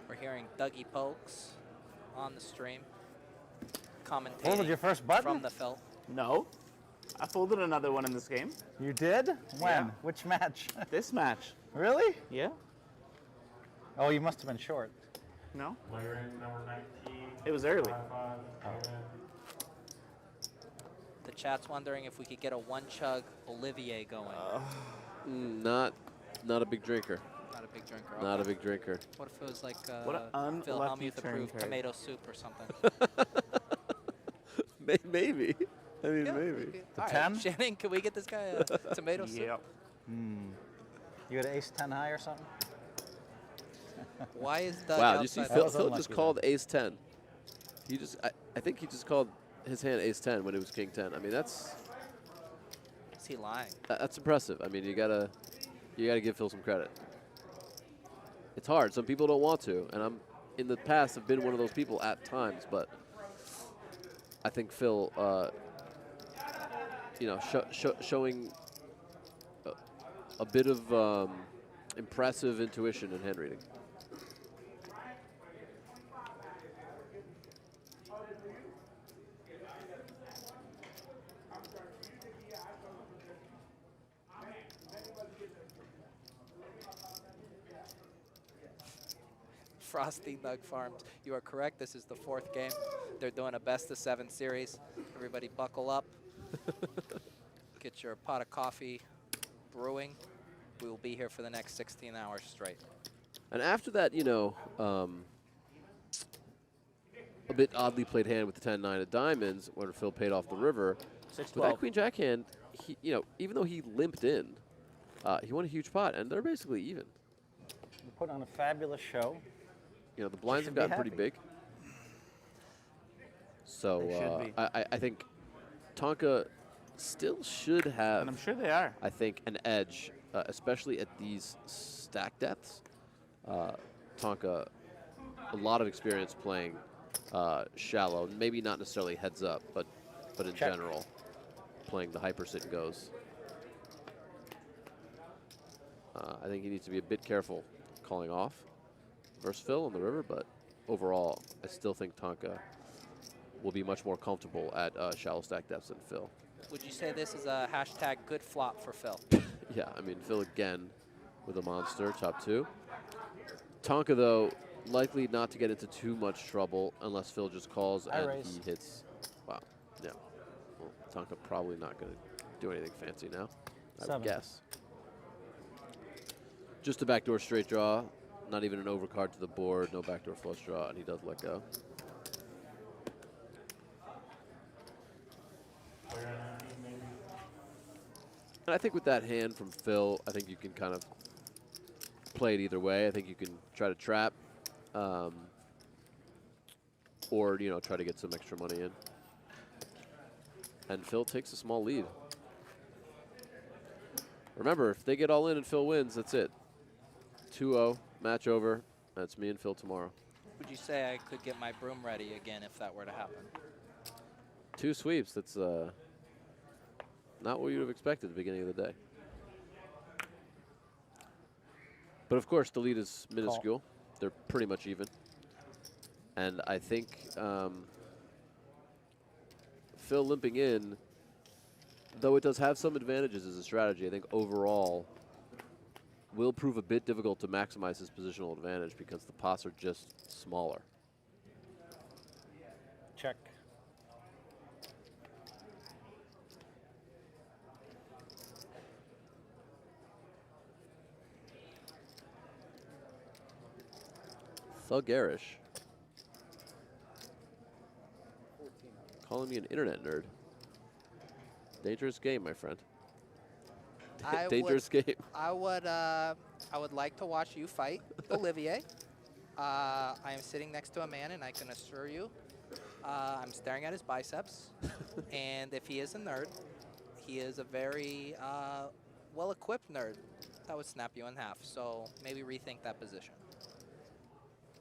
We're hearing Dougie Polks on the stream. Commentating Folded your first button? from the Phil. No. I folded another one in this game. You did? When? Yeah. Which match? This match. Really? Yeah. Oh, you must have been short. No. Player in number 19. It was early. 5-5. The chat's wondering if we could get a one-chug Olivier going. Not a big drinker. Not a big drinker. Not a okay. big drinker. What if it was like What an Phil unlucky Hellmuth turn approved card. tomato soup or something? Maybe. I mean, Yeah, maybe. okay. The All right, 10? Shannon, can we get this guy a tomato soup? Yep. You had ace 10 high or something? Why is Doug Wow, you see outside Phil, was Phil unlucky just called ace 10. He just, I think he just called his hand ace 10 when it was king 10. I mean, Is he lying? that's impressive. I mean, you gotta give Phil some credit. It's hard. Some people don't want to, and in the past have been one of those people at times, but I think Phil, you know, showing a bit of impressive intuition and hand reading. Frosty Nug Farms. You are correct. This is the 4th game. They're doing a best-of-7 series. Everybody buckle up. Get your pot of coffee brewing. We will be here for the next 16 hours straight. And after that, you know, a bit oddly played hand with the 10-9 of diamonds, where Phil paid off the river. With that Queen-Jack hand, he, you know, even though he limped in, he won a huge pot, and they're basically even. We put on a fabulous show. You know, the blinds have gotten pretty big. So I think Tonka still should have, and I'm sure they are, I think, an edge, especially at these stack depths. Tonka, a lot of experience playing shallow, maybe not necessarily heads up, but in general, playing the hyper sit and goes. I think he needs to be a bit careful calling off versus Phil on the river, but overall, I still think Tonka will be much more comfortable at shallow stack depths than Phil. Would you say this is a hashtag good flop for Phil? Yeah, I mean, Phil again with a monster, top 2. Tonka, though, likely not to get into too much trouble unless Phil just calls and he hits. Wow, yeah. Well, Tonka probably not going to do anything fancy now, I would guess. Just a backdoor straight draw, not even an overcard to the board, no backdoor flush draw, and he does let go. And I think with that hand from Phil, I think you can kind of play it either way. I think you can try to trap, or, you know, try to get some extra money in. And Phil takes a small lead. Remember, if they get all in and Phil wins, that's it. 2-0, match over. That's me and Phil tomorrow. Would you say I could get my broom ready again if that were to happen? 2 sweeps, that's not what you would have expected at the beginning of the day. But of course, the lead is minuscule. They're pretty much even. And I think Phil limping in, though it does have some advantages as a strategy, I think overall will prove a bit difficult to maximize his positional advantage because the pots are just smaller. Check. Thuggarish. Calling me an internet nerd. Dangerous game, my friend. Dangerous game. I would like to watch you fight Olivier. I am sitting next to a man, and I can assure you, I'm staring at his biceps. And if he is a nerd, he is a very well-equipped nerd that would snap you in half. So maybe rethink that position.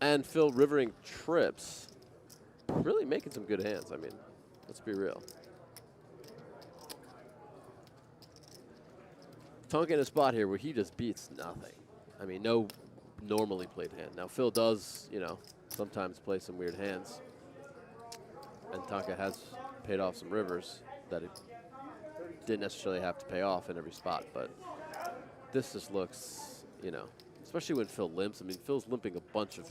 And Phil rivering trips, really making some good hands. I mean, let's be real. Tonka in a spot here where he just beats nothing. I mean, no normally played hand. Now, Phil does, you know, sometimes play some weird hands. And Tonka has paid off some rivers that it didn't necessarily have to pay off in every spot. But this just looks, you know, especially when Phil limps. I mean, Phil's limping a bunch of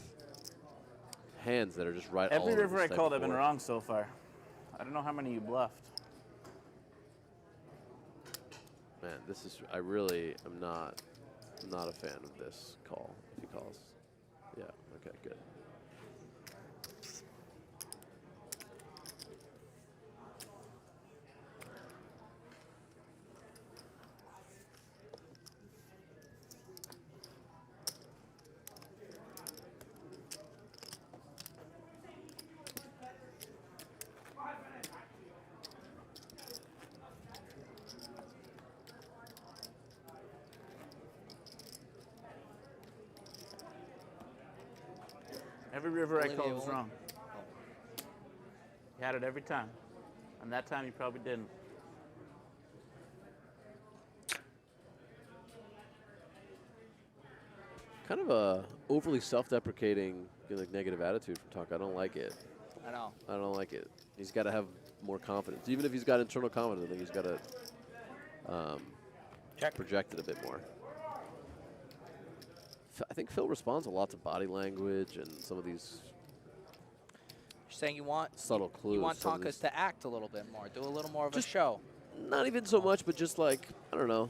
hands that are just right all over Every river I this called, type I've been of board. wrong so far. I don't know how many you bluffed. Man, this is, I really am not a fan of this call, if he calls. Yeah, okay, good. Every river I Olivier called was won't- wrong. He had it every time. And that time he probably didn't. Kind of a overly self-deprecating, like, negative attitude from Tonka. I don't like it. I know. I don't like it. He's got to have more confidence. Even if he's got internal confidence, I think he's got to project it a bit more. I think Phil responds a lot to body language and some of these You're saying you want subtle clues. You want some of Tonkas these- to act a little bit more, do a little more of a show. Not even so much, but just like, I don't know,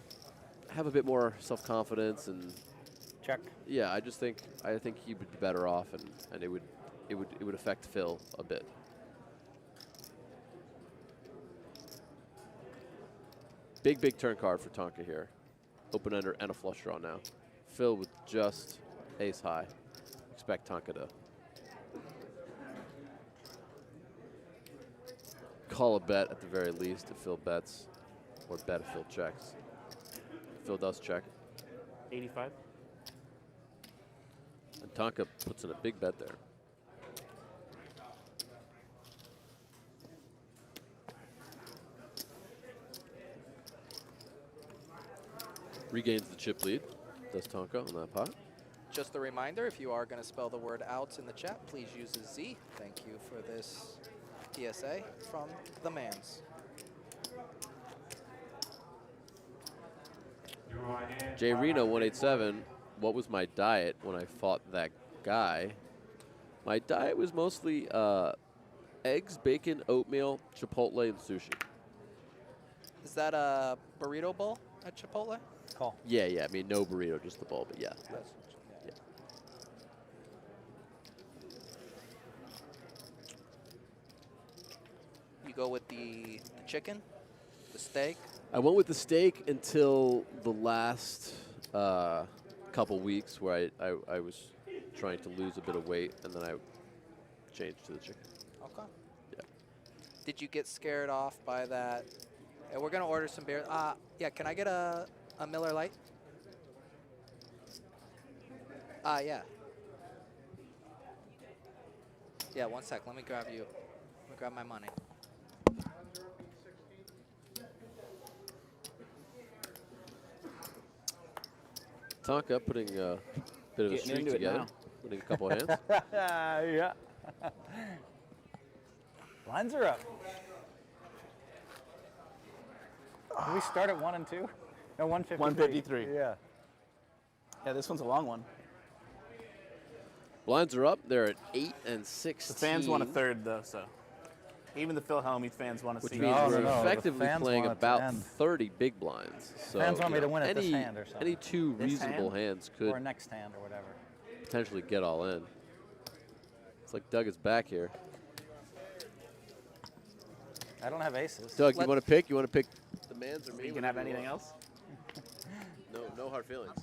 have a bit more self-confidence and Check. yeah, I think he would be better off, and it would affect Phil a bit. Big turn card for Tonka here. Open ender and a flush draw now. Phil with just ace high. Expect Tonka to call a bet at the very least if Phil bets, or bet if Phil checks. Phil does check. 85. And Tonka puts in a big bet there. Regains the chip lead. Does Tonka on that pot. Just a reminder, if you are going to spell the word outs in the chat, please use a Z. Thank you for this PSA from the Mans. Jay Reno 187. What was my diet when I fought that guy? My diet was mostly eggs, bacon, oatmeal, Chipotle, and sushi. Is that a burrito bowl at Chipotle? Call. Yeah. I mean, no burrito, just the bowl, but yeah. Yeah. You go with the chicken, the steak. I went with the steak until the last couple weeks where I was trying to lose a bit of weight, and then I changed to the chicken. Okay. Yeah. Did you get scared off by that? Yeah, we're going to order some beer. Yeah, can I get a Miller Lite? Yeah. Yeah, one sec. Let me grab my money. Tonka putting a bit of a Getting streak into it together, now. putting a couple hands. Yeah. Lines are up. Did we start at 1 and 2? No, 153. 153. Yeah. Yeah, this one's a long one. Blinds are up. They're at 8 and 16. The fans want a third, though, so. Even the Phil Hellmuth fans want to Which see. means No, we're no, no, the effectively fans playing want it to about end. 30 big blinds. So Fans want you me to know, win at this any, hand or something. any two This reasonable hand? hands could Or next hand or whatever. potentially get all in. It's like Doug is back here. I don't have aces. Doug, you want to pick? You want to pick the Mans or me? You can have anything else? No hard feelings.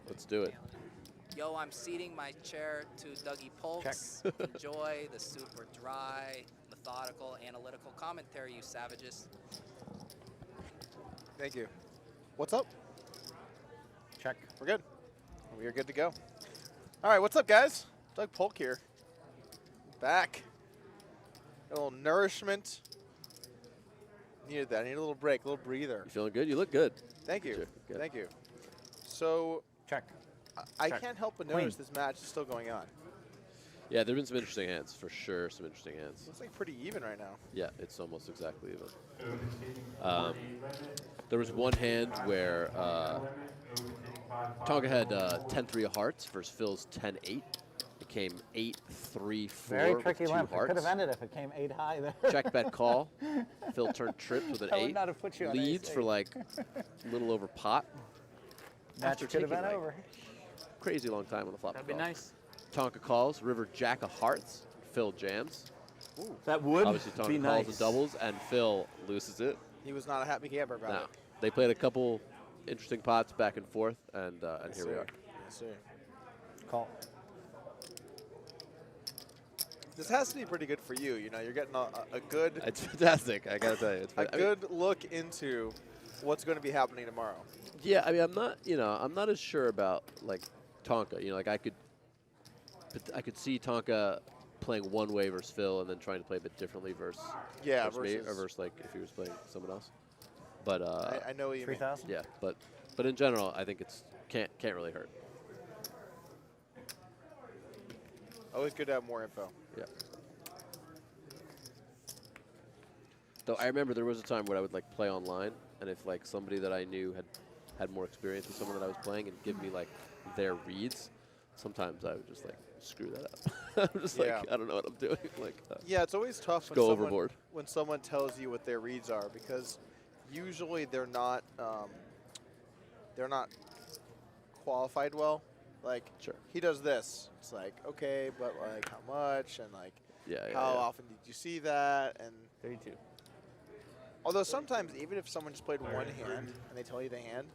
Let's do it. Yo, I'm seating my chair to Dougie Polk's. Enjoy the super dry, methodical, analytical commentary, you savages. Thank you. What's up? Check. We're good. We are good to go. All right, what's up, guys? Doug Polk here. Back. A little nourishment. Needed that. I need a little break, a little breather. You feeling good? You look good. Thank you. Good. Thank you. So, Check. I Check. can't help but Queen. notice this match is still going on. Yeah, there have been some interesting hands, for sure. Some interesting hands. Looks like pretty even right now. Yeah, it's almost exactly even. There was one hand where Tonka had 10-3 of hearts versus Phil's 10-8. It came 8-3-4 Very with tricky 2 limp. It hearts. could have ended if it came 8 high there. Check bet call. Phil turned trips with an I would 8. not have put you on Leads ace for eight. like a little over pot. Match could have been taking, like, over. Crazy long time on the flop. That'd be call. nice. Tonka calls. River Jack of hearts. Phil jams. That would Obviously Tonka be calls nice. the doubles and Phil loses it. He was not a happy camper about No. it. They played a couple interesting pots back and forth, and Yes, here we sir. are. Yes, sir. Call. This has to be pretty good for you. You know, you're getting a good It's fantastic. I gotta tell you, it's a I mean, good look into what's going to be happening tomorrow. yeah, I mean, I'm not as sure about like Tonka. You know, like I could I could see Tonka playing one way versus Phil and then trying to play a bit differently versus me, or versus like if he was playing someone else. But I know what you mean. 3,000. Yeah, but in general, I think it's can't really hurt. Always good to have more info. Yeah. Though I remember there was a time where I would like play online, and if like somebody that I knew had more experience with someone that I was playing and give me like their reads, sometimes I would just like screw that up. I'm just like, I don't know what I'm doing. Like, yeah, it's always tough when go overboard when someone tells you what their reads are, because usually they're not qualified well. Like, he does this. It's like, okay, but like how much, and like how often did you see that? And 32. Although sometimes, even if someone just played one hand and they tell you the hand,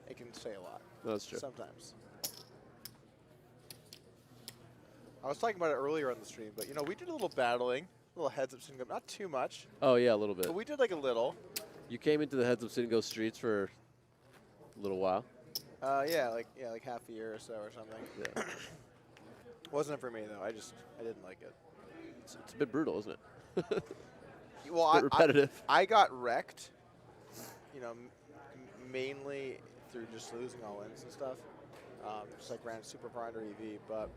it can say a lot. That's true. Sometimes. I was talking about it earlier on the stream, but you know, we did a little battling, a little heads up, sit and go, not too much. Oh yeah, a little bit. But we did like a little. You came into the heads up sit and go streets for a little while. Yeah, like half a year or so or something. Yeah. Wasn't it for me though. I didn't like it. It's a bit brutal, isn't it? Well, repetitive. I got wrecked, you know, mainly through just losing all ins and stuff. Just like ran Super Grinder EV, but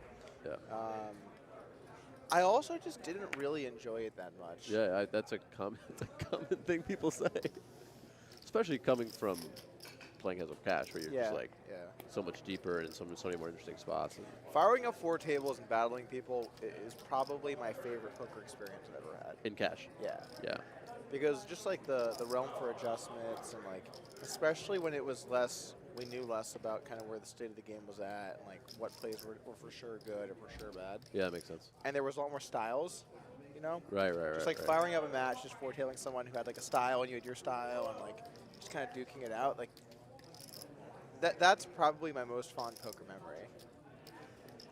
I also just didn't really enjoy it that much. Yeah, that's a common thing people say, especially coming from playing Heads Up Cash, where you're just like so much deeper and so many more interesting spots. And firing up 4 tables and battling people is probably my favorite poker experience I've ever had. In cash. Yeah. Yeah. Because just like the realm for adjustments, and like especially when it was less, we knew less about kind of where the state of the game was at, and like what plays were for sure good or for sure bad. Yeah, that makes sense. And there was a lot more styles, you know? Right. Just like firing up a match, just 4-tailing someone who had like a style and you had your style, and like just kind of duking it out. Like that's probably my most fond poker memory.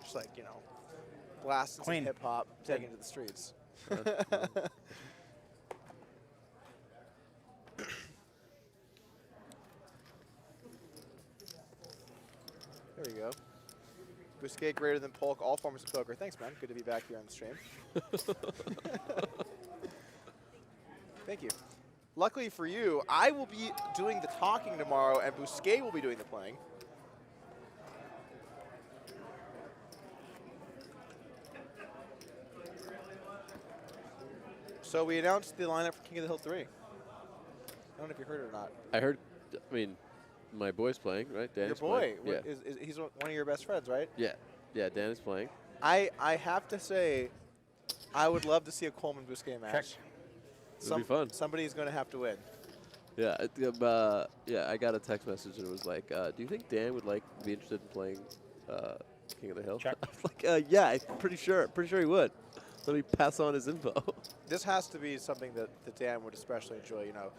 Just like, you know, blasting some hip hop, taking it to the streets. There we go. Busquet greater than Polk, all forms of poker. Thanks, man. Good to be back here on the stream. Thank you. Luckily for you, I will be doing the talking tomorrow, and Busquet will be doing the playing. So we announced the lineup for King of the Hill 3. I don't know if you heard it or not. I heard. I mean, my boy's playing, right? Danny's your boy. Playing. Yeah. He's one of your best friends, right? Yeah. Yeah, Dan is playing. I have to say, I would love to see a Coleman Busquet match. It'd be fun. Somebody's going to have to win. Yeah, I got a text message and it was like, do you think Dan would be interested in playing King of the Hill? I was like, yeah, I'm pretty sure he would. Let me pass on his info. This has to be something that Dan would especially enjoy, you know.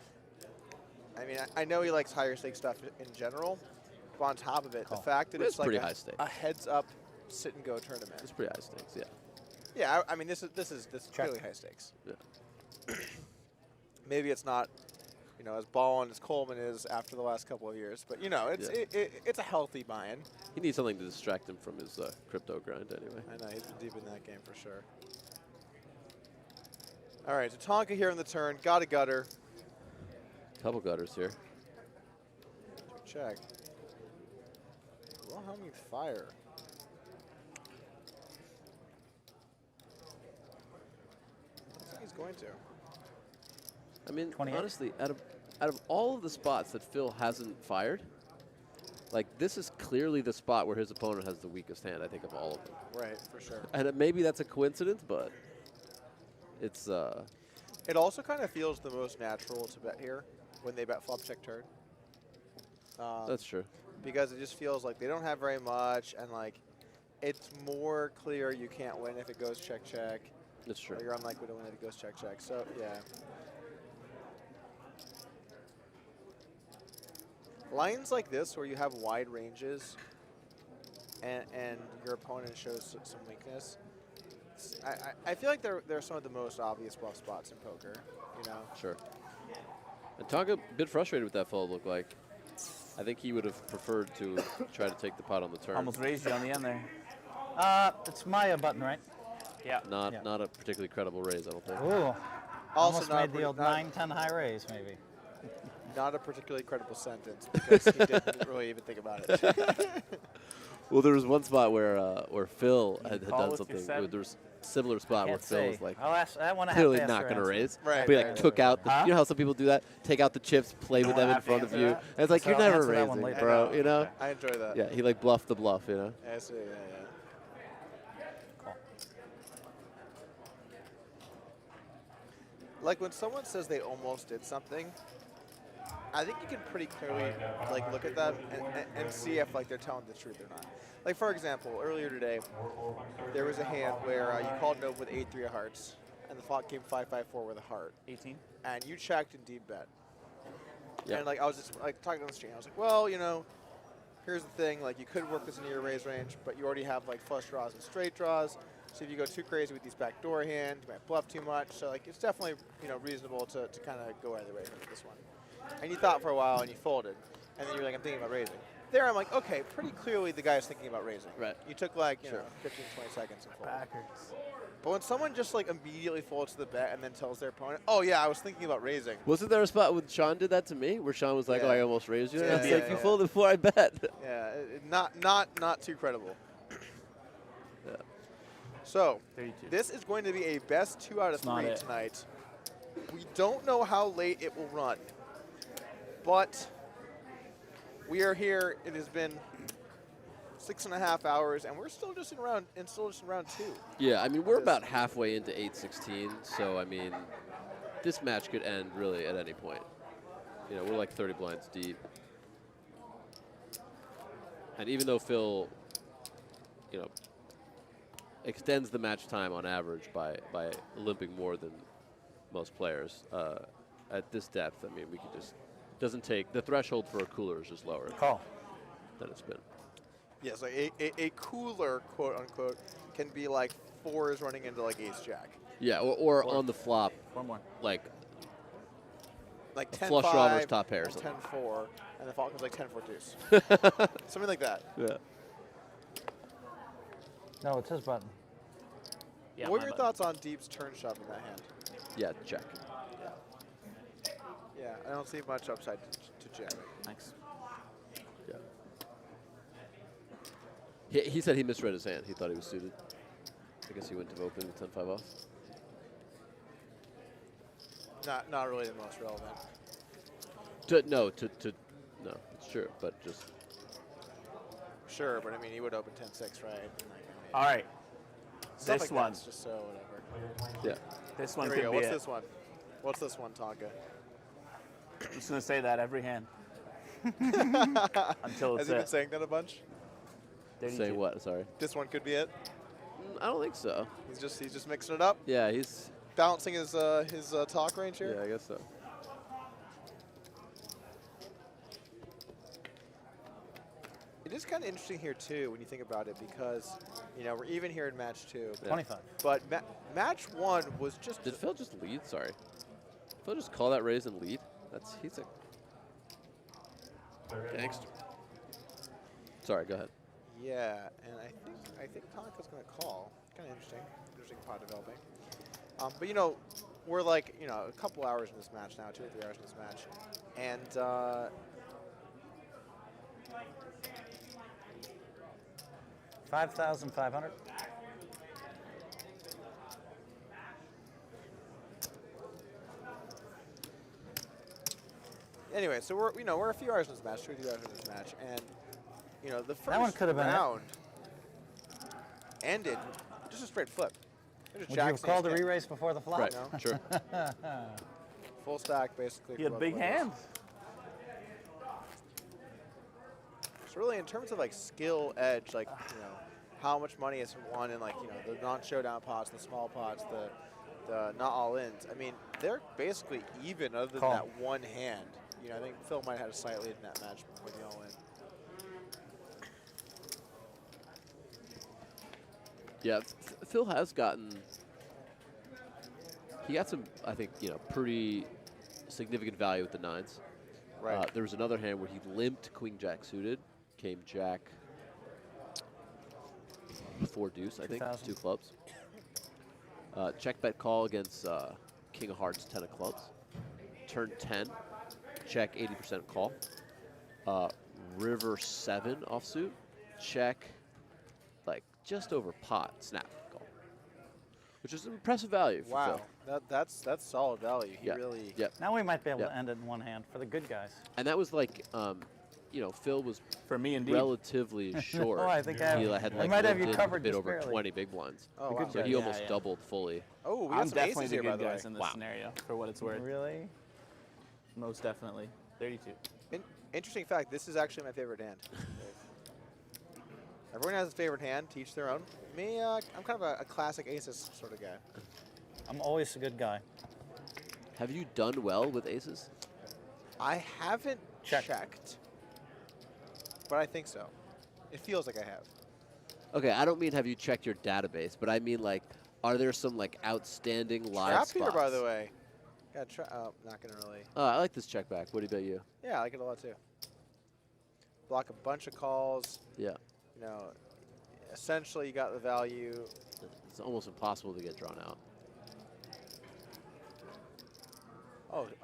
I mean, I know he likes higher stakes stuff in general, but on top of it, the fact that it's like a heads-up sit-and-go tournament. It's pretty high stakes, yeah. Yeah, I mean, this is clearly high stakes. Yeah. Maybe it's not, you know, as ball-on as Coleman is after the last couple of years, but you know, it's a healthy buy-in. He needs something to distract him from his crypto grind, anyway. I know he's been deep in that game for sure. All right, so Tonka here in the turn, got a gutter. Couple gutters here. Check. Well, how many fire? I think he's going to. I mean, honestly, out of all of the spots that Phil hasn't fired, like this is clearly the spot where his opponent has the weakest hand, I think, of all of them. Right, for sure. And maybe that's a coincidence, but it's. It also kind of feels the most natural to bet here when they bet flop check turn. That's true. Because it just feels like they don't have very much, and like it's more clear you can't win if it goes check check. That's true. Or you're unlikely to win if it goes check check. So yeah. Lines like this where you have wide ranges and your opponent shows some weakness, I feel like they're some of the most obvious bluff spots in poker, you know? Sure. And Tonka a bit frustrated with that fold, looked like. I think he would have preferred to try to take the pot on the turn. Almost raised you on the end there. It's Maya button, right? Yeah. Not a particularly credible raise, I don't think. Ooh. Also Almost not made the old not- 9-10 high raise, maybe. Not a particularly credible sentence because he didn't really even think about it. Well, there was one spot where Phil had call done with your something. seven? There was a similar spot where Can't Phil was say. like I'll ask that one. I clearly have to ask not her going to answer. raise. Right, But he right, like right, took right. out the, Huh? you know how some people do that? Take out the chips, play with them in have to front of answer you. that? And it's like, So you're I'll never answer that one raising, later. bro, you know? I enjoy that. Yeah, he like bluffed the bluff, you know? I see, yeah. Cool. Like when someone says they almost did something, I think you can pretty clearly like look at them and see if like they're telling the truth or not. Like for example, earlier today, there was a hand where you called no with 8-3 of hearts, and the flop came 5-5-4 with a heart. 18. And you checked and deep bet. Yep. And like I was just like talking on the stream, I was like, well, you know, here's the thing, like you could work this into your raise range, but you already have like flush draws and straight draws. So if you go too crazy with these backdoor hands, you might bluff too much. So like it's definitely, you know, reasonable to kind of go either way with this one. And you thought for a while and you folded, and then you're like, I'm thinking about raising. There I'm like, okay, pretty clearly the guy's thinking about raising. Right. You took like, you Sure. know, 15, 20 seconds and folded. Backwards. But when someone just like immediately folds to the bet and then tells their opponent, oh yeah, I was thinking about raising. Wasn't there a spot when Sean did that to me, where Sean was like, Yeah. oh, I almost raised you? Yeah, And it's yeah, like, you yeah. folded before I bet. Yeah, not too credible. Yeah. So 32. this is going to be a best 2 out of not 3 it. tonight. We don't know how late it will run, but we are here. It has been 6.5 hours, and we're still just in round 2. Yeah, I mean, we're about halfway into 8-16, so, I mean, this match could end really at any point. You know, we're like 30 blinds deep. And even though Phil, you know, extends the match time on average by limping more than most players, at this depth, I mean, we could just, doesn't take, the threshold for a cooler is just lower Call. than it's been. Yes, like a cooler, quote unquote, can be like 4s running into like ace jack. Yeah, or on the flop, One more. like 10-5 flush draw versus top pair or and something. 10-4, and the flop comes like 10-4 deuce. Something like that. Yeah. No, it's his button. Yeah, what my are your button. thoughts on Deep's turn shove in that hand? Yeah, check. Yeah, I don't see much upside to jamming. Thanks. Yeah. He said he misread his hand. He thought he was suited. I guess he wouldn't have opened with 10-5 off. Not really the most relevant. No, it's true, but just Sure, but I mean, he would open 10-6, right? And, like, I mean, All right. stuff This like one. that's just so whatever. yeah. This one Here could we go. be What's it. this one? What's this one, Tonka? I'm just gonna say that every hand until Has it's he been it. saying that a bunch? 32. Saying what? Sorry. This one could be it. I don't think so. He's just mixing it up, Yeah, he's. balancing his talk range here. Yeah, I guess so. It is kind of interesting here too when you think about it because you know we're even here in match 2, Yeah. 25. but match 1 was just Did Phil just lead? Sorry. Phil just call that raise and lead? He's a gangster. Sorry, go ahead. yeah, and I think Tonka's going to call. Kind of interesting pot developing. But you know, we're like a couple hours in this match now, 2 or 3 hours in this match, and 5,500. anyway, so we're a few hours in this match, 2 or 3 hours in this match, and the first one could have been it. round ended just a straight flip. Just Would you have jacks called a ace king. re-raise before the flop? Right, No. sure. Full stack basically. He had for both big players. hands. So really, in terms of like skill edge, like how much money is won in like the non-showdown pots, the small pots, the not all ins. I mean, they're basically even other than Call. that one hand. I think Phil might have had a slight lead in that match with the all in. Yeah, Phil has gotten. He got some, I think, pretty significant value with the 9s. Right. There was another hand where he limped Queen Jack suited, came Jack 4 deuce, I think, 2000. 2 clubs. Check bet call against king of hearts, 10 of clubs. Turn 10, check 80% call. River 7 offsuit, check like just over pot, snap call, which is an impressive value for Wow, Phil. that's solid value. He Yeah. really. Yep. Now we might be able Yep. to end it in one hand for the good guys. And that was like, you know, Phil was For me, indeed. relatively short. Oh, I think I he have- had I like might have lived you in covered a bit just over barely. 20 big blinds. Oh, wow. So he Yeah, almost yeah. doubled fully. Oh, we got I'm some definitely aces the here, by good the way. guys in this Wow. scenario, for what it's worth. Really? Most definitely. 32. Interesting fact, this is actually my favorite hand. Everyone has a favorite hand, to each their own. Me, I'm kind of a classic aces sort of guy. I'm always a good guy. Have you done well with aces? I haven't Check. checked, but I think so. It feels like I have. Okay, I don't mean have you checked your database, but I mean like, are there some like outstanding live Trap spots? here, by the way. Yeah, oh, not gonna really. I like this check back. What about you? Yeah, I like it a lot too. Block a bunch of calls. Yeah, You know, essentially you got the value. it's almost impossible to get drawn out.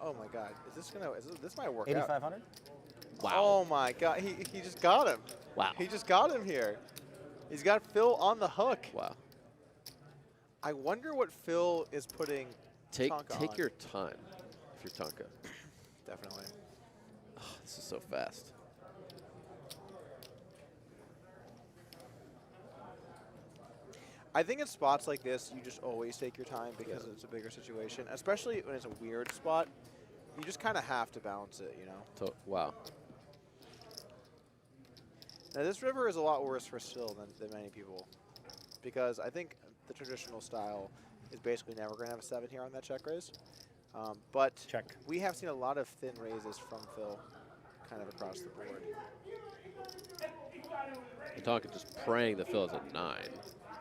Oh my God! Is this gonna? This might work out. 8,500? Wow. Oh my God! He just got him. Wow. He just got him here. He's got Phil on the hook. Wow. I wonder what Phil is putting. Take Tonka on. your time if you're Tonka. Definitely. Oh, this is so fast. I think in spots like this, you just always take your time because it's a bigger situation, especially when it's a weird spot. You just kind of have to balance it, you know. Wow. Now this river is a lot worse for Phil than many people, because I think the traditional style is basically never going to have a 7 here on that check raise. But Check. we have seen a lot of thin raises from Phil kind of across the board. And Tonka just praying that Phil has a 9,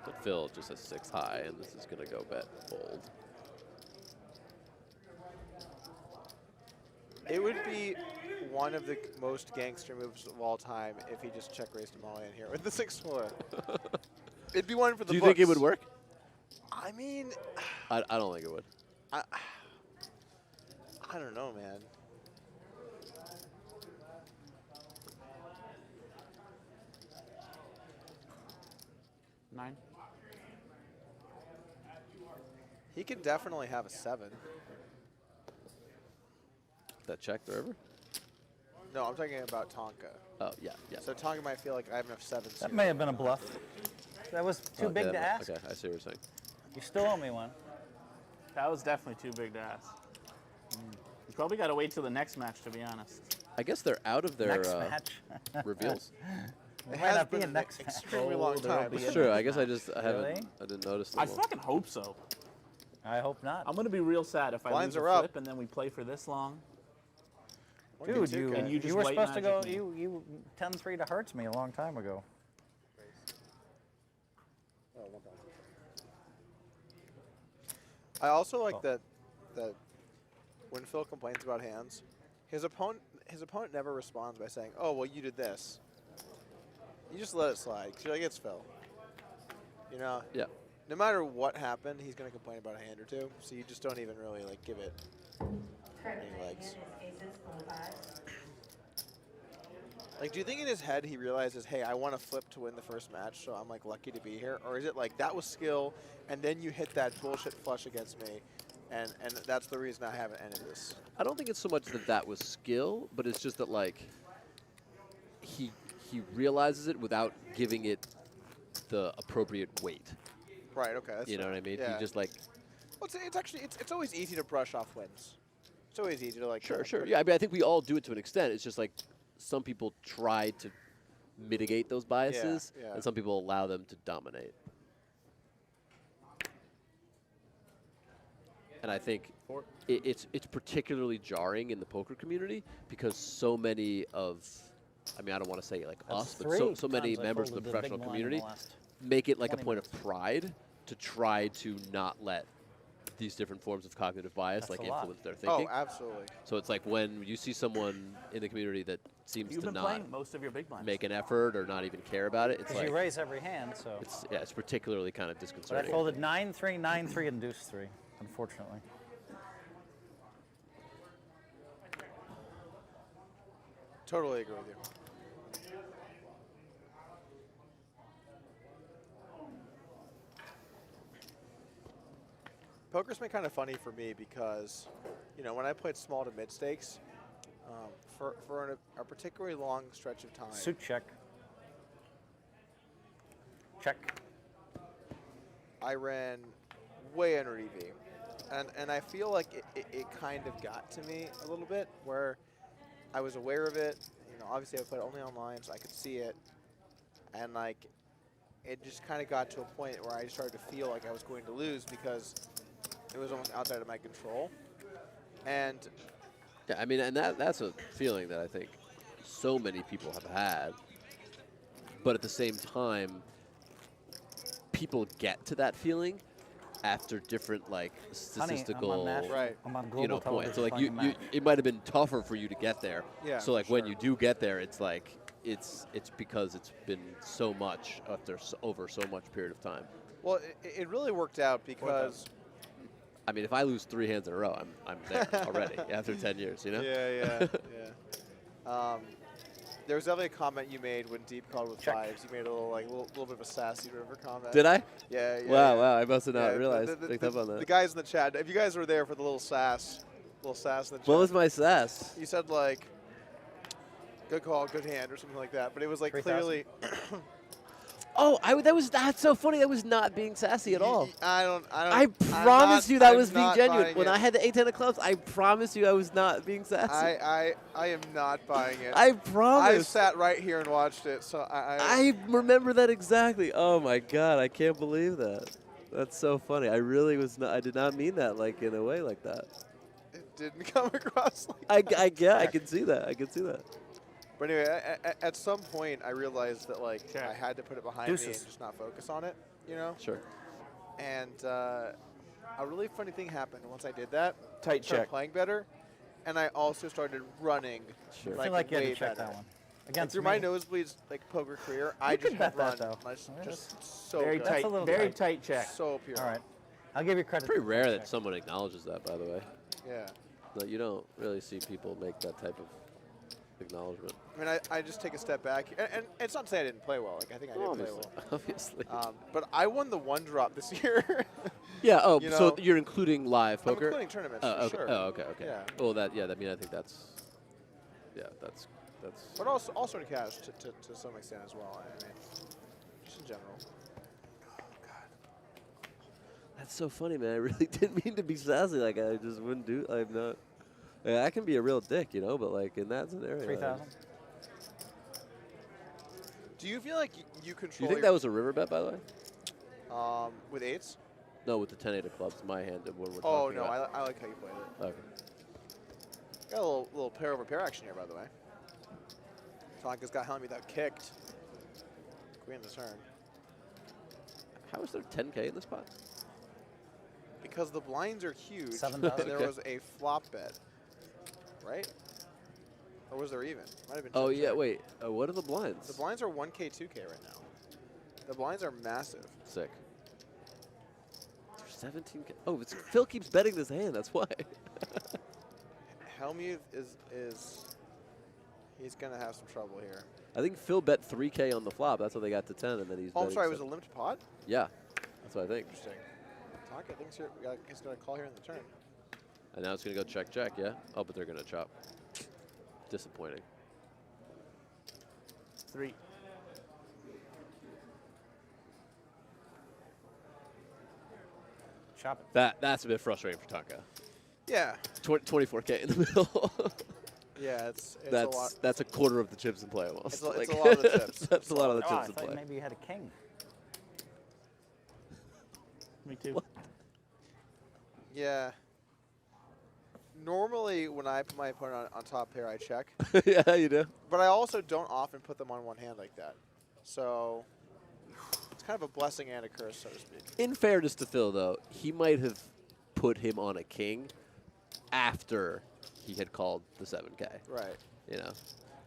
but Phil just has 6 high, and this is going to go bet fold. It would be one of the most gangster moves of all time if he just check raised him all in here with the 6-4. It'd be one for the Do you books. think it would work? I mean, I don't think it would. I don't know, man. Nine. He could definitely have a 7. That check the river? No, I'm talking about Tonka. Oh, yeah, yeah. So Tonka might feel like I have enough 7s. That here. may have been a bluff. That was too big to ask. Okay, I see what you're saying. You still owe me one. That was definitely too big to ask. You probably got to wait till the next match, to be honest. I guess they're out of their Next match. reveals. It It might has not be been a an next match. extremely long time. It's true. I guess I just I Really? didn't notice them. I all. fucking hope so. I hope not. I'm gonna be real sad if I Blinds lose a are up. flip and then we play for this long. Dude, you, And you just were white supposed to go, magic me. you 10-3 to Hearts me a long time ago. I also like that when Phil complains about hands, his opponent never responds by saying, "Oh, well, you did this." You just let it slide. 'Cause you're like, it's Phil. You know. Yeah. No matter what happened, he's gonna complain about a hand or two. So you just don't even really like give it any legs. Like, do you think in his head he realizes, hey, I want to flip to win the first match, so I'm like lucky to be here? Or is it like that was skill, and then you hit that bullshit flush against me, and that's the reason I haven't ended this? I don't think it's so much that was skill, but it's just that like he realizes it without giving it the appropriate weight. Right. Okay. That's You know fair. what I mean? Yeah. He just like Well, it's actually it's always easy to brush off wins. It's always easy to like. sure. put- Yeah, I mean I think we all do it to an extent. It's just like some people try to mitigate those biases, yeah. and some people allow them to dominate. And I think it's particularly jarring in the poker community because so many of, I mean, I don't want to say like us, but so many members of the professional community make it like a point of pride to try to not let these different forms of cognitive bias That's like a lot. influence their thinking. Oh, absolutely. So it's like when you see someone in the community that seems You've to been not playing most of your big blinds. make an effort or not even care about it, it's Because like you raise every hand, so. it's particularly kind of But I disconcerting. folded 9-3, 9-3, and deuce 3, unfortunately. Totally agree with you. Poker's been kind of funny for me because, you know, when I played small to mid stakes, for a particularly long stretch of time. Suit check. Check. I ran way under EV. And I feel like it kind of got to me a little bit where I was aware of it. You know, obviously I played only online, so I could see it. And like, it just kind of got to a point where I just started to feel like I was going to lose because it was almost outside of my control. And Yeah, I mean, and that's a feeling that I think so many people have had. But at the same time, people get to that feeling after different like statistical, you know, points. So like you it might have been tougher for you to get there. Yeah. So like when you do get there, it's like it's because it's been so much over so much period of time. well, it really worked out because I mean, if I lose 3 hands in a row, I'm there already after 10 years, you know? Yeah. There was definitely a comment you made when Deep called with fives. You made a little bit of a sassy river comment. Did I? Yeah. Wow, I must have not realized. Picked up on that. The guys in the chat, if you guys were there for the little sass in the chat. What was my sass? You said like, good call, good hand, or something like that. But it was like 3,000. clearly. Oh, that's so funny. That was not being sassy at all. I promise you that was being not genuine. buying When it. I had the 8-10 of clubs, I promise you I was not being sassy. I am not buying it. I I promise. sat right here and watched it, so I remember that exactly. Oh my God, I can't believe that. That's so funny. I really was not. I did not mean that like in a way like that. It didn't come across like I can see that. I can see that. But anyway, at some point, I realized that like I had to put it behind me and just not focus on it, you know. Sure. And a really funny thing happened once I did that. Tight Started check. playing better, and I also started running. Sure. I feel like you had way to check better. that one. Like Against through me. my nosebleeds, like poker career, I You just could bet run that, though. just so Very good. That's a little very tight. tight check. So pure. All right. I'll give you credit. Pretty for rare the that check. someone acknowledges that, by the way. Yeah. Like, you don't really see people make that type of acknowledgement. I mean, I just take a step back, and it's not to say I didn't play well. Like I think I did play well. Obviously. But I won the one drop this year. Yeah. Oh, you so know, you're including live I'm poker? including tournaments, Oh, for okay. sure. Oh, okay. Yeah. Well, that. Yeah. I mean, I think that's. Yeah. That's. But also in cash to some extent as well. I mean, just in general. That's so funny, man. I really didn't mean to be sassy. Like I just wouldn't do. I'm not. Yeah, I can be a real dick, you know. But like in that scenario. 3,000. Do you feel like you Do you control? think that was a river bet, by the way? With eights? No, with the 10-8 of clubs. My hand. When we're Oh talking no, about. I like how you played it. Okay. Got a little pair over pair action here, by the way. Tonka's got Hellmuth that kicked. Queen the turn. How is there 10K in this pot? Because the blinds are huge. 7,000. and there Okay. was a flop bet, right? Or was there even? Might have been. Oh check, yeah. check. Wait. What are the blinds? The blinds are 1K, 2K right now. The blinds are massive. Sick. There's 17K. Oh, Phil keeps betting this hand. That's why. Hellmuth is he's gonna have some trouble here. I think Phil bet 3K on the flop. That's how they got to 10, and then he's. Oh, I'm betting sorry. It was a seven. limped pot. Yeah, that's what I think. Interesting. Tonka thinks he's gonna call here in the turn. And now it's gonna go check, check. Yeah. Oh, but they're gonna chop. Disappointing. 3. Chop it. That's a bit frustrating for Tonka. Yeah. 24K in the middle. Yeah, it's a lot. That's a quarter of the chips in play almost. It's a lot of the chips. That's a lot of the Oh, I chips in thought play. maybe you had a king. Me too. What? Yeah. Normally, when I put my opponent on top pair, I check. Yeah, you do. But I also don't often put them on one hand like that. So it's kind of a blessing and a curse, so to speak. In fairness to Phil, though, he might have put him on a king after he had called the 7K. Right. You know,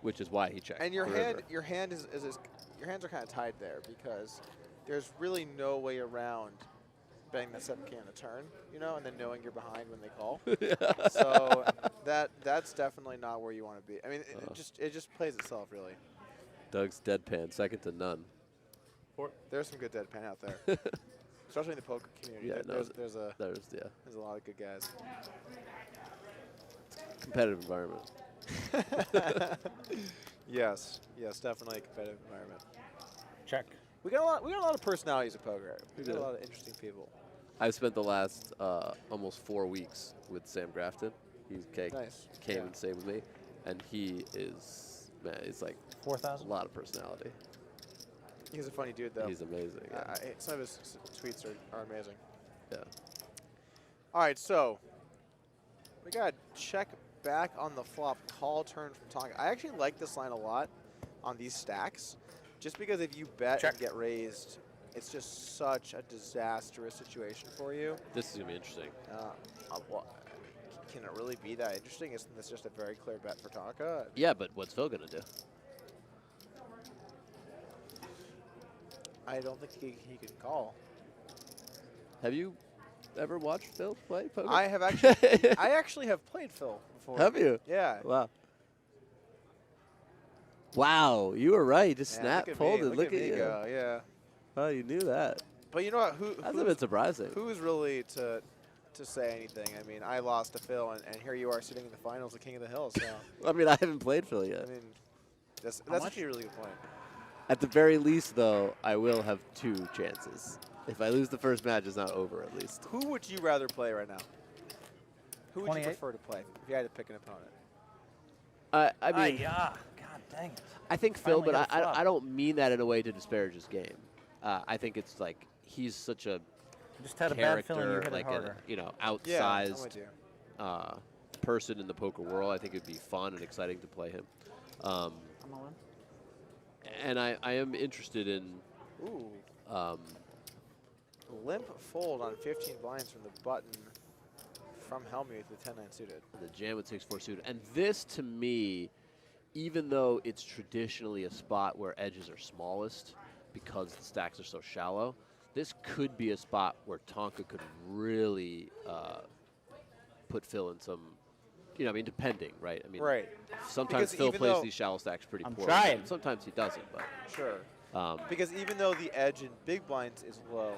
which is why he checked. And your the hand, river. your hands are kind of tied there because there's really no way around betting the 7K on the turn, you know, and then knowing you're behind when they call. So that's definitely not where you want to be. I mean, it just plays itself really. Doug's deadpan, second to none. There's some good deadpan out there, especially in the poker community. Yeah, there's a lot of good guys. Competitive environment. Yes, definitely a competitive environment. Check. We got a lot of personalities at poker. We got do. a lot of interesting people. I've spent the last almost 4 weeks with Sam Grafton. He came and stayed with me, and he is, man, it's like 4,000. a lot of personality. He's a funny dude, though. He's amazing. Yeah. Some of his tweets are amazing. Yeah. All right, so we got to check back on the flop call turn from Tonka. I actually like this line a lot on these stacks, just because if you bet and get raised, it's just such a disastrous situation for you. This is going to be interesting. Well, can it really be that interesting? Isn't this just a very clear bet for Tonka? Yeah, but what's Phil going to do? I don't think he can call. Have you ever watched Phil play poker? I have actually. I actually have played Phil before. Have you? Yeah. Wow. Wow, you were right. Just Yeah, snap folded. Look at you. Go. Yeah. Oh, you knew that. But you know what? That's a bit surprising. Who's really to say anything? I mean, I lost to Phil, and here you are sitting in the finals, the king of the hill. So. I mean, I haven't played Phil yet. I mean, that's actually a really good point. At the very least, though, I will have 2 chances. If I lose the first match, it's not over at least. Who would you rather play right now? Who would 28? you prefer to play if you had to pick an opponent? I mean, God dang it. I think Phil, Finally but got a flop. I don't mean that in a way to disparage his game. I think it's like he's such a Just had a bad feeling you character, hit it like harder. Yeah, I'm outsized with you. person in the poker world. I think it'd be fun and exciting to play him. I'm all in. And I am interested in. Ooh. Limp fold on 15 blinds from the button from Hellmuth with 10-9 suited. The jam with 6-4 suited. And this, to me, even though it's traditionally a spot where edges are smallest because the stacks are so shallow, this could be a spot where Tonka could really put Phil in some, I mean, depending, right? I mean, Right. Sometimes Because Phil even plays though- these shallow stacks pretty I'm poorly. trying. Sometimes he doesn't, but. Sure. Because even though the edge in big blinds is low,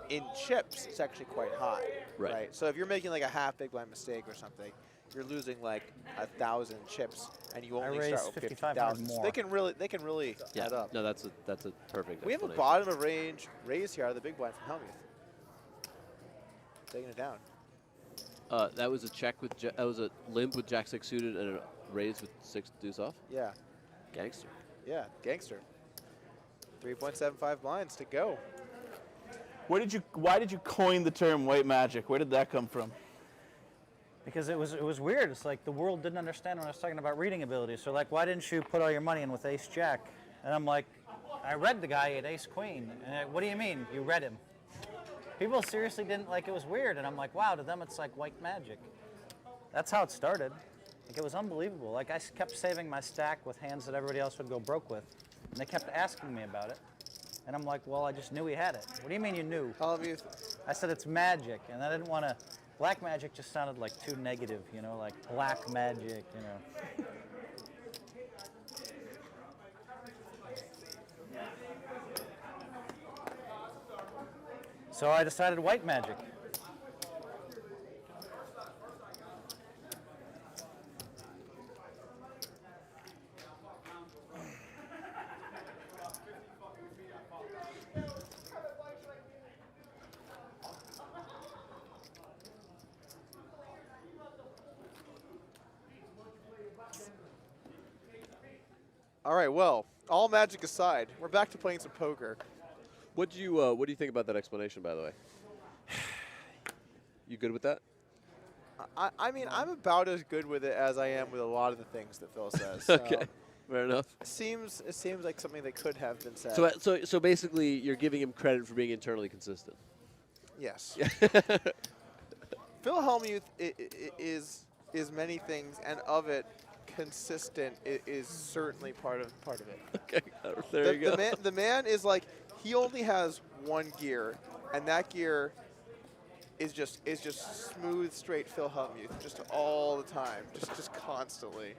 in chips it's actually quite high. Right. So if you're making like a half big blind mistake or something, you're losing like 1,000 chips, and you only raised start with 5,500 50,000. more. They can really Yeah, add up. no, that's a perfect We have a explanation. bottom of range raise here out of the big blind from Hellmuth. Taking it down. That was a check with that was a limp with Jack 6 suited and a raise with 6 deuce off. Yeah. Gangster. Yeah. Gangster. 3.75 blinds to go. Why did you coin the term white magic? Where did that come from? Because it was weird. It's like the world didn't understand when I was talking about reading abilities. So like, why didn't you put all your money in with ace jack? And I'm like, I read the guy at ace queen. And what do you mean? You read him? People seriously didn't like it was weird. And I'm like, wow, to them it's like white magic. That's how it started. Like it was unbelievable. Like I kept saving my stack with hands that everybody else would go broke with. And they kept asking me about it. And I'm like, well, I just knew he had it. What do you mean you knew? I said it's magic. And I didn't want to. Black magic just sounded like too negative, like black magic, So I decided white magic. All right, well, all magic aside, we're back to playing some poker. What do you think about that explanation, by the way? You good with that? I mean, I'm about as good with it as I am with a lot of the things that Phil says. Okay, fair enough. It seems like something that could have been said. So basically, you're giving him credit for being internally consistent. Yes. Phil Hellmuth is many things, and of it, consistent is certainly part of it. Okay, there you go. The man is like, he only has one gear, and that gear is just smooth, straight Phil Hellmuth, just all the time, just constantly.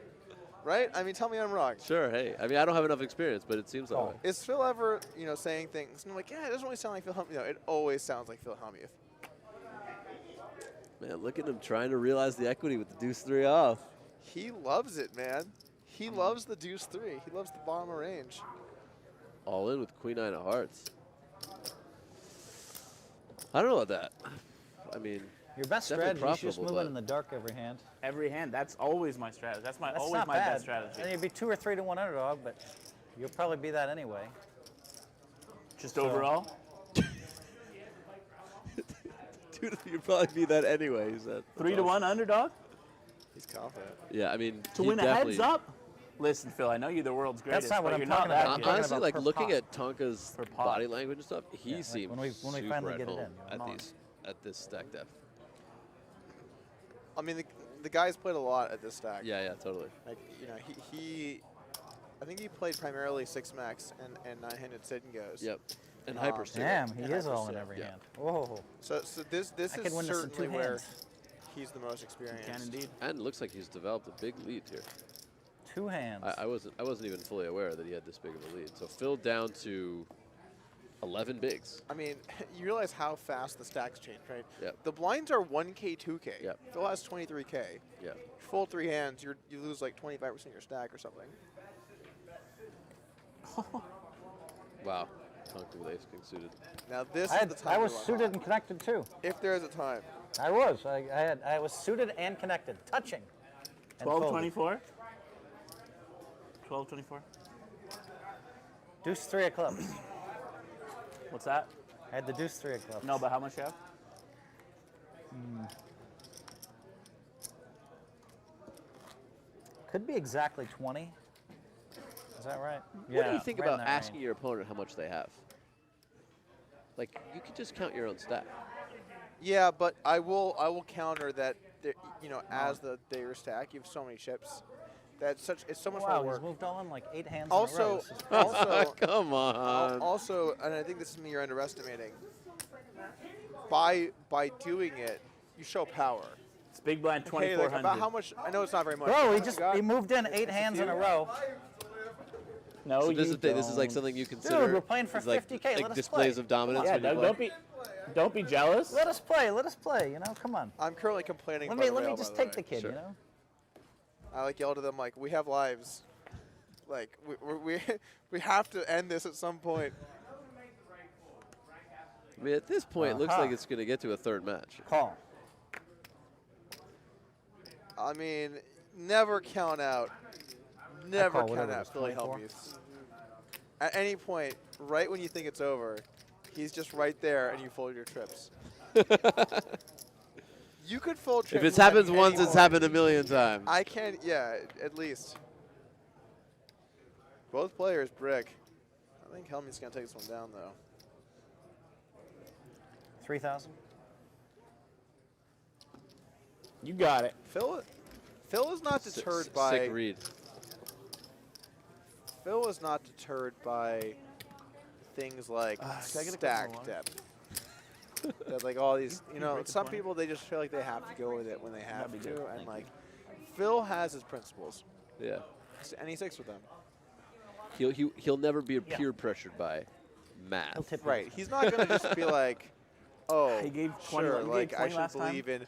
Right? I mean, tell me I'm wrong. Sure. Hey, I mean, I don't have enough experience, but it seems that way. Is Phil ever, saying things, and I'm like, yeah, it doesn't really sound like Phil Hellmuth. It always sounds like Phil Hellmuth. Man, look at him trying to realize the equity with the deuce 3 off. He loves it, man. He loves the deuce 3. He loves the bottom of range. All in with queen 9 of hearts. I don't know about that. I mean, your best strategy is just moving in the dark every hand. Every hand. That's always my strategy. That's always not my bad. best strategy. And you'd be 2 or 3 to 1 underdog, but you'll probably be that anyway. Just overall? Dude, you'd probably be that anyway, he said. 3 to 1 underdog? He's confident. Yeah, I mean, to win a heads up? Listen, Phil, I know you're the world's greatest. That's not what I'm you're talking not about. that Honestly, like looking at Tonkaa's body language and stuff, he like seems when we super finally at get it home in, at this stack depth. I mean, the guy's played a lot at this stack. Yeah, totally. Like, I think he played primarily 6-max and 9-handed sit and goes. Yep. And hyper stick. Damn, he is all in every hand. Whoa. So this is certainly where he's the most experienced. Can indeed. And it looks like he's developed a big lead here. 2 hands. I wasn't even fully aware that he had this big of a lead. So Phil down to 11 bigs. I mean, you realize how fast the stacks change, right? Yep. The blinds are 1K, 2K. Yep. Phil has 23K. Yeah. Full 3 hands, you lose like 25% of your stack or something. Wow. Tonka with ace king suited. Now this is the time. I was suited and connected too. If there's a time. I was. I was suited and connected, touching. 12-24. 12-24. Deuce 3 of clubs. What's that? I had the deuce 3 of clubs. No, but how much you have? Could be exactly 20. Is that right? What do you think about asking your opponent how much they have? Like, you could just count your own stack. Yeah, but I will counter that. As they your stack, you have so many chips. It's so much more work. He's moved on like 8 hands also, in a row. Also, come on. Also, and I think this is me you're underestimating. By doing it, you show power. It's big blind 2,400. Like about how much? I know it's not very much. Bro, he moved in 8 hands in a row. No, so this is like something you consider. Dude, we're playing for 50K. Like displays of dominance. Yeah, don't be jealous. Let us play. Come on. I'm currently complaining. Let me just take the kid. Sure. I yelled at them like, we have lives. Like we have to end this at some point. I mean, at this point, it looks like it's going to get to a 3rd match. Call. I mean, never count out. Never count out Philly Hellmuth. At any point, right when you think it's over, he's just right there and you fold your trips. You could fold trips. If it's happened once, it's happened a million times. I can't, yeah, at least. Both players brick. I think Hellmuth's going to take this one down, though. 3,000. You got it. Phil is not deterred by. Sick read. Phil is not deterred by things like stack depth. That like all these, some people they just feel like they have to go with it when they have to, and like Phil has his principles. Yeah. And he sticks with them. He'll never be peer pressured by math. Right. He's not going to just be like, oh, he gave 20, sure, he like gave I 20 should last believe in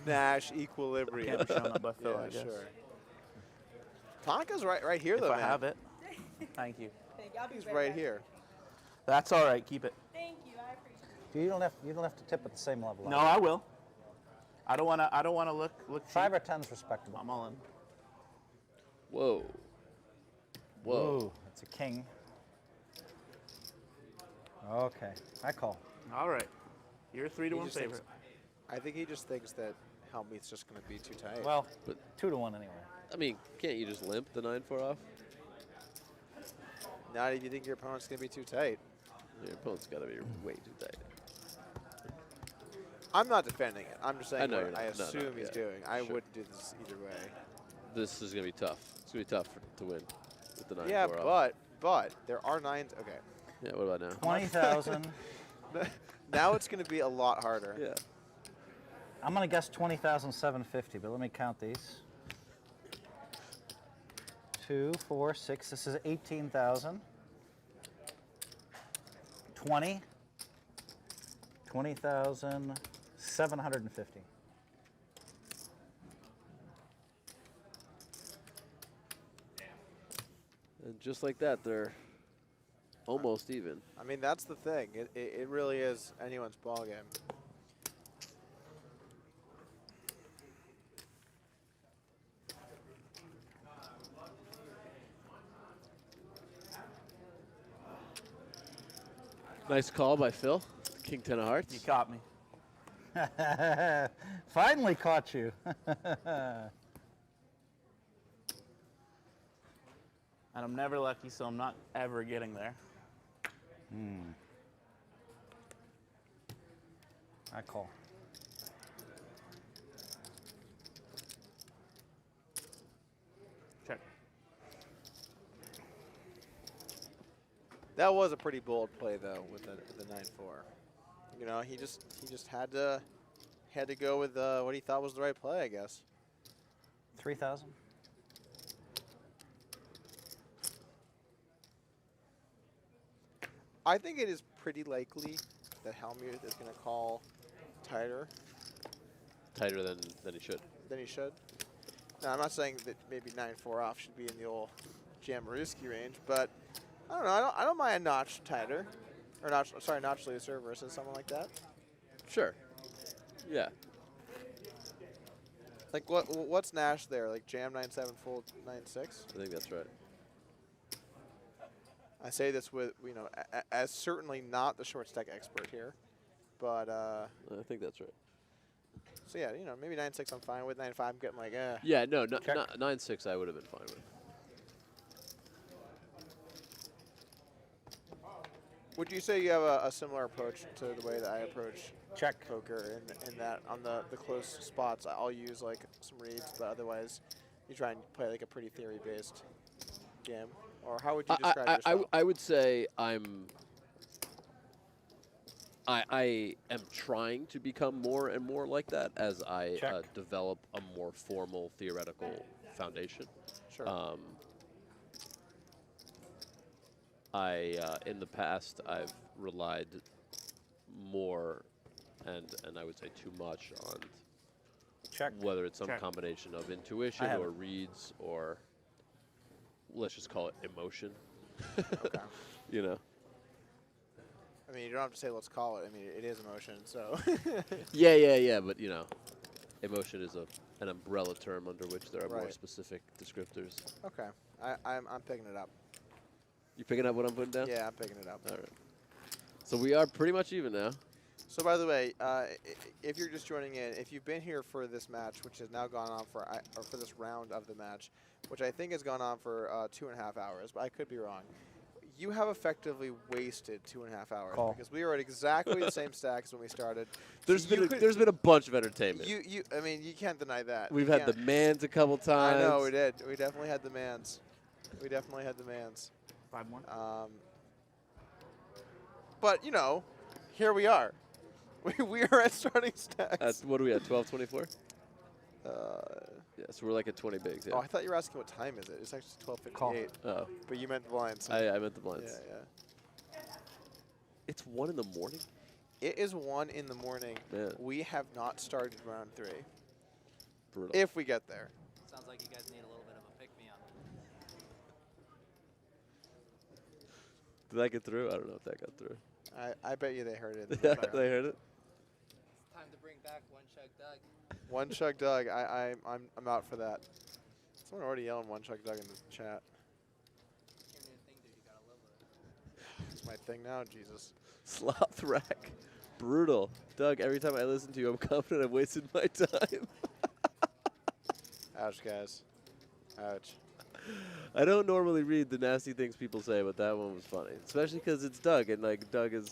Nash equilibrium. Can't be shown up by Phil, I guess. Sure. Tonkaa's right here, if though, I man. have it. Thank you. He's right here. That's all right. Keep it. Thank you. I appreciate it. You don't have to tip at the same level. No, I will. I don't want to look. 5 or 10's respectable. I'm all in. Whoa. Ooh, it's a king. Okay, I call. All right. You're a 3-to-1 favorite. I think he just thinks that Hellmuth's just going to be too tight. Well, 2-to-1 anyway. I mean, can't you just limp the 9-4 off? Not if you think your opponent's going to be too tight. Your opponent's got to be way too tight. I'm not defending it. I'm just saying I know what you're not. I No, assume he's yeah, doing. I sure. wouldn't do this either way. This is going to be tough. It's going to be tough to win with the 9-4 Yeah, off. but there are 9s. Okay. Yeah, what about now? 20,000. Now it's going to be a lot harder. Yeah. I'm going to guess 20,750, but let me count these. 2, 4, 6. This is 18,000. 20. 20,750. And just like that, they're almost even. I mean, that's the thing. It really is anyone's ball game. Nice call by Phil. King 10 of hearts. You caught me. Finally caught you. And I'm never lucky, so I'm not ever getting there. I call. Check. That was a pretty bold play though with the 9-4. You know, he just had to go with what he thought was the right play, I guess. 3,000. I think it is pretty likely that Hellmuth is going to call tighter Tighter than he should. than he should. Now, I'm not saying that maybe 9-4 off should be in the old Jamaruski range, but I don't know. I don't mind a notch tighter, or notch looser versus someone like that. Sure. Yeah. Like what's Nash there? Like jam 9-7, fold 9-6. I think that's right. I say this with as certainly not the short stack expert here, but I think that's right. so yeah, maybe 9-6 I'm fine with. 9-5 I'm getting like Yeah, no, 9-6 I would have been fine with. Would you say you have a similar approach to the way that I approach Check. poker in that on the close spots I'll use like some reads, but otherwise you try and play like a pretty theory based game? Or how would you describe yourself? I would say I am trying to become more and more like that as I develop a more formal theoretical foundation. Sure. In the past, I've relied more, and I would say too much on whether it's some combination of intuition or reads or let's just call it emotion. Okay. You know. I mean, you don't have to say let's call it. I mean, it is emotion, so. Yeah. But emotion is an umbrella term under which there are more Right. specific descriptors. Okay, I'm picking it up. You picking up what I'm putting down? Yeah, I'm picking it up. All right. So we are pretty much even now. So by the way, if you're just joining in, if you've been here for this match, which has now gone on or for this round of the match, which I think has gone on for 2.5 hours, but I could be wrong. You have effectively wasted 2.5 hours because we were at exactly the same stack as when we started. There's been a bunch of entertainment. I mean, you can't deny that. We've had the mans a couple times. I know we did. We definitely had the mans. 5 more. But here we are. We are at starting stacks. What are we at? 12:24. Yeah, so we're like at 20 bigs. Yeah. Oh, I thought you were asking what time is it. It's actually 12:58. Oh. But you meant the blinds. So I meant the blinds. Yeah. It's 1 in the morning. It is 1 in the morning. Man. We have not started round 3. Brutal. If we get there. Sounds like you guys need a little bit of a pick-me-up. Did that get through? I don't know if that got through. I bet you they heard it. Yeah, they heard it. It's time to bring back One Chug Doug. One Chug Doug. I'm out for that. Someone already yelling One Chug Doug in the chat. It's my thing now, Jesus. Sloth rack. Brutal. Doug, every time I listen to you, I'm confident I've wasted my time. Ouch, guys. Ouch. I don't normally read the nasty things people say, but that one was funny. Especially because it's Doug, and Doug is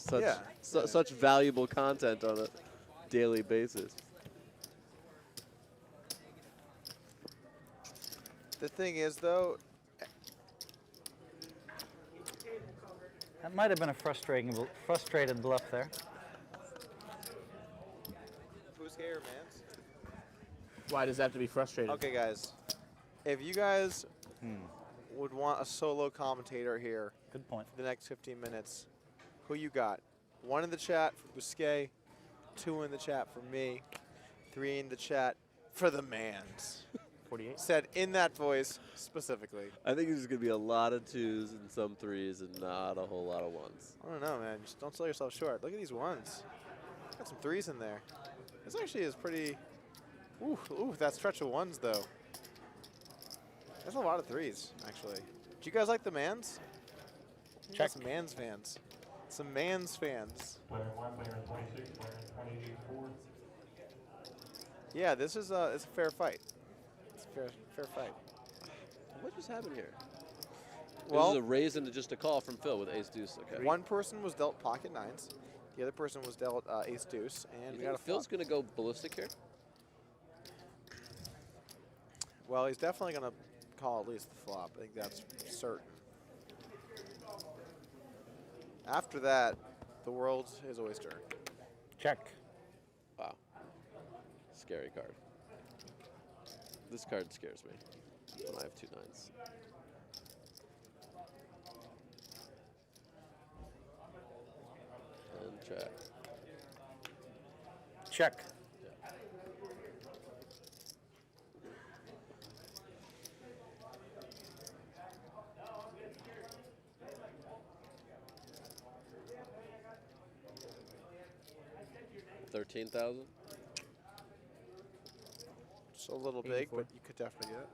such valuable content on it. daily basis. The thing is, though, That might have been a frustrated bluff there. Busquet or Mans? Why does that have to be frustrated? Okay, guys. If you guys would want a solo commentator here Good point. for the next 15 minutes, who you got? 1 in the chat for Busquet, 2 in the chat for me, 3 in the chat for the Mans. 48. Said in that voice specifically. I think there's going to be a lot of 2s and some 3s and not a whole lot of 1s. I don't know, man. Just don't sell yourself short. Look at these 1s. Got some 3s in there. This actually is pretty. Ooh, that stretch of 1s though. There's a lot of 3s actually. Do you guys like the Mans? You got some Mans fans. Some Mans fans. Player 1, player 26, player 28-4. Yeah, this is it's a fair fight. It's a fair fight. What just happened here? Well, this is a raise into just a call from Phil with ace deuce. Okay. one person was dealt pocket 9s. The other person was dealt ace deuce, and You we got a think Phil's going to go ballistic here? Well, he's definitely going to call at least the flop. I think that's certain. After that, the world's his oyster. Check. Wow. Scary card. This card scares me when I have 2 9s. And check. Check. $13,000. It's a little big, but you could definitely get it.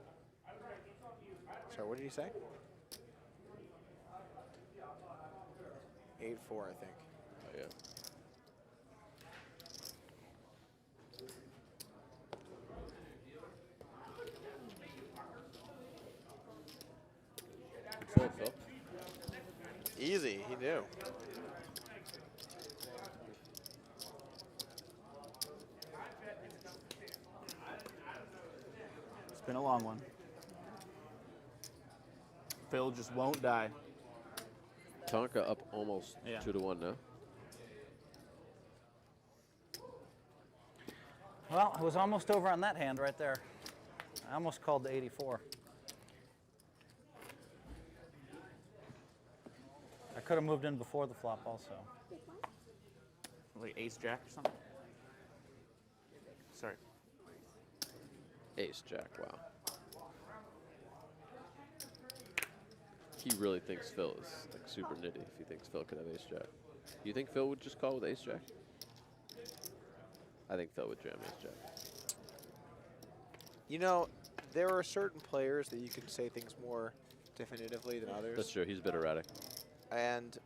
Sorry, what did he say? 8-4, I think. Oh, yeah. Good fold, Phil. Easy, he knew. It's been a long one. Phil just won't die. Tonka up almost 2-1 now. Well, I was almost over on that hand right there. I almost called the 84. I could have moved in before the flop also. Like ace jack or something? Sorry. Ace jack, wow. He really thinks Phil is like super nitty if he thinks Phil could have ace jack. You think Phil would just call with ace jack? I think Phil would jam ace jack. You know, there are certain players that you can say things more definitively than others. That's true. He's a bit erratic. And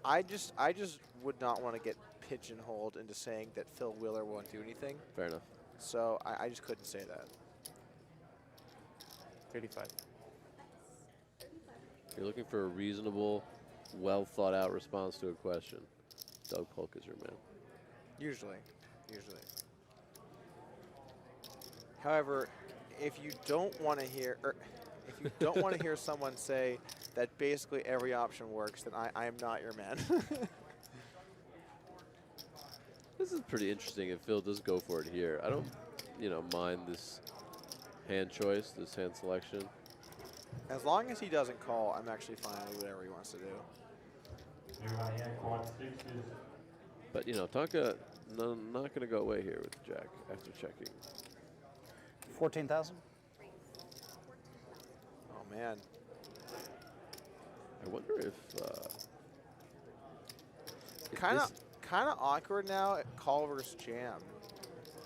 I just would not want to get pigeonholed into saying that Phil will or won't do anything. Fair enough. So I just couldn't say that. 35. If you're looking for a reasonable, well thought out response to a question, Doug Polk is your man. Usually. However, if you don't want to hear, hear someone say that basically every option works, then I am not your man. This is pretty interesting if Phil does go for it here. I don't, mind this hand choice, this hand selection. As long as he doesn't call, I'm actually fine with whatever he wants to do. But, Tonka not going to go away here with Jack after checking. 14,000. Oh, man. I wonder if kind of awkward now at call versus jam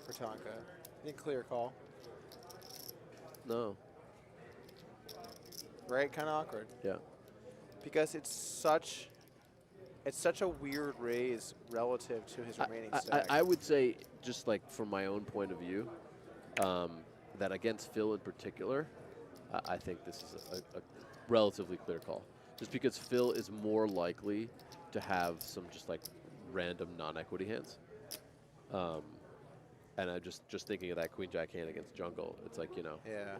for Tonka. I think clear call. No. Right, kind of awkward. Yeah. Because it's such a weird raise relative to his remaining stack. I would say, just like from my own point of view, that against Phil in particular, I think this is a relatively clear call. Just because Phil is more likely to have some just like random non-equity hands. And I'm just thinking of that Queen Jack hand against Jungle. It's like, you know. Yeah.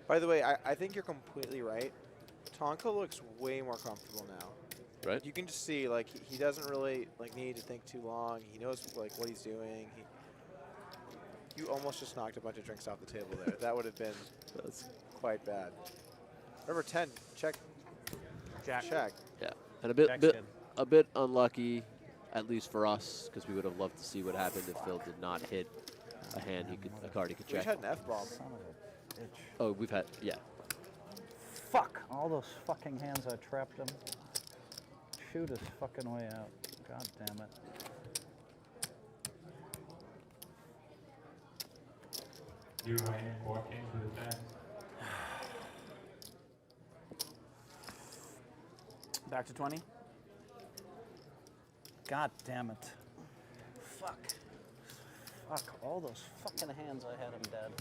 By the way, I think you're completely right. Tonka looks way more comfortable now. Right. You can just see, like, he doesn't really like need to think too long. He knows like what he's doing. You almost just knocked a bunch of drinks off the table there. That would have been quite bad. Number 10, check. Check. Yeah, and a bit unlucky, at least for us, because we would have loved to see what happened if Phil did not hit a hand a card he could check. We had an F-bomb. Son of a bitch. Oh, we've had, yeah. Fuck! All those fucking hands I trapped him. Shoot his fucking way out. God damn it. You hand 4 kings with a 10. Back to 20. God damn it. Fuck. Fuck. All those fucking hands I had him dead.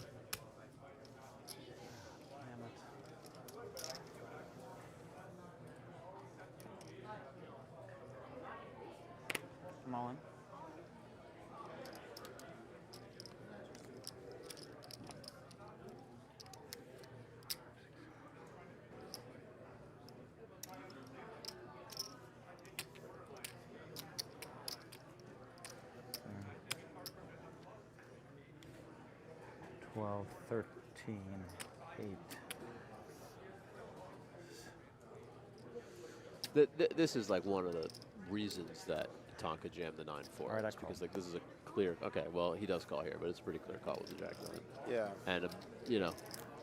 Damn it. Come on. Mm. 12, 13, 8. This is like one of the reasons that Tonka jammed the 9-4. All right, because like this is a clear. Okay, well he does call here, but it's a pretty clear call with the Jack 9. Yeah. And you know,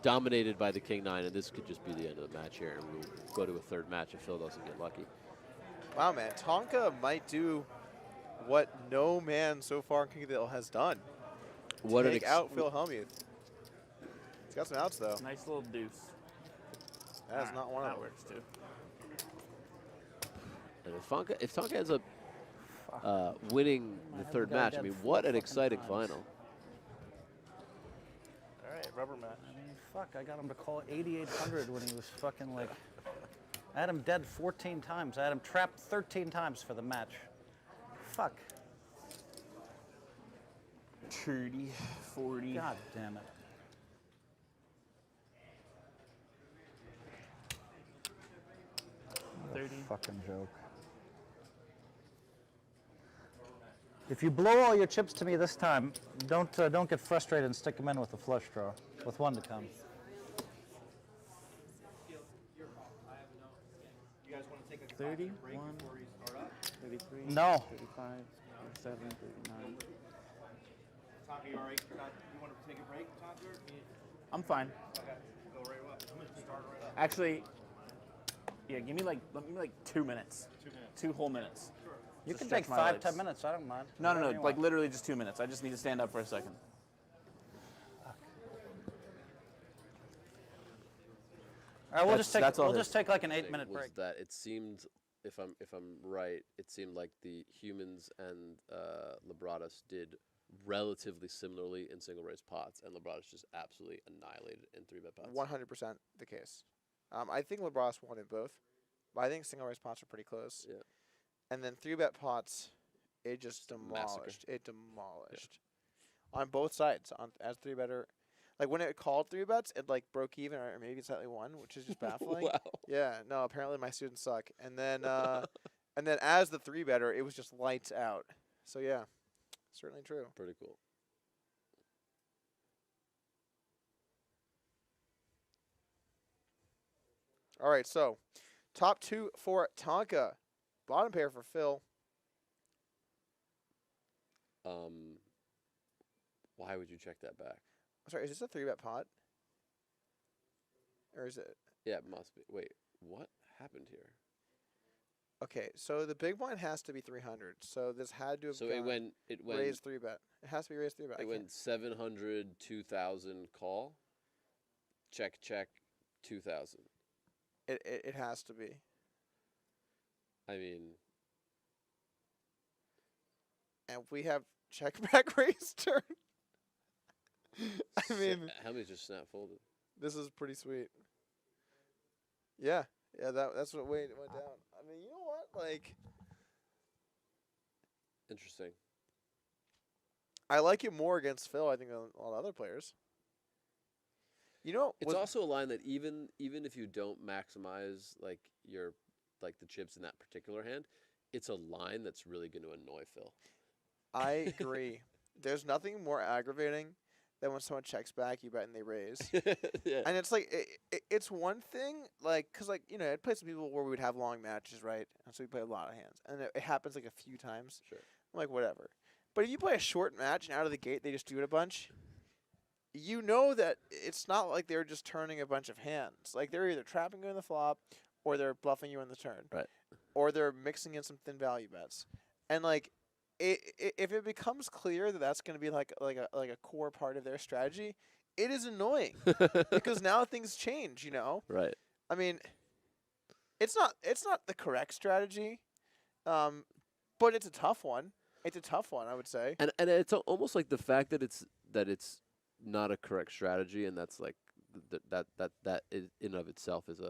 dominated by the King 9, and this could just be the end of the match here, and we'll go to a third match if Phil doesn't get lucky. Wow, man, Tonka might do what no man so far in Kingdale has done. What Take out Phil Hellmuth. He's got some outs though. Nice little deuce. That is not one of them. That works too. And if Tonka ends up winning the third match, I mean, what an exciting final. All right, rubber match. I mean, fuck, I got him to call 8,800 when he was fucking like... I had him dead 14 times. I had him trapped 13 times for the match. Fuck. 30, 40. God damn it. What a 30. fucking joke. If you blow all your chips to me this time, don't get frustrated and stick them in with a flush draw, with one to come. You guys want to take a 31, break before we start up? 33, No. 35, 37, 39. Tonka, you all right? You want to take a break, Tonka? I'm fine. Okay, go right up. I'm going to start right up. Actually, yeah, give me like 2 minutes. 2 minutes. 2 whole minutes. Sure. You Just can stretch take my 5, legs. 10 minutes. I don't mind. No, Whatever you like want. literally just 2 minutes. I just need to stand up for a second. All right, we'll just take like an Thing 8-minute was break. That it seemed, if I'm right, it seemed like the Humans and Lebradas did relatively similarly in single race pots, and Lebradas just absolutely annihilated in 3-bet pots. 100% the case. I think Lebras won in both, but I think single race pots are pretty close. Yeah. And then 3-bet pots, it just demolished. Massacre. It demolished. On both sides. As 3-better. Like when it called 3-bets, it like broke even or maybe slightly won, which is just baffling. Wow. Yeah, no, apparently my students suck. And then and then as the 3-better, it was just lights out. So yeah, certainly true. Pretty cool. All right, so top 2 for Tonka. Bottom pair for Phil. Why would you check that back? I'm sorry, is this a 3-bet pot? Or is it? Yeah, it must be. Wait, what happened here? Okay, so the big blind has to be 300. So this had to have So gone it went raised 3-bet. It has to be raised 3-bet. It went 700, 2,000 call. Check, 2,000. It has to be. I mean, And we have check back raise turn. I mean, how many just snap folded? this is pretty sweet. Yeah, that's what way it went down. I mean, you know what? Like, Interesting. I like it more against Phil, I think, than a lot of other players. You know, It's also a line that even if you don't maximize like the chips in that particular hand, it's a line that's really going to annoy Phil. I agree. There's nothing more aggravating than when someone checks back, you bet, and they raise. Yeah. And it's like it's one thing, like, because like I'd play some people where we would have long matches, right? And so we play a lot of hands, and it happens like a few times. Sure. I'm like, whatever. But if you play a short match and out of the gate they just do it a bunch, you know that it's not like they're just turning a bunch of hands. Like they're either trapping you in the flop, or they're bluffing you in the turn, Right. or they're mixing in some thin value bets. And like, if it becomes clear that that's going to be like a core part of their strategy, it is annoying because now things change. Right. I mean, it's not the correct strategy, but it's a tough one. It's a tough one, I would say. And it's almost like the fact that it's not a correct strategy, and that's like that in and of itself is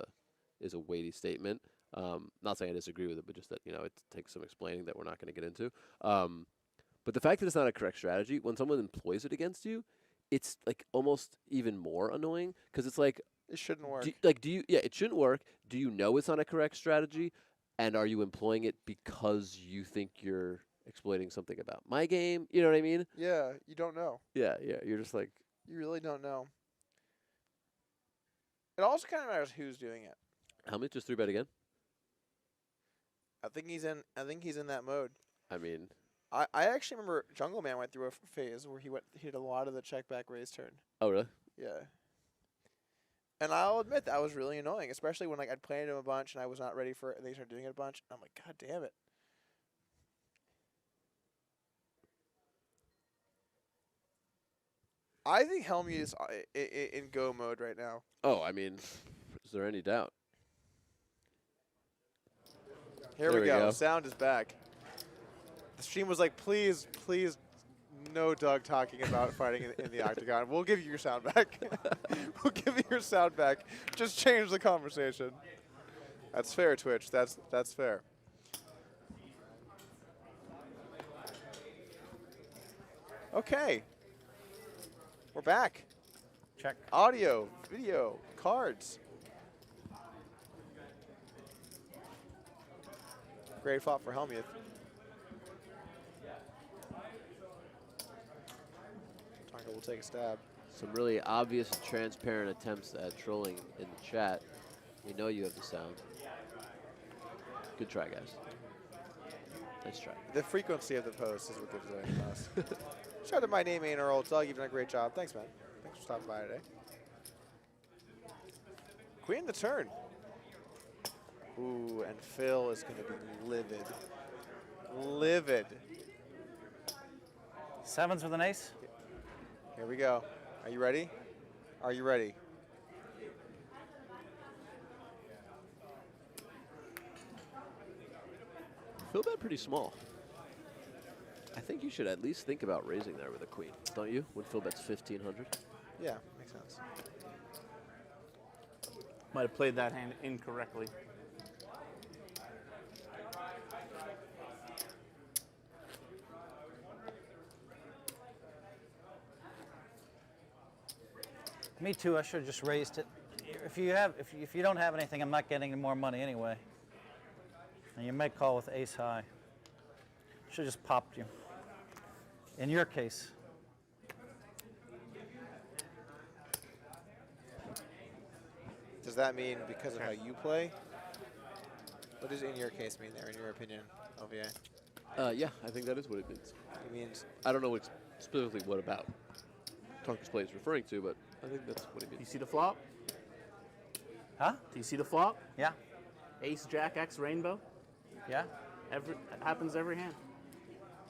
a weighty statement. Not saying I disagree with it, but just that it takes some explaining that we're not going to get into. But the fact that it's not a correct strategy, when someone employs it against you, it's like almost even more annoying because it's like it shouldn't work. It shouldn't work. Do you know it's not a correct strategy, and are you employing it because you think you're exploiting something about my game? You know what I mean? Yeah, you don't know. Yeah. You're just like, you really don't know. It also kind of matters who's doing it. how many? Just 3-bet again? I think he's in that mode. I mean, I actually remember Jungle Man went through a phase where he did a lot of the check back raise turn. oh really? Yeah. And I'll admit that was really annoying, especially when like I'd played him a bunch and I was not ready for it, and they started doing it a bunch. I'm like, God damn it. I think Hellmuth is in go mode right now. Oh, I mean, is there any doubt? Here There we we go. go. Sound is back. The stream was like, please, no Doug talking about fighting in the octagon. We'll give you your sound back. We'll give you your sound back. Just change the conversation. That's fair, Twitch. That's fair. Okay. We're back. Check. Audio, video, cards. Great flop for Hellmuth. Tonka will take a stab. Some really obvious and transparent attempts at trolling in the chat. We know you have the sound. Good try, guys. Nice try. The frequency of the post is what gives away the toss. Shout out to my name ain't Earl. Doug, you've done a great job. Thanks, man. Thanks for stopping by today. Queen the turn. Ooh, and Phil is going to be livid. Livid. Sevens with an ace. Here we go. Are you ready? Are you ready? Phil bet pretty small. I think you should at least think about raising there with a queen, don't you? When Phil bets 1,500. Yeah, makes sense. Might have played that hand incorrectly. Me too. I should have just raised it. If you don't have anything, I'm not getting any more money anyway. And you may call with ace high. Should have just popped you. In your case. Does that mean because of how you play? What does in your case mean there, in your opinion, Olivier? Yeah, I think that is what it means. It means I don't know specifically what about Tonka's play is referring to, but I think that's what it Do you means. see the flop? Huh? Do you see the flop? Yeah. Ace, Jack, X, Rainbow. Yeah. It happens every hand.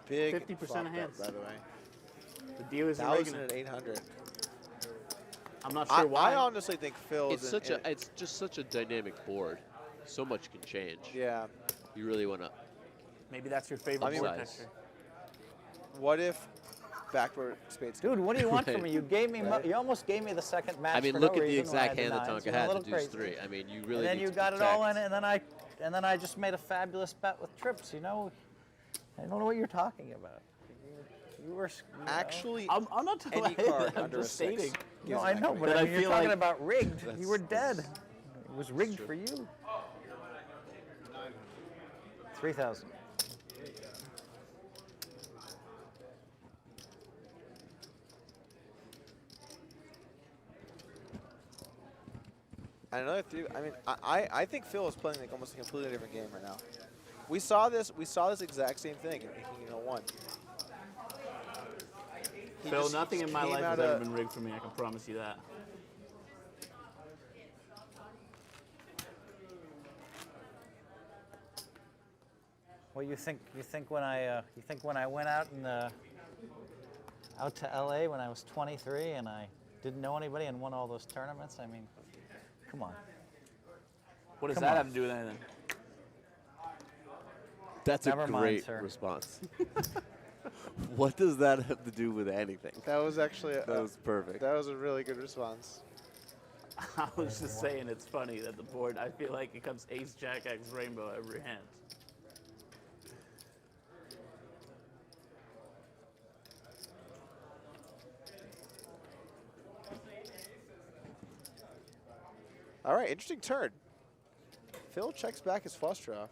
big 50% flop of bet, hands. by the way. The deal is 1,000 at 800. I'm not sure why. I honestly think Phil It's is it's just such a dynamic board. So much can change. Yeah. You really want to. Maybe that's your favorite I mean, board size. texture. What if backboard spades? Dude, what do you want Right. from me? You gave me. Right. You almost gave me the second match. I mean, for look no at the reason when I exact hand that denied, so Tonka you're a had little to deuce crazy. 3. I mean, you really And then need you to got it all in, protect. and then I just made a fabulous bet with trips. You know, I don't know what you're talking about. You were Actually, I'm not talking any about card I'm under just a 6. stating. No, I know, but But I I mean, you're feel talking like about rigged. You were dead. It was rigged for you. 3,000. And another 3. I mean, I think Phil is playing like almost a completely different game right now. We saw this exact same thing in King 01. Phil, nothing in my life has ever been rigged for me. I can promise you that. Well, you think when I went out out to LA when I was 23 and I didn't know anybody and won all those tournaments? I mean, come on. What does Come that on. have to do with anything? That's Never a mind, great sir. response. What does that have to do with anything? That was actually That was perfect. That was a really good response. I was just saying it's funny that the board, I feel like it comes ace, jack, X, rainbow every hand. All right, interesting turn. Phil checks back his flush draw.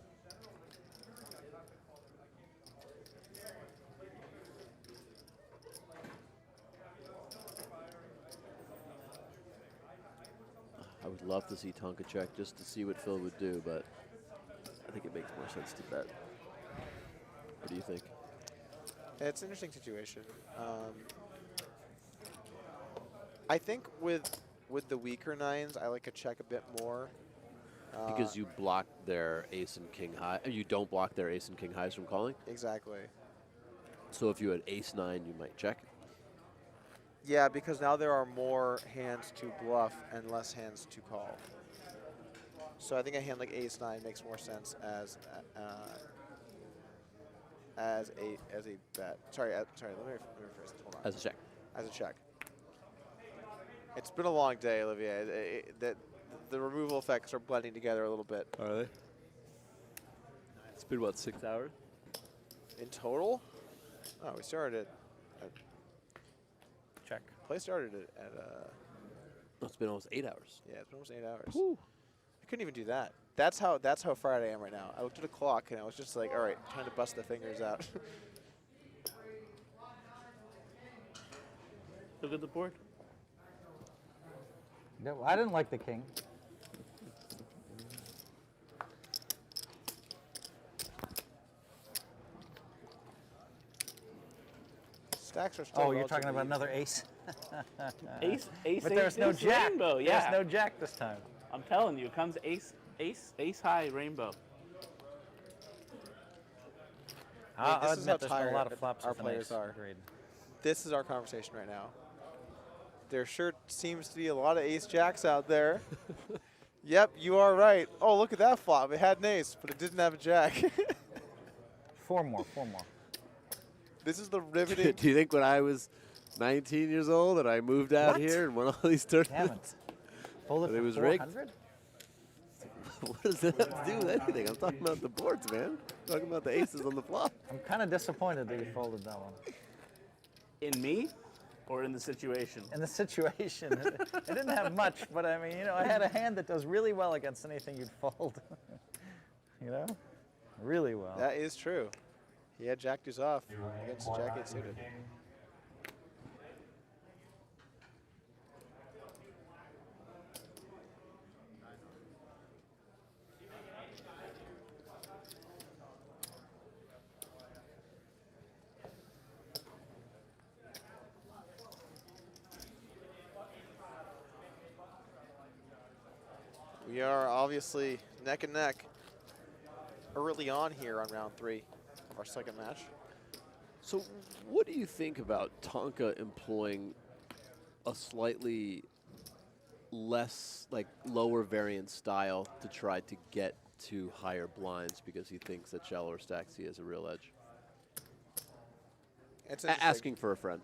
I would love to see Tonka check just to see what Phil would do, but I think it makes more sense to bet. What do you think? It's an interesting situation. I think with the weaker 9s, I like a check a bit more. Because you block their ace and king high. You don't block their ace and king highs from calling? Exactly. So if you had ace 9, you might check? Yeah, because now there are more hands to bluff and less hands to call. So I think a hand like ace 9 makes more sense as a bet. Sorry, let me rephrase this. Hold on. As a check. As a check. It's been a long day, Olivier. The removal effects are blending together a little bit. Are they? It's been, what, 6 hours? In total? Oh, we started at Check. play started at Oh, it's been almost 8 hours. yeah, it's been almost 8 hours. Whew. I couldn't even do that. That's how fried I am right now. I looked at a clock and I was just like, all right, time to bust the fingers out. Look at the board. No, I didn't like the king. Stacks are still Oh, you're talking relatively about another even. ace? Ace, But there's no ace, jack. rainbow, yeah. There's no jack this time. I'm telling you, it comes ace high, rainbow. I'll this is how admit there's been a tired lot of flops our with an players ace. are. Agreed. This is our conversation right now. There sure seems to be a lot of ace jacks out there. Yep, you are right. Oh, look at that flop. It had an ace, but it didn't have a jack. Four more. This is the riveting. Do you think when I was 19 years old and I moved out What? here and won all these Damn tournaments? it. Folded But it for was rigged. 400? What does that have to do with anything? I'm talking about the boards, man. I'm talking about the aces on the flop. I'm kind of disappointed that you folded that one. In me or in the situation? In the situation, it didn't have much, but I mean, I had a hand that does really well against anything you'd fold. Really well. That is true. He had jack deuce off against jack 8 suited. We are obviously neck and neck early on here on round 3 of our second match. So what do you think about Tonka employing a slightly less, lower variance style to try to get to higher blinds because he thinks that shallower stacks he has a real edge? It's Asking for a friend.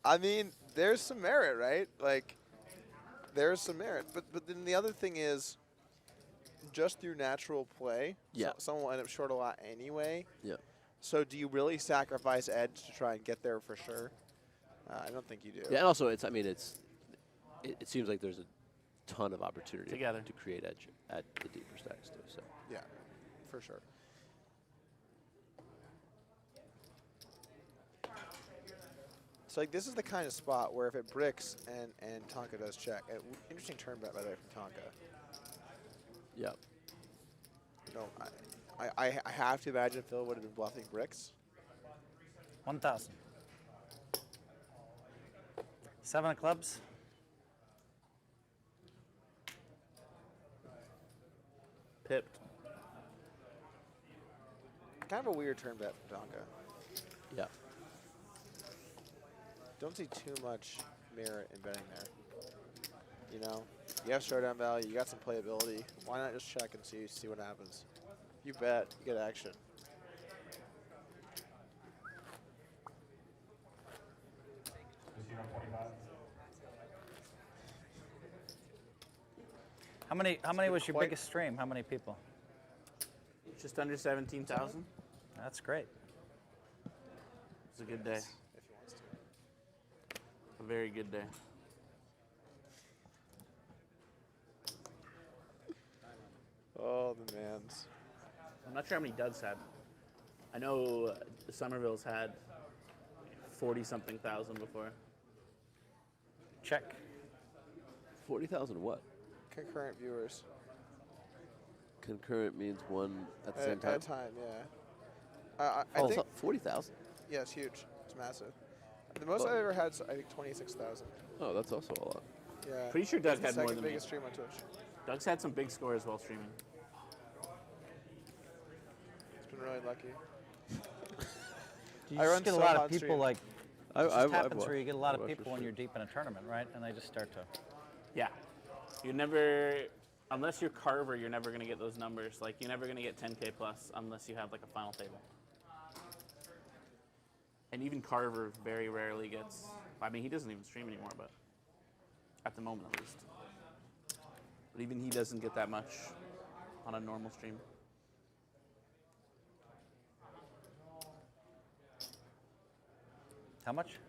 I mean, there's some merit, right? There's some merit. But then the other thing is, just through natural play. Yeah. So someone will end up short a lot anyway. Yeah. So do you really sacrifice edge to try and get there for sure? I don't think you do. Yeah, and also it's. I mean, it seems like there's a ton of opportunity Together. to create edge at the deeper stacks too. So. Yeah, for sure. So like this is the kind of spot where if it bricks and Tonka does check. Interesting turn bet by the way from Tonka. Yeah. No, I have to imagine Phil would have been bluffing bricks. 1,000. 7 of clubs. Pipped. Kind of a weird turn bet from Tonka. Yeah. Don't see too much merit in betting there. You know, you have showdown value, you got some playability. Why not just check and see what happens? You bet, you get action. Casino 25. How many was your Quite- biggest stream? How many people? Just under 17,000. That's great. It's a good day. If he wants to. A very good day. Oh, the mans. I'm not sure how many Doug's had. I know the Somerville's had 40-something thousand before. Check. 40,000 what? Concurrent viewers. Concurrent means one at the same time. At a time, yeah. I Oh, think. 40,000. Yeah, it's huge. It's massive. The most I've ever had is I think 26,000. Oh, that's also a lot. Yeah. Pretty sure Doug It's the had more second than me. biggest stream on Twitch. Doug's had some big scores while streaming. It's been really lucky. You I just run get a so lot hot of people stream. like. I- It just I've happens watched- where you get a lot I've of watched people your when you're stream. deep in a tournament, right? And they just start to. Yeah. You never, unless you're Carver, you're never going to get those numbers. Like, you're never going to get 10K plus unless you have, like, a final table. And even Carver very rarely gets, I mean, he doesn't even stream anymore, but at the moment at least. But even he doesn't get that much on a normal stream. How much?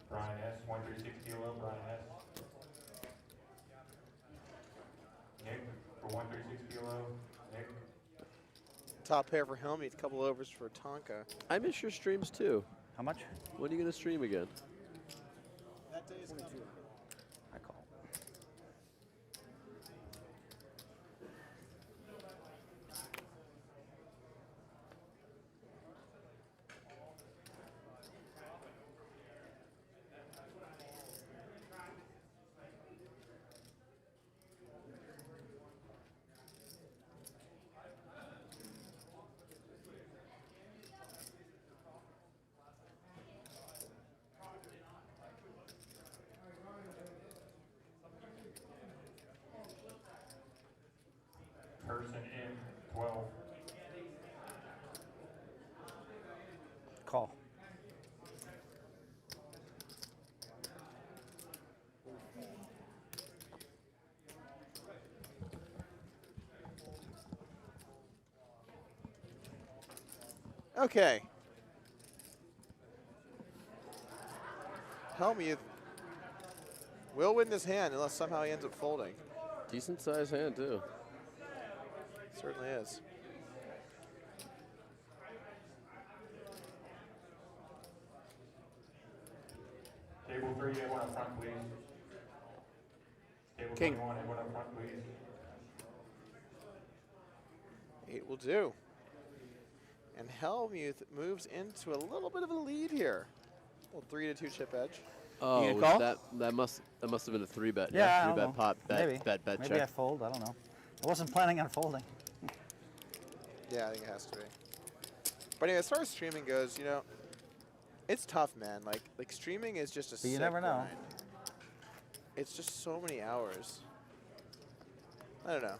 Brian S. 136 kilo. Brian S. Nick for 136 kilo. Nick. Top pair for Hellmuth, couple overs for Tonka. I miss your streams too. How much? When are you going to stream again? That day is coming. I call. Person in 12. Call. Okay. Hellmuth will win this hand unless somehow he ends up folding. Decent sized hand too. Certainly is. Table 3, everyone up front, please. Table King. 21, everyone up front, please. 8 will do. And Hellmuth moves into a little bit of a lead here. A little 3-2 chip edge. Oh, gonna was call? that must have been a 3-bet. Yeah, I don't 3-bet know. pot, bet, Maybe. bet, Maybe I check. fold. I don't know. I wasn't planning on folding. Yeah, I think it has to be. But anyway, as far as streaming goes, you know, it's tough, man. Like streaming is just a But you sick never know. grind. It's just so many hours. I don't know.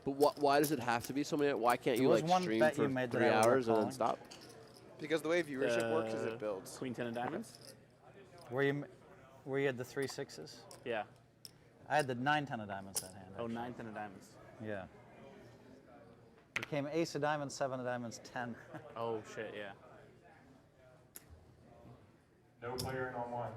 But why does it have to be so many? Why can't There you was like one stream bet for you made that 3 I was hours and then calling. stop? Because the way viewership works is it builds. Queen 10 of diamonds? Where you had the 3 6s? Yeah. I had the 9 10 of diamonds that hand. Oh, 9, 10 of diamonds. Yeah. It came ace of diamonds, 7 of diamonds, 10. Oh, shit, yeah. No player in on one.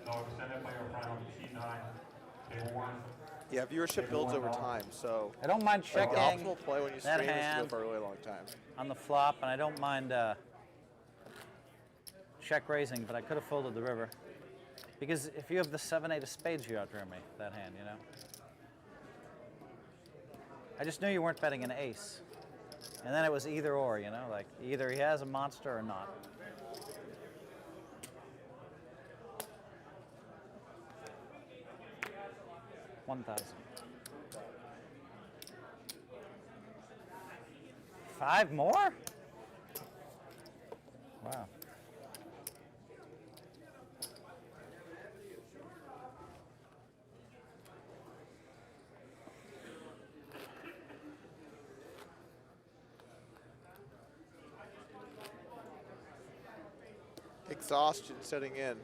No, send that player in front on T9, table 1. Yeah, viewership builds over time, so I don't mind like, the checking optimal play when you that stream is to go hand for a really long time. on the flop, and I don't mind check raising, but I could have folded the river. Because if you have the 7 8 of spades, you outdrew me, that hand, you know? I just knew you weren't betting an ace. And then it was either or, you know? Like, either he has a monster or not. $1,000. 5 more? Wow. Exhaustion setting in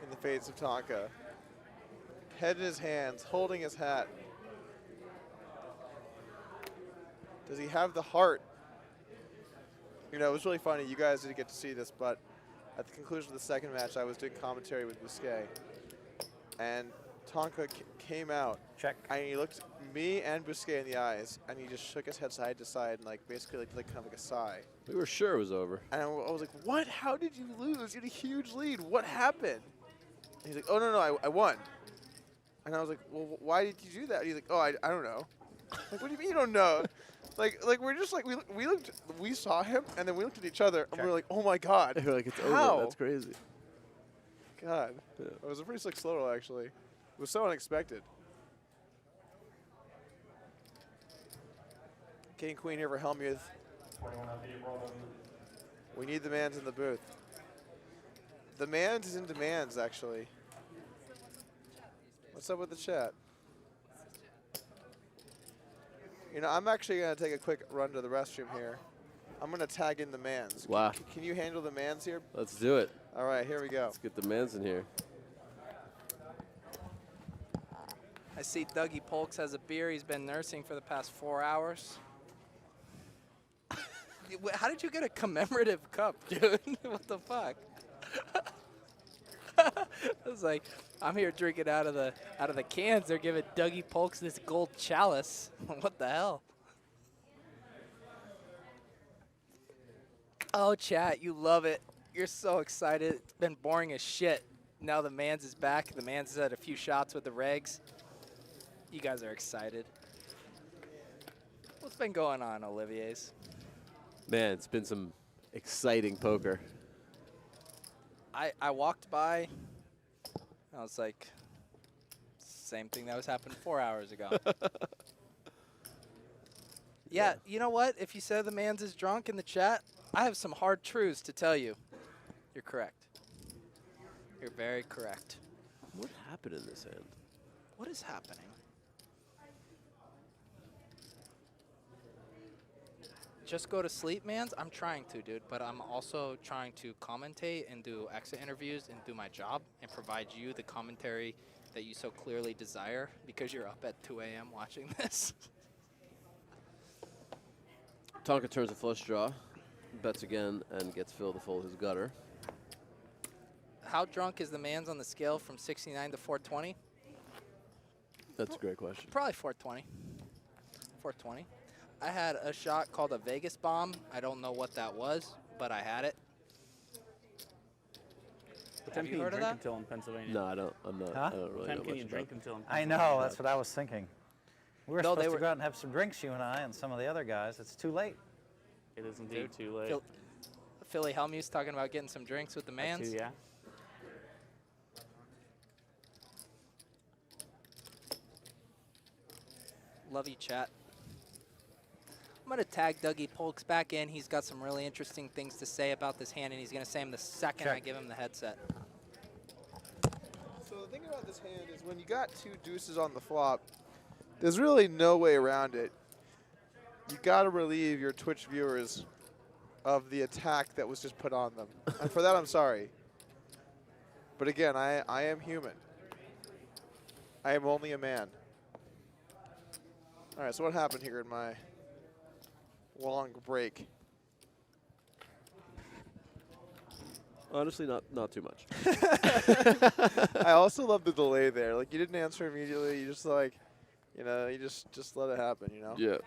the face of Tonka. Head in his hands, holding his hat. Does he have the heart? You know, it was really funny. You guys didn't get to see this, but at the conclusion of the second match, I was doing commentary with Busquet. And Tonka came out. Check. And he looked me and Busquet in the eyes, and he just shook his head side to side and like basically like kind of like a sigh. We were sure it was over. And I was like, what? How did you lose? You had a huge lead. What happened? And he's like, oh, no, I won. And I was like, well, why did you do that? And he's like, oh, I don't know. Like, what do you mean you don't know? like we're just like, we saw him, and then we looked at each other, and we were like, oh, my God. We're like, it's How? over. That's crazy. God. Yeah. It was a pretty slick slow roll, actually. It was so unexpected. King Queen here for Hellmuth. 21 on the roll. We need the mans in the booth. The mans is in demands, actually. What's up with the chat? You know, I'm actually going to take a quick run to the restroom here. I'm going to tag in the mans. Wow. Can you handle the mans here? Let's do it. All right, here we go. Let's get the mans in here. I see Dougie Polks has a beer he's been nursing for the past 4 hours. How did you get a commemorative cup, dude? What the fuck? I was like, I'm here drinking out of the cans. They're giving Dougie Polks this gold chalice. What the hell? Oh, chat, you love it. You're so excited. It's been boring as shit. Now the Mans is back. The Mans has had a few shots with the regs. You guys are excited. What's been going on, Olivier's? Man, it's been some exciting poker. I walked by. I was like, same thing that was happening 4 hours ago. Yeah, you know what? If you said the Mans is drunk in the chat, I have some hard truths to tell you. You're correct. You're very correct. What happened in this hand? What is happening? Just go to sleep, Mans? I'm trying to, dude, but I'm also trying to commentate and do exit interviews and do my job and provide you the commentary that you so clearly desire because you're up at 2 a.m. watching this. Tonka turns a flush draw, bets again, and gets Phil to fold his gutter. How drunk is the Mans on the scale from 69 to 420? That's a great question. Probably 420. 420. I had a shot called a Vegas bomb. I don't know what that was, but I had it. Have you heard of that? Until in Pennsylvania. No, I don't. I'm not. Huh? I don't really know Can much you about drink it. until in I Pennsylvania? know, that's what I was thinking. We were supposed to go out and have some drinks, you and I, and some of the other guys. It's too late. It is indeed too late. Philly Hellmuth talking about getting some drinks with the Mans. Yeah. Love you, chat. I'm going to tag Dougie Polk's back in. He's got some really interesting things to say about this hand, and he's going to say them the second I give him the headset. So the thing about this hand is when you got 2 deuces on the flop, there's really no way around it. You got to relieve your Twitch viewers of the attack that was just put on them. And for that, I'm sorry. But again, I am human. I am only a man. All right, so what happened here in my long break? Honestly, not too much. I also love the delay there. Like, you didn't answer immediately. You just, like, you know, you just let it happen, you know? Yeah.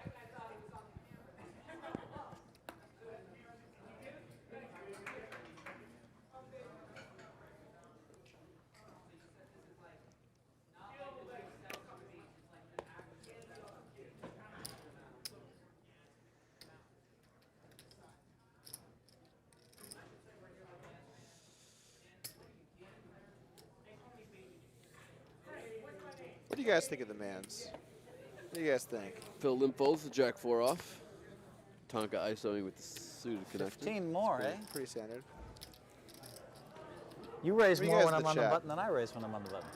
What do you guys think of the mans? What do you guys think? Phil limp folds the jack 4 off. Tonka ISOing with the suited connection. 15 more, eh? Pretty standard. You raise What do you more guys when in I'm the on the chat? button than I raise when I'm on the button.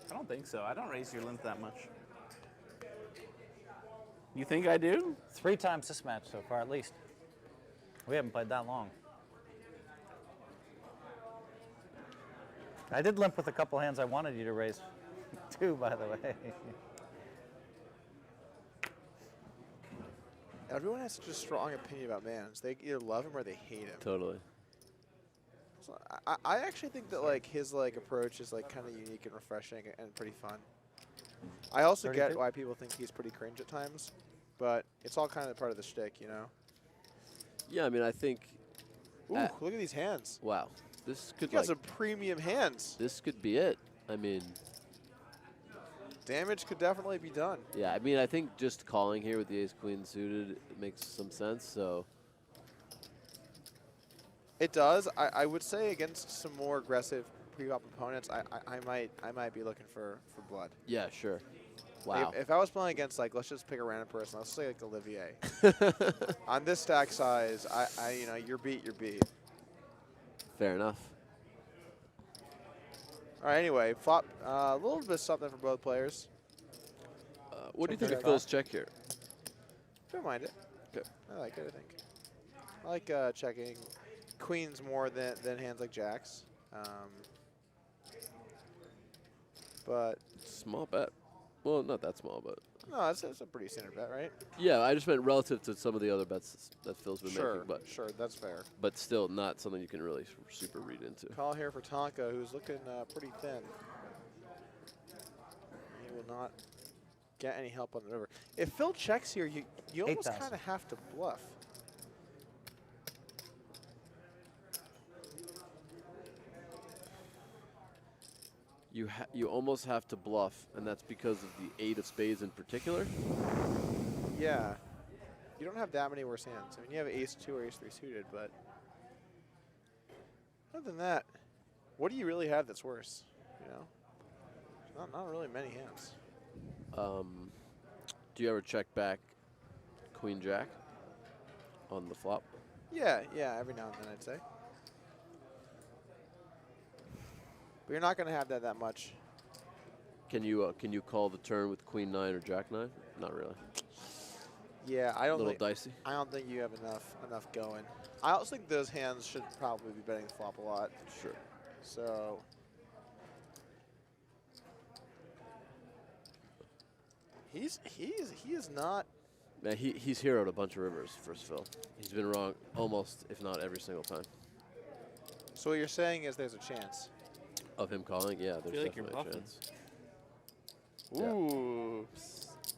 I don't think so. I don't raise your limp that much. You think I do? 3 times this match so far, at least. We haven't played that long. I did limp with a couple hands I wanted you to raise, too, by the way. Everyone has such a strong opinion about mans. They either love him or they hate him. Totally. So I actually think that like his like approach is like kind of unique and refreshing and pretty fun. I also get 32? why people think he's pretty cringe at times, but it's all kind of part of the shtick, you know. Yeah, I mean, I think. Ooh, look at these hands. Wow, this could You got like, some premium hands. this could be it. I mean, Damage could definitely be done. yeah, I mean, I think just calling here with the ace queen suited makes some sense. So It does. I would say against some more aggressive pre-op opponents, I might be looking for blood. yeah, sure. Like, Wow. if I was playing against, like, let's just pick a random person. Let's say like Olivier. On this stack size, you know, you're beat. Fair enough. All right. Anyway, flop. A little bit of something for both players. What do you think Check of Phil's check here? Don't mind it. Okay. I like it. I think. I like checking queens more than hands like jacks. But Small bet. Well, not that small, but no, it's a pretty standard bet, right? yeah, I just meant relative to some of the other bets that Phil's been Sure. making, but Sure, that's fair. but still not something you can really super read into. Call here for Tonka, who's looking pretty thin. He will not get any help on the river. If Phil checks here, you almost 8,000. kind of have to bluff. You almost have to bluff, and that's because of the 8 of spades in particular. Yeah. You don't have that many worse hands. I mean, you have ace 2 or ace 3 suited, but other than that, what do you really have that's worse? You know, not really many hands. Do you ever check back Queen Jack on the flop? Yeah, every now and then I'd say. But you're not going to have that much. Can you call the turn with Queen 9 or Jack 9? Not really. Yeah, I don't Little think dicey. I don't think you have enough going. I also think those hands should probably be betting the flop a lot. Sure. So he is not. Man, he's heroed a bunch of rivers for Phil. He's been wrong almost, if not every single time. So what you're saying is there's a chance. Of him calling, yeah, there's feel like you're definitely a bluffing. chance. Ooh.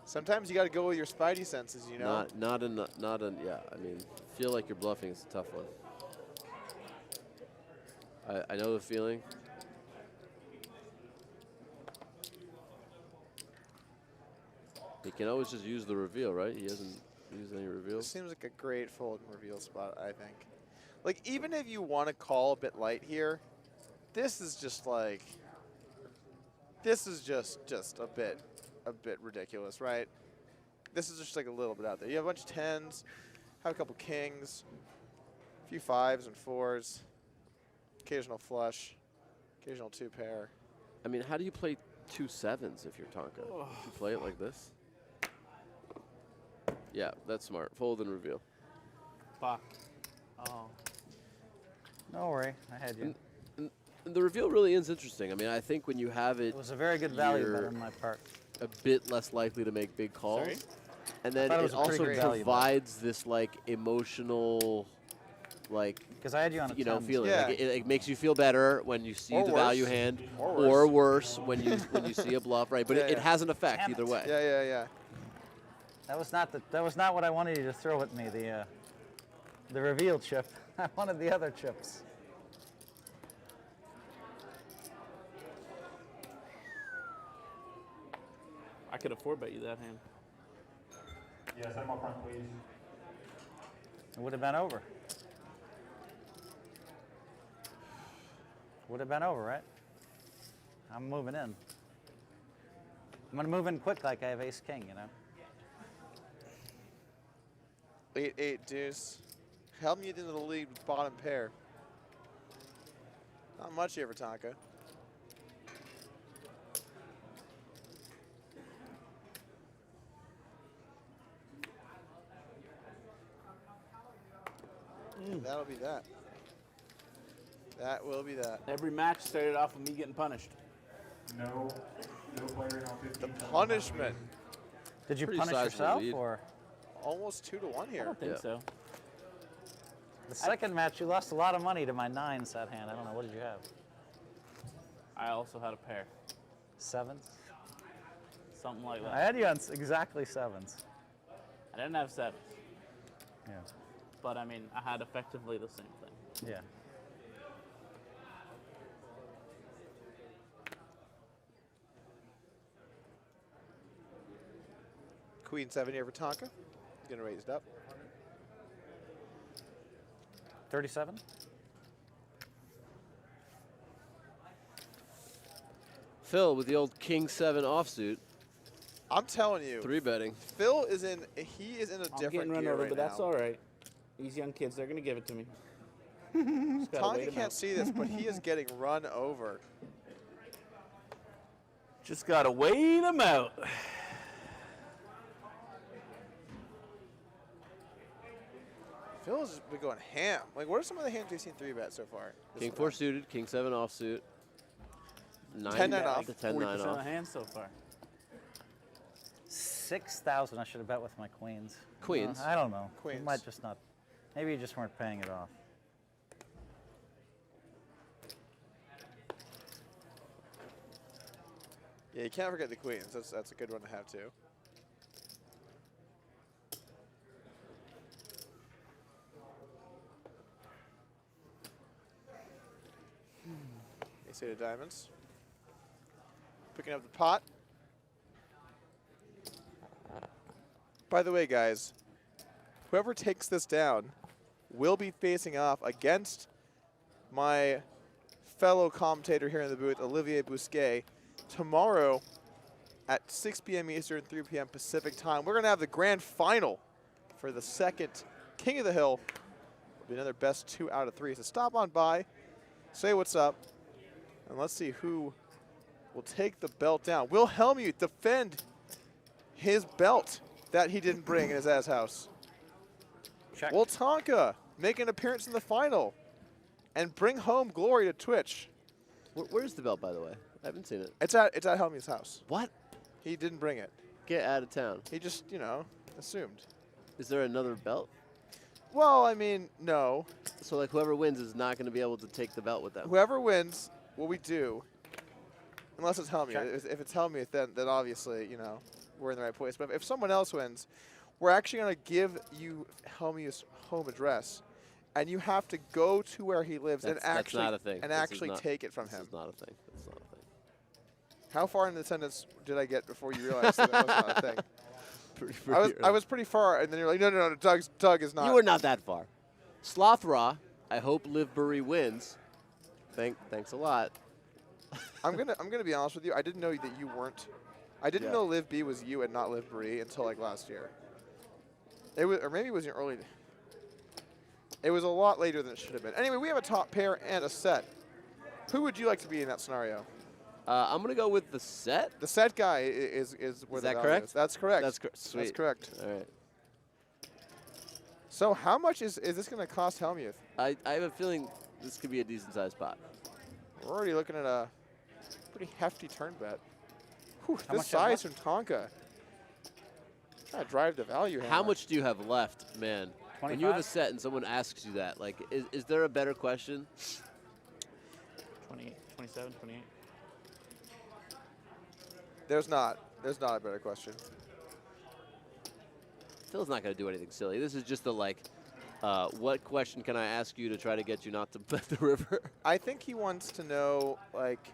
Sometimes you got to go with your spidey senses, you know. Not in. Yeah, I mean, feel like you're bluffing is a tough one. I know the feeling. He can always just use the reveal, right? He hasn't used any This reveals. seems like a great fold and reveal spot, I think. Like, even if you want to call a bit light here, this is just like, this is just a bit ridiculous, right? this is just like a little bit out there. You have a bunch of 10s, have a couple kings, a few 5s and 4s, occasional flush, occasional 2-pair. I mean, how do you play 2 7s if you're Tonka? Do you play it like this? Yeah, that's smart. Fold and reveal. Fuck. Oh. No worry, I had you. And the reveal really is interesting. I mean, I think when you have it, It was a very good value bet on my part. a bit less likely to make big calls. Sorry? And then thought it it was a pretty also great value bet. provides this like emotional, like, Because I had you on a you know, 10s. feeling. Yeah. Like it makes you feel better when you see Or the worse. value hand, Or or worse when you see a bluff, right? But Yeah, it yeah. has an effect Damn either it. way. Yeah. That was not what I wanted you to throw at me. The reveal chip. I wanted the other chips. I could afford bet you that hand. Yeah, set them up front, please. It would have been over. Would have been over, right? I'm moving in. I'm going to move in quick like I have ace king, you know? 8-8 deuce. Hellmuth into the lead with bottom pair. Not much here for Tonka. That'll be that. That will be that. Every match started off with me getting punished. No player on 15. The punishment. Did you Pretty punish sizable yourself, lead. or Almost 2-1 I here. don't think Yeah. so. the second match you lost a lot of money to my 9 set hand? I don't know. What did you have? I also had a pair. 7s? Something like that. I had you on exactly 7s. I didn't have 7s. Yeah. But I mean, I had effectively the same thing. Yeah. Queen 7 here for Tonka. Gonna raise it up. 37? Phil with the old king 7 offsuit, I'm telling you, 3 betting. Phil is in. He is in a I'm different getting run gear over, right but now. that's all right. These young kids, they're going to give it to me. Just gotta wait Tonka 'em can't out. see this, but he is getting run over. Just got to wait them out. Phil has been going ham. Like, what are some of the hands we've seen 3-bet so far? this King round? 4 suited, king 7 offsuit. 10-9 off. The 10-9 40% of off. the hands so far. 6,000 I should have bet with my queens. Queens? I don't know. Queens. You might just not. Maybe you just weren't paying it off. Yeah, you can't forget the queens. That's a good one to have too. Ace 8 of diamonds. Picking up the pot. By the way, guys, whoever takes this down will be facing off against my fellow commentator here in the booth, Olivier Busquet, tomorrow at 6 p.m. Eastern, 3 p.m. Pacific time. We're going to have the grand final for the second King of the Hill. It'll be another best 2 out of 3. So stop on by, say what's up, and let's see who will take the belt down. Will Hellmuth defend his belt that he didn't bring in his ass house? Check. Will Tonka make an appearance in the final and bring home glory to Twitch? Where's the belt, by the way? I haven't seen it. It's at Hellmuth's house. What? He didn't bring it. Get out of town. He just, assumed. Is there another belt? Well, I mean, no. So like whoever wins is not going to be able to take the belt with them. Whoever wins, what we do, unless it's Hellmuth. Check. If it's Hellmuth, then obviously, we're in the right place. But if someone else wins, we're actually going to give you Hellmuth's home address, and you have to go to where he lives That's not a thing. and This is actually not- take it from This him. is not a thing. That's not a thing. How far in the sentence did I get before you realized that was not a thing? Pretty I was pretty far, and then you're like, no, Doug is not. You were not that far. Slothra, I hope Livbury wins. Thanks a lot. I'm gonna be honest with you. I didn't know that you weren't I didn't know Liv B was you and not Liv Bree until like last year. It was, or maybe it was your early. It was a lot later than it should have been. Anyway, we have a top pair and a set. Who would you like to be in that scenario? I'm gonna go with the set. The set guy is where Is the that value correct? is. That's correct. Sweet. That's correct. All right. So how much is this going to cost Hellmuth? I have a feeling this could be a decent sized pot. We're already looking at a pretty hefty turn bet. Whew, How this much size have from Tonka. Trying to drive the value How hammer. much do you have left, man? When you have a set and someone asks you that, like, is there a better question? 28, 27, 28. There's not a better question. Phil's not going to do anything silly. This is just the, like, what question can I ask you to try to get you not to bet the river? I think he wants to know, like,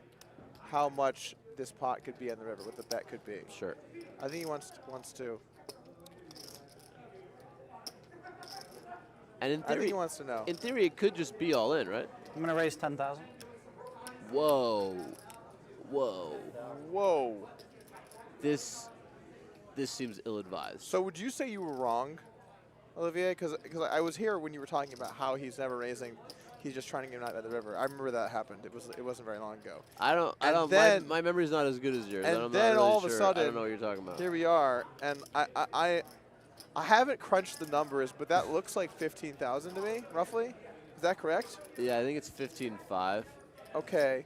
how much this pot could be on the river, what the bet could be. Sure. I think he wants to. And in I think theory, he wants to know. In theory, it could just be all in, right? I'm going to raise 10,000. Whoa. Whoa. Whoa. This seems ill-advised. So would you say you were wrong, Olivier? Because I was here when you were talking about how he's never raising. He's just trying to get him out of the river. I remember that happened. It wasn't very long ago. I don't. Then, my memory's not as good as yours. And I'm then not really all of sure. a sudden, I don't know what you're talking about. Here we are, and I haven't crunched the numbers, but that looks like 15,000 to me, roughly. Is that correct? Yeah, I think it's 15.5. Okay.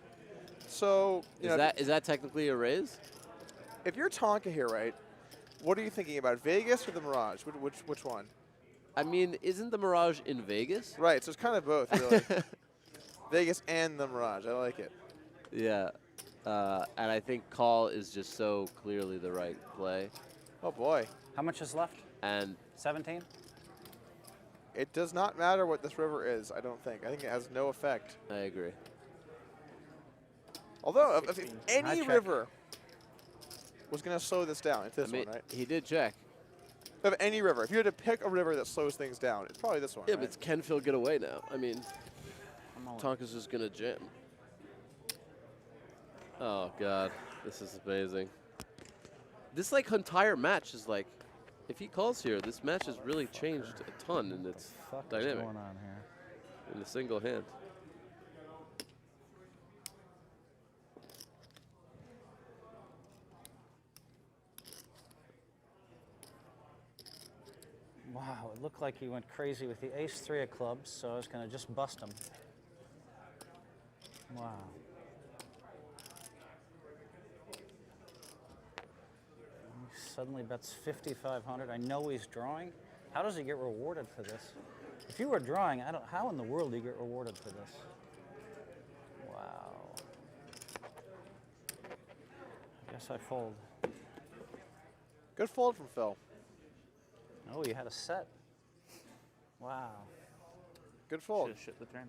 So Is that technically a raise? if you're Tonka here, right? What are you thinking about, Vegas or the Mirage? Which one? I mean, isn't the Mirage in Vegas? Right. So it's kind of both, really. Vegas and the Mirage. I like it. Yeah. And I think call is just so clearly the right play. Oh boy. How much is left? And 17? It does not matter what this river is, I don't think. I think it has no effect. I agree. Although, if any I check. river was going to slow this down, it's this I mean, one, right? he did check. Of any river. If you had to pick a river that slows things down, it's probably this one, Yeah, right? but can Phil get away now? I mean, Tonka's just going to jam. Oh, God. This is amazing. This, like, entire match is like, if he calls here, this match has really changed a ton in its dynamic. What's going on here? In a single hand. Wow, it looked like he went crazy with the ace-3 of clubs, so I was going to just bust him. Wow. He suddenly bets 5,500. I know he's drawing. How does he get rewarded for this? If you were drawing, how in the world do you get rewarded for this? Wow. I guess I fold. Good fold from Phil. Oh, you had a set. Wow. Good fold. Should have shit the turn.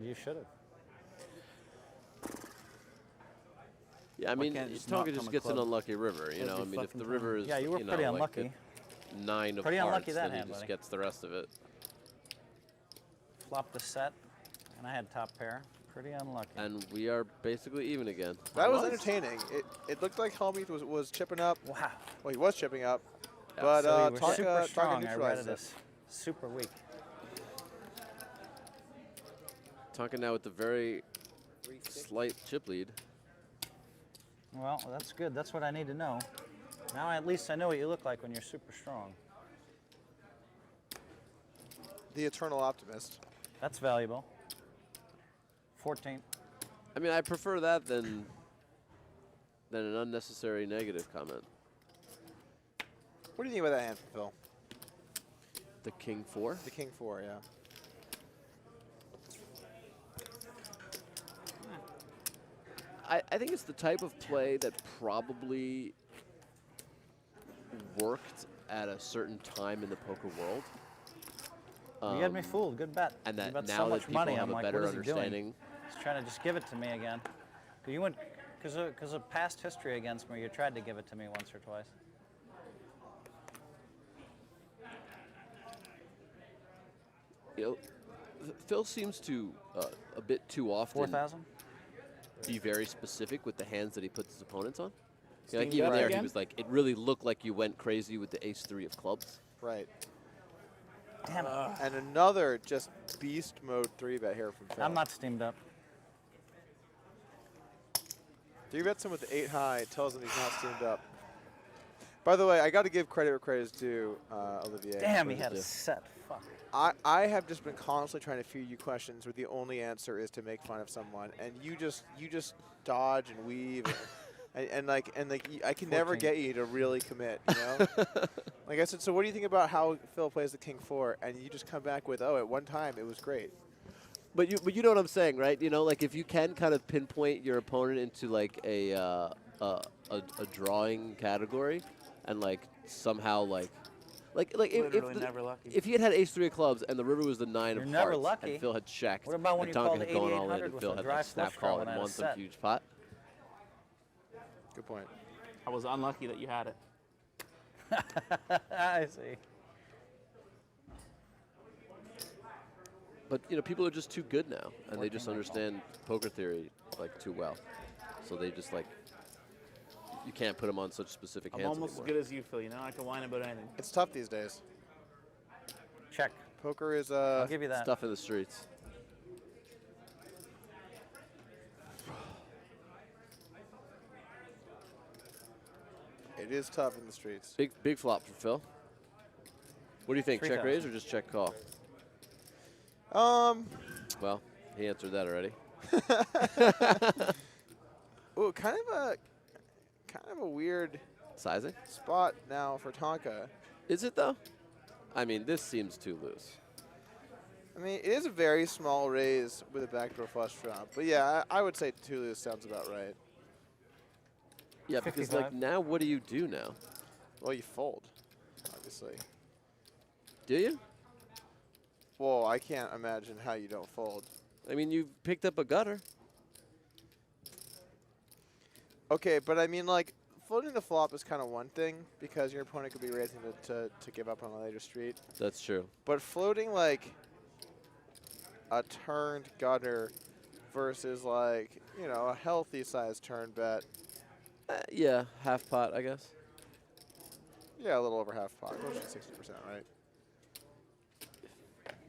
You should have. Yeah, I mean, Tonka just gets an unlucky river, you know. I mean, if the river is, yeah, you were pretty unlucky. Like 9 of Pretty hearts, unlucky that then he hand, just buddy. gets the rest of it. Flopped the set, and I had top pair. Pretty unlucky. And we are basically even again. That was entertaining. It looked like Hellmuth was chipping up. Wow. Well, he was chipping up. Yeah. But So you were Tonka super strong. I read neutralized it it. as super weak. Tonka now with the very slight chip lead. Well, that's good. That's what I need to know. Now at least I know what you look like when you're super strong. The eternal optimist. That's valuable. 14. I mean, I prefer that than an unnecessary negative comment. What do you think about that hand, Phil? The King 4? The King 4, yeah. I think it's the type of play that probably worked at a certain time in the poker world. You had me fooled. Good bet. And You that bet now so that much people money, have I'm a like, better what is he doing? understanding. He's trying to just give it to me again. You went because of past history against me. You tried to give it to me once or twice. You know, Phil seems to a bit too often 4,000. be very specific with the hands that he puts his opponents on. Yeah, like Steamed even up there, again? he was like, it really looked like you went crazy with the ace-3 of clubs. Right. Damn it. And another just beast mode 3-bet here from Phil. I'm not steamed up. 3-bets him with the 8 high, tells him he's not steamed up. By the way, I got to give credit where credit is due, Olivier. Damn, he had a set. Fuck. I have just been constantly trying to feed you questions where the only answer is to make fun of someone, and you just dodge and weave, and I can never 14. get you to really commit. You know, like I said. So what do you think about how Phil plays the King 4? And you just come back with, oh, at one time it was great. But you know what I'm saying, right? You know, like if you can kind of pinpoint your opponent into like a drawing category, and like somehow like if he had ace-3 of clubs and the river was the 9 of You're never hearts lucky. and Phil had checked What about when and you called Tonka had gone all in 8800 and with Phil a had dry like snap flush draw call and and had a won some set? huge pot? Good point. I was unlucky that you had it. I see. But you know, people are just too good now, and they just understand poker theory like too well. So they just like you can't put them on such specific I'm hands almost anymore. as good as you, Phil. You know, I can whine about anything. It's tough these days. Check. Poker is I'll give you that. Stuff in the streets. It is tough in the streets. Big flop for Phil. What do you think? Check 3,000. raise or just check call? Well, he answered that already. Ooh, kind of a weird Sizing? spot now for Tonka. Is it though? I mean, this seems too loose. I mean, it is a very small raise with a backdoor flush draw. But yeah, I would say too loose sounds about right. Yeah, because like now, what do you do now? Well, you fold, obviously. Do you? Well, I can't imagine how you don't fold. I mean, you picked up a gutter. Okay, but I mean, like, floating the flop is kind of one thing because your opponent could be raising to give up on a later street. That's true. But floating, like, a turned gutter versus, like, you know, a healthy size turn bet. Yeah, half pot, I guess. Yeah, a little over half pot. Close to 60%, right?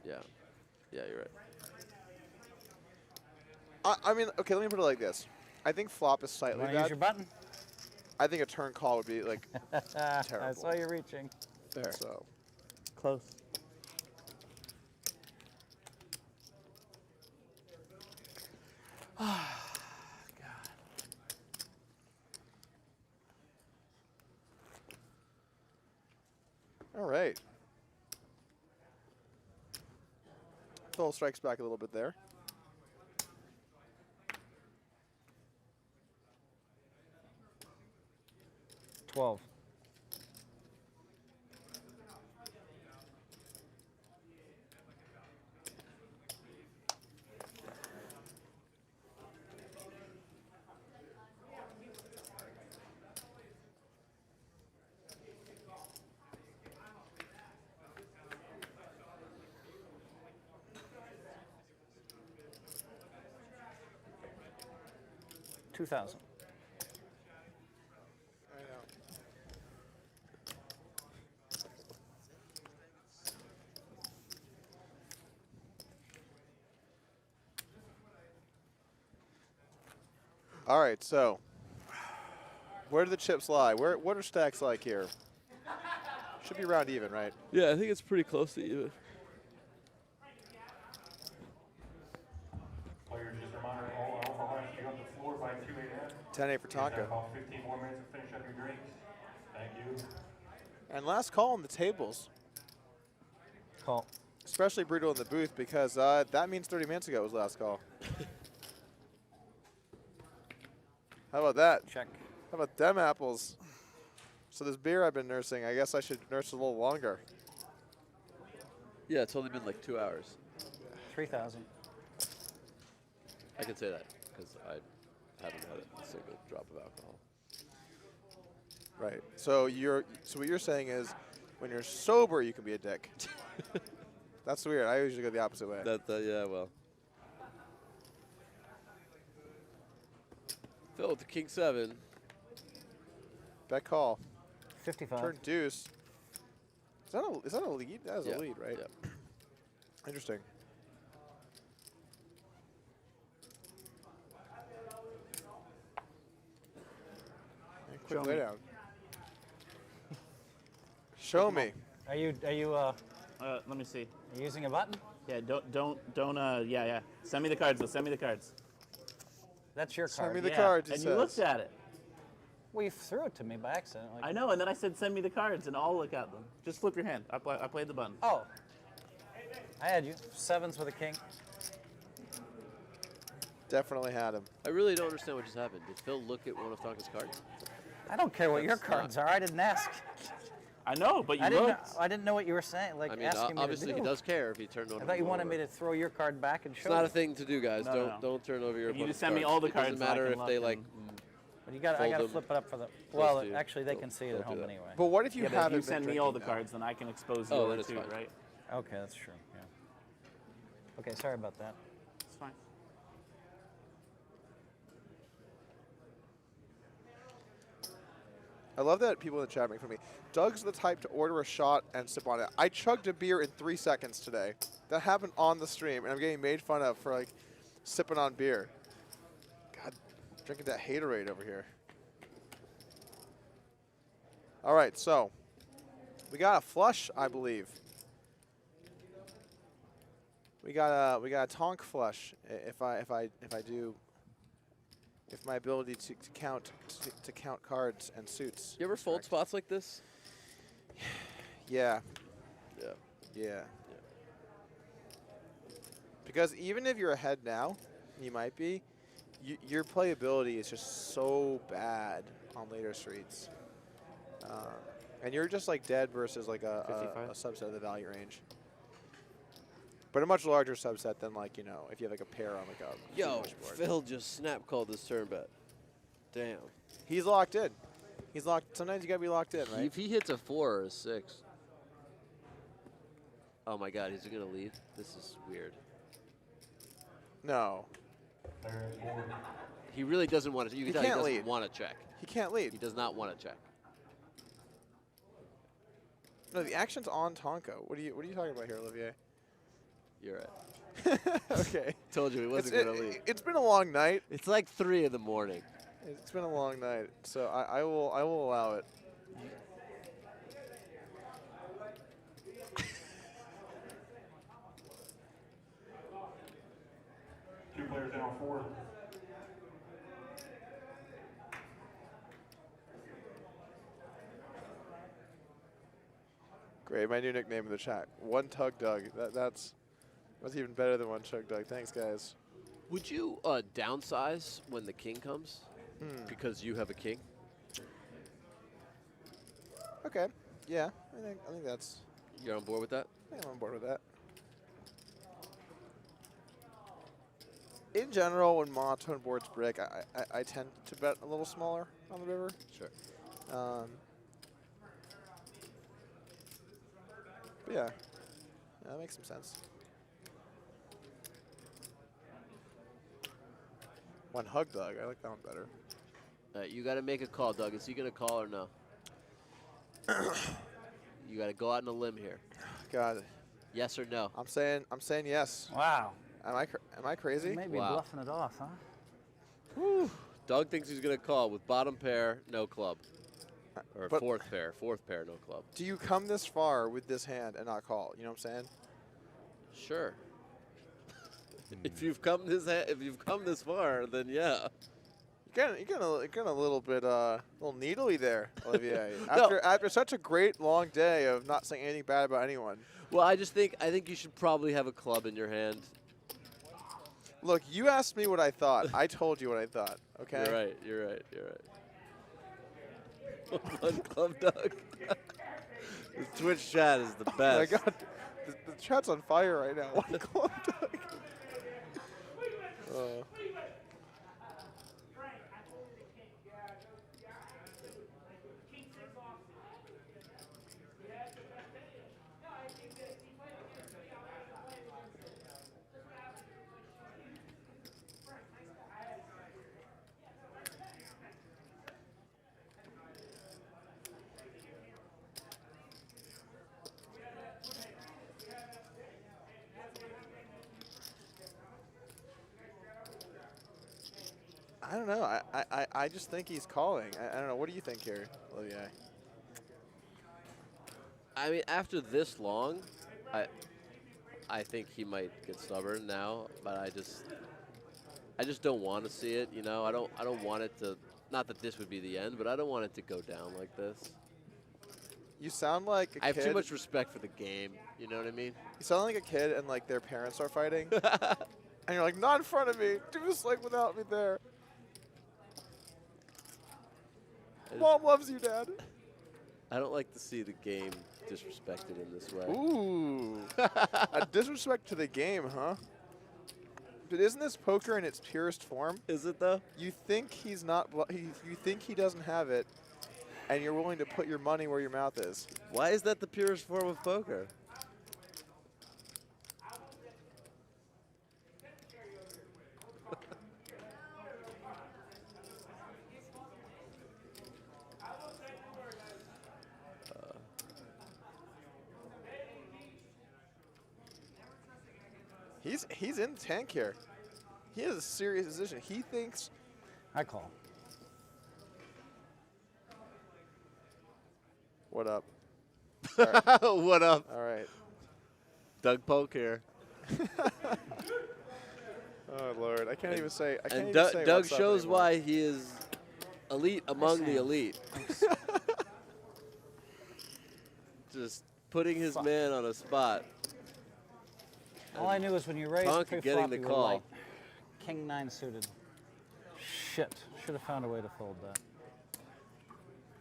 Yeah. Yeah, you're right. I mean, okay, let me put it like this. I think flop is slightly Want to bad. use your button? I think a turn call would be, like, terrible. I saw you reaching. Fair. So. Close. All right. Phil strikes back a little bit there. $12. $2,000. I know. All right, so where do the chips lie? What are stacks like here? Should be around even, right? Yeah, I think it's pretty close to even. Players, just a reminder, all alcohol has to be on the floor by 2 a.m. 10-8 for You guys have Tonka. about 15 more minutes to finish up your drinks. Thank you. And last call on the tables. Call. Especially brutal in the booth because that means 30 minutes ago was last call. How about that? Check. How about them apples? So this beer I've been nursing, I guess I should nurse a little longer. Yeah, it's only been like 2 hours. 3,000. I can say that because I haven't had a single drop of alcohol. Right. So what you're saying is, when you're sober, you can be a dick. That's weird. I usually go the opposite way. Yeah, well. Phil with the King 7. Bet call. 55. Turn deuce. Is that a lead? That is a lead, right? Yeah. Interesting. And quick lay down. Show me. Are you Let me see. using a button? Yeah, don't, yeah. Send me the cards, though. Send me the cards. That's your card. Send me the yeah. cards, he And says. you looked at it. Well, you threw it to me by accident. Like, I know, and then I said, send me the cards, and I'll look at them. Just flip your hand. I played the button. Oh. I had you. 7s with a king. Definitely had him. I really don't understand what just happened. Did Phil look at one of Tonkaa's cards? I don't care what your That's cards are. I didn't ask. I know, but you I didn't. looked. I didn't know what you were saying. Like I mean, asking me obviously to do. he does care if he turned over. I thought you wanted me to throw your card back and show. It's not you. a thing to do, guys. No, Don't turn over your. You just opponent's send me all the It cards doesn't so I matter can if look they and- like. But you got. I fold got to them. flip it up for the. Supposed Well, to. actually, they can see it at Don't do home that. anyway. But what if you Yeah, but if haven't you been send me all the drinking, cards, then I can expose Oh, you then it's too, fine. right? Okay, that's true. Yeah. Okay, sorry about that. It's fine. I love that people in the chat make fun of me. Doug's the type to order a shot and sip on it. I chugged a beer in 3 seconds today. That happened on the stream, and I'm getting made fun of for like sipping on beer. God, drinking that haterade over here. All right, so we got a flush, I believe. We got a Tonk flush. If my ability to count cards and suits. You ever fold spots like this? Yeah. Yeah. Yeah. Because even if you're ahead now, you might be, your playability is just so bad on later streets. And you're just like dead versus like a subset of the value range. But a much larger subset than like, you know, if you have like a pair on like a Yo, push board. Phil just snap called this turn bet. Damn. He's locked in. He's locked. Sometimes you gotta be locked in, right? If he hits a 4 or a 6. Oh my God, he's gonna lead. This is weird. No. He really doesn't want to. You He can tell he can't doesn't lead. want to check. He can't lead. He does not want to check. No, the action's on Tonka. What are you talking about here, Olivier? You're right. Okay. Told you he wasn't gonna lead. It's been a long night. It's like 3 in the morning. It's been a long night, so I will allow it. Two players in on 4. Great, my new nickname in the chat. One Tug Doug. That's even better than One Chug Doug. Thanks, guys. Would you downsize when the king comes? Because you have a king? Okay. Yeah, I think that's. You're on board with that? I'm on board with that. In general, when monotone boards break, I tend to bet a little smaller on the river. Sure. But yeah, that makes some sense. One Hug Dog, I like that one better. You got to make a call, Doug. Is he going to call or no? You got to go out on a limb here. God. Yes or no? I'm saying yes. Wow. Am I crazy? You may be bluffing it off, huh? Whew. Doug thinks he's going to call with bottom pair, no club. Or But- fourth pair, no club. Do you come this far with this hand and not call? You know what I'm saying? Sure. If you've come this far, then yeah. You're getting a little bit little needly there, Olivier. No. After such a great long day of not saying anything bad about anyone. Well, I think you should probably have a club in your hand. Look, you asked me what I thought. I told you what I thought. Okay. You're right. One club, Doug. The Twitch chat is the best. Oh my God, the chat's on fire right now. One club, Doug. I don't know. I just think he's calling. I don't know. What do you think here, Olivier? I mean, after this long, I think he might get stubborn now, but I just don't want to see it. You know, I don't want it to. Not that this would be the end, but I don't want it to go down like this. You sound like a kid. I have too much respect for the game. You know what I mean? You sound like a kid, and like their parents are fighting, and you're like, not in front of me. Do this like without me there. Mom loves you, Dad. I don't like to see the game disrespected in this way. Ooh, a disrespect to the game, huh? But isn't this poker in its purest form? Is it though? You think he's not. You think he doesn't have it, and you're willing to put your money where your mouth is. Why is that the purest form of poker? He's in the tank here. He has a serious decision. He thinks. I call. What up? What up? All right. Doug Polk here. Oh Lord, I can't even say. I can't And even say Doug what's up shows anymore. why he is elite among the elite. Just putting his man on a spot. All I knew was when you raised Tonka pre-flop, getting the you were call. like king 9 suited. Shit, should have found a way to fold that.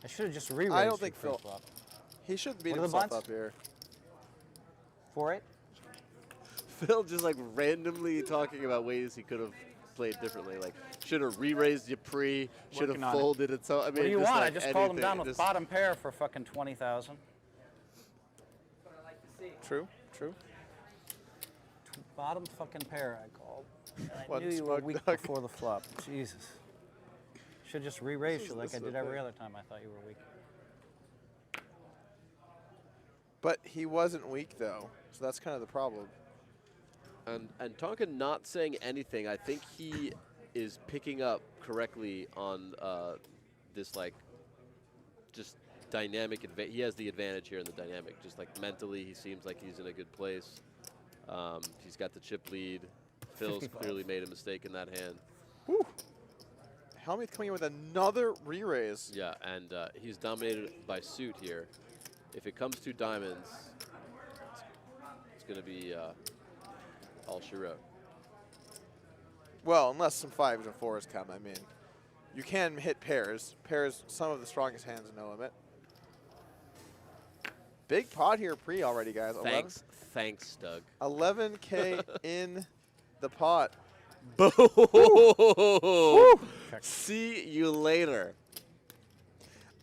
I should have just re-raised. I don't think your Phil. pre-flop. He should beat What are the himself blinds? up here. 4-8. Phil just like randomly talking about ways he could have played differently. Like should have re-raised your pre, should have Working on it. folded it. So I mean, What do you just want? like I just called him anything, down with just- bottom pair for fucking 20,000. True. True. Bottom fucking pair I called. And I One knew you were smug weak Doug. before the flop. Jesus. Should just re-raise you like This I is did the every thing. other time I thought you were weak. But he wasn't weak though, so that's kind of the problem. And Tonka not saying anything, I think he is picking up correctly on this like just dynamic. He has the advantage here in the dynamic. Just like mentally, he seems like he's in a good place. He's got the chip lead. Phil's 55. clearly made a mistake in that hand. Whew. Hellmuth coming in with another re-raise. Yeah, and he's dominated by suit here. If it comes to diamonds, it's going to be all she wrote. Well, unless some 5s and 4s come. I mean, you can hit pairs. Pairs, some of the strongest hands in No Limit. Big pot here pre already, guys. Thanks, Doug. 11K in the pot. Boom! Woo. See you later.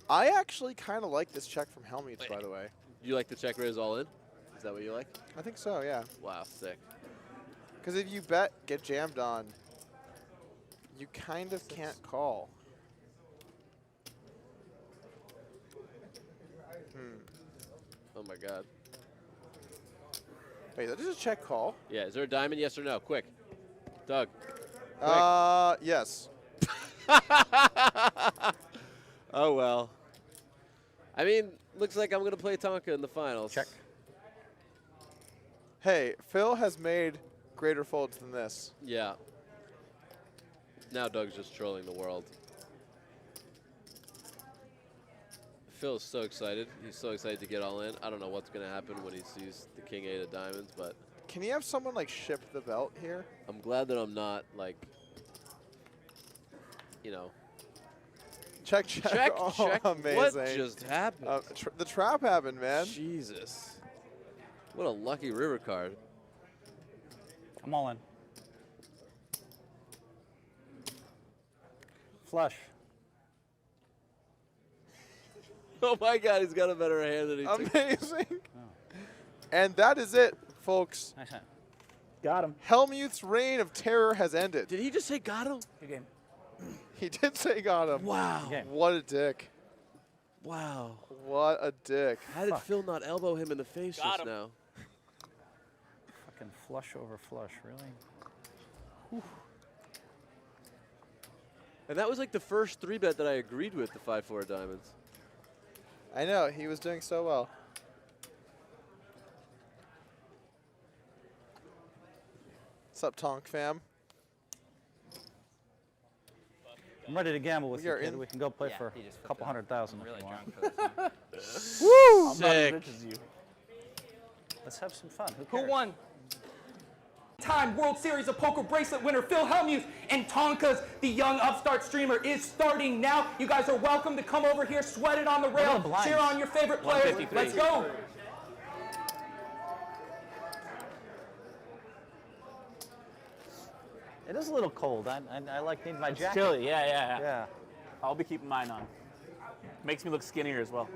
I actually kind of like this check from Hellmuth, by the way. You like the check raise all in? Is that what you like? I think so, yeah. Wow, sick. Because if you bet, get jammed on, you kind of can't call. Oh my God. Wait, that is a check call? Yeah, is there a diamond? Yes or no? Quick. Doug. Yes. Oh, well. I mean, looks like I'm going to play Tonka in the finals. Check. Hey, Phil has made greater folds than this. Yeah. Now Doug's just trolling the world. Phil's so excited. He's so excited to get all in. I don't know what's going to happen when he sees the king 8 of diamonds, but Can he have someone like ship the belt here? I'm glad that I'm not like, you know. Check, check. Check, Oh, check. amazing. What just happened? The trap happened, man. Jesus. What a lucky river card. I'm all in. Flush. Oh my God, he's got a better hand than he took. Amazing. And that is it, folks. Nice hand. Got him. Hellmuth's reign of terror has ended. Did he just say got him? Good game. He did say got him. Wow. Okay. What a dick. Wow. What a dick. How did Phil not elbow him in the face just now? Fucking flush over flush, really? And that was like the first 3-bet that I agreed with, the 5-4 of diamonds. I know, he was doing so well. What's up, Tonk fam? I'm ready to gamble with We you, are kid. in- We can go play Yeah, for he just a couple flipped $100,000 really if you want. drunk for this one. Woo! I'm not as rich as you. Let's have some fun. Who cares? won? Time World Series of Poker Bracelet winner Phil Hellmuth and Tonkaa's the young upstart streamer is starting now. You guys are welcome to come over here, sweat it on the rail, blinds? cheer on your favorite players. 153. Let's go. It is a little cold. I like need my It's jacket. chilly, yeah. Yeah. I'll be keeping mine on. Makes me look skinnier as well.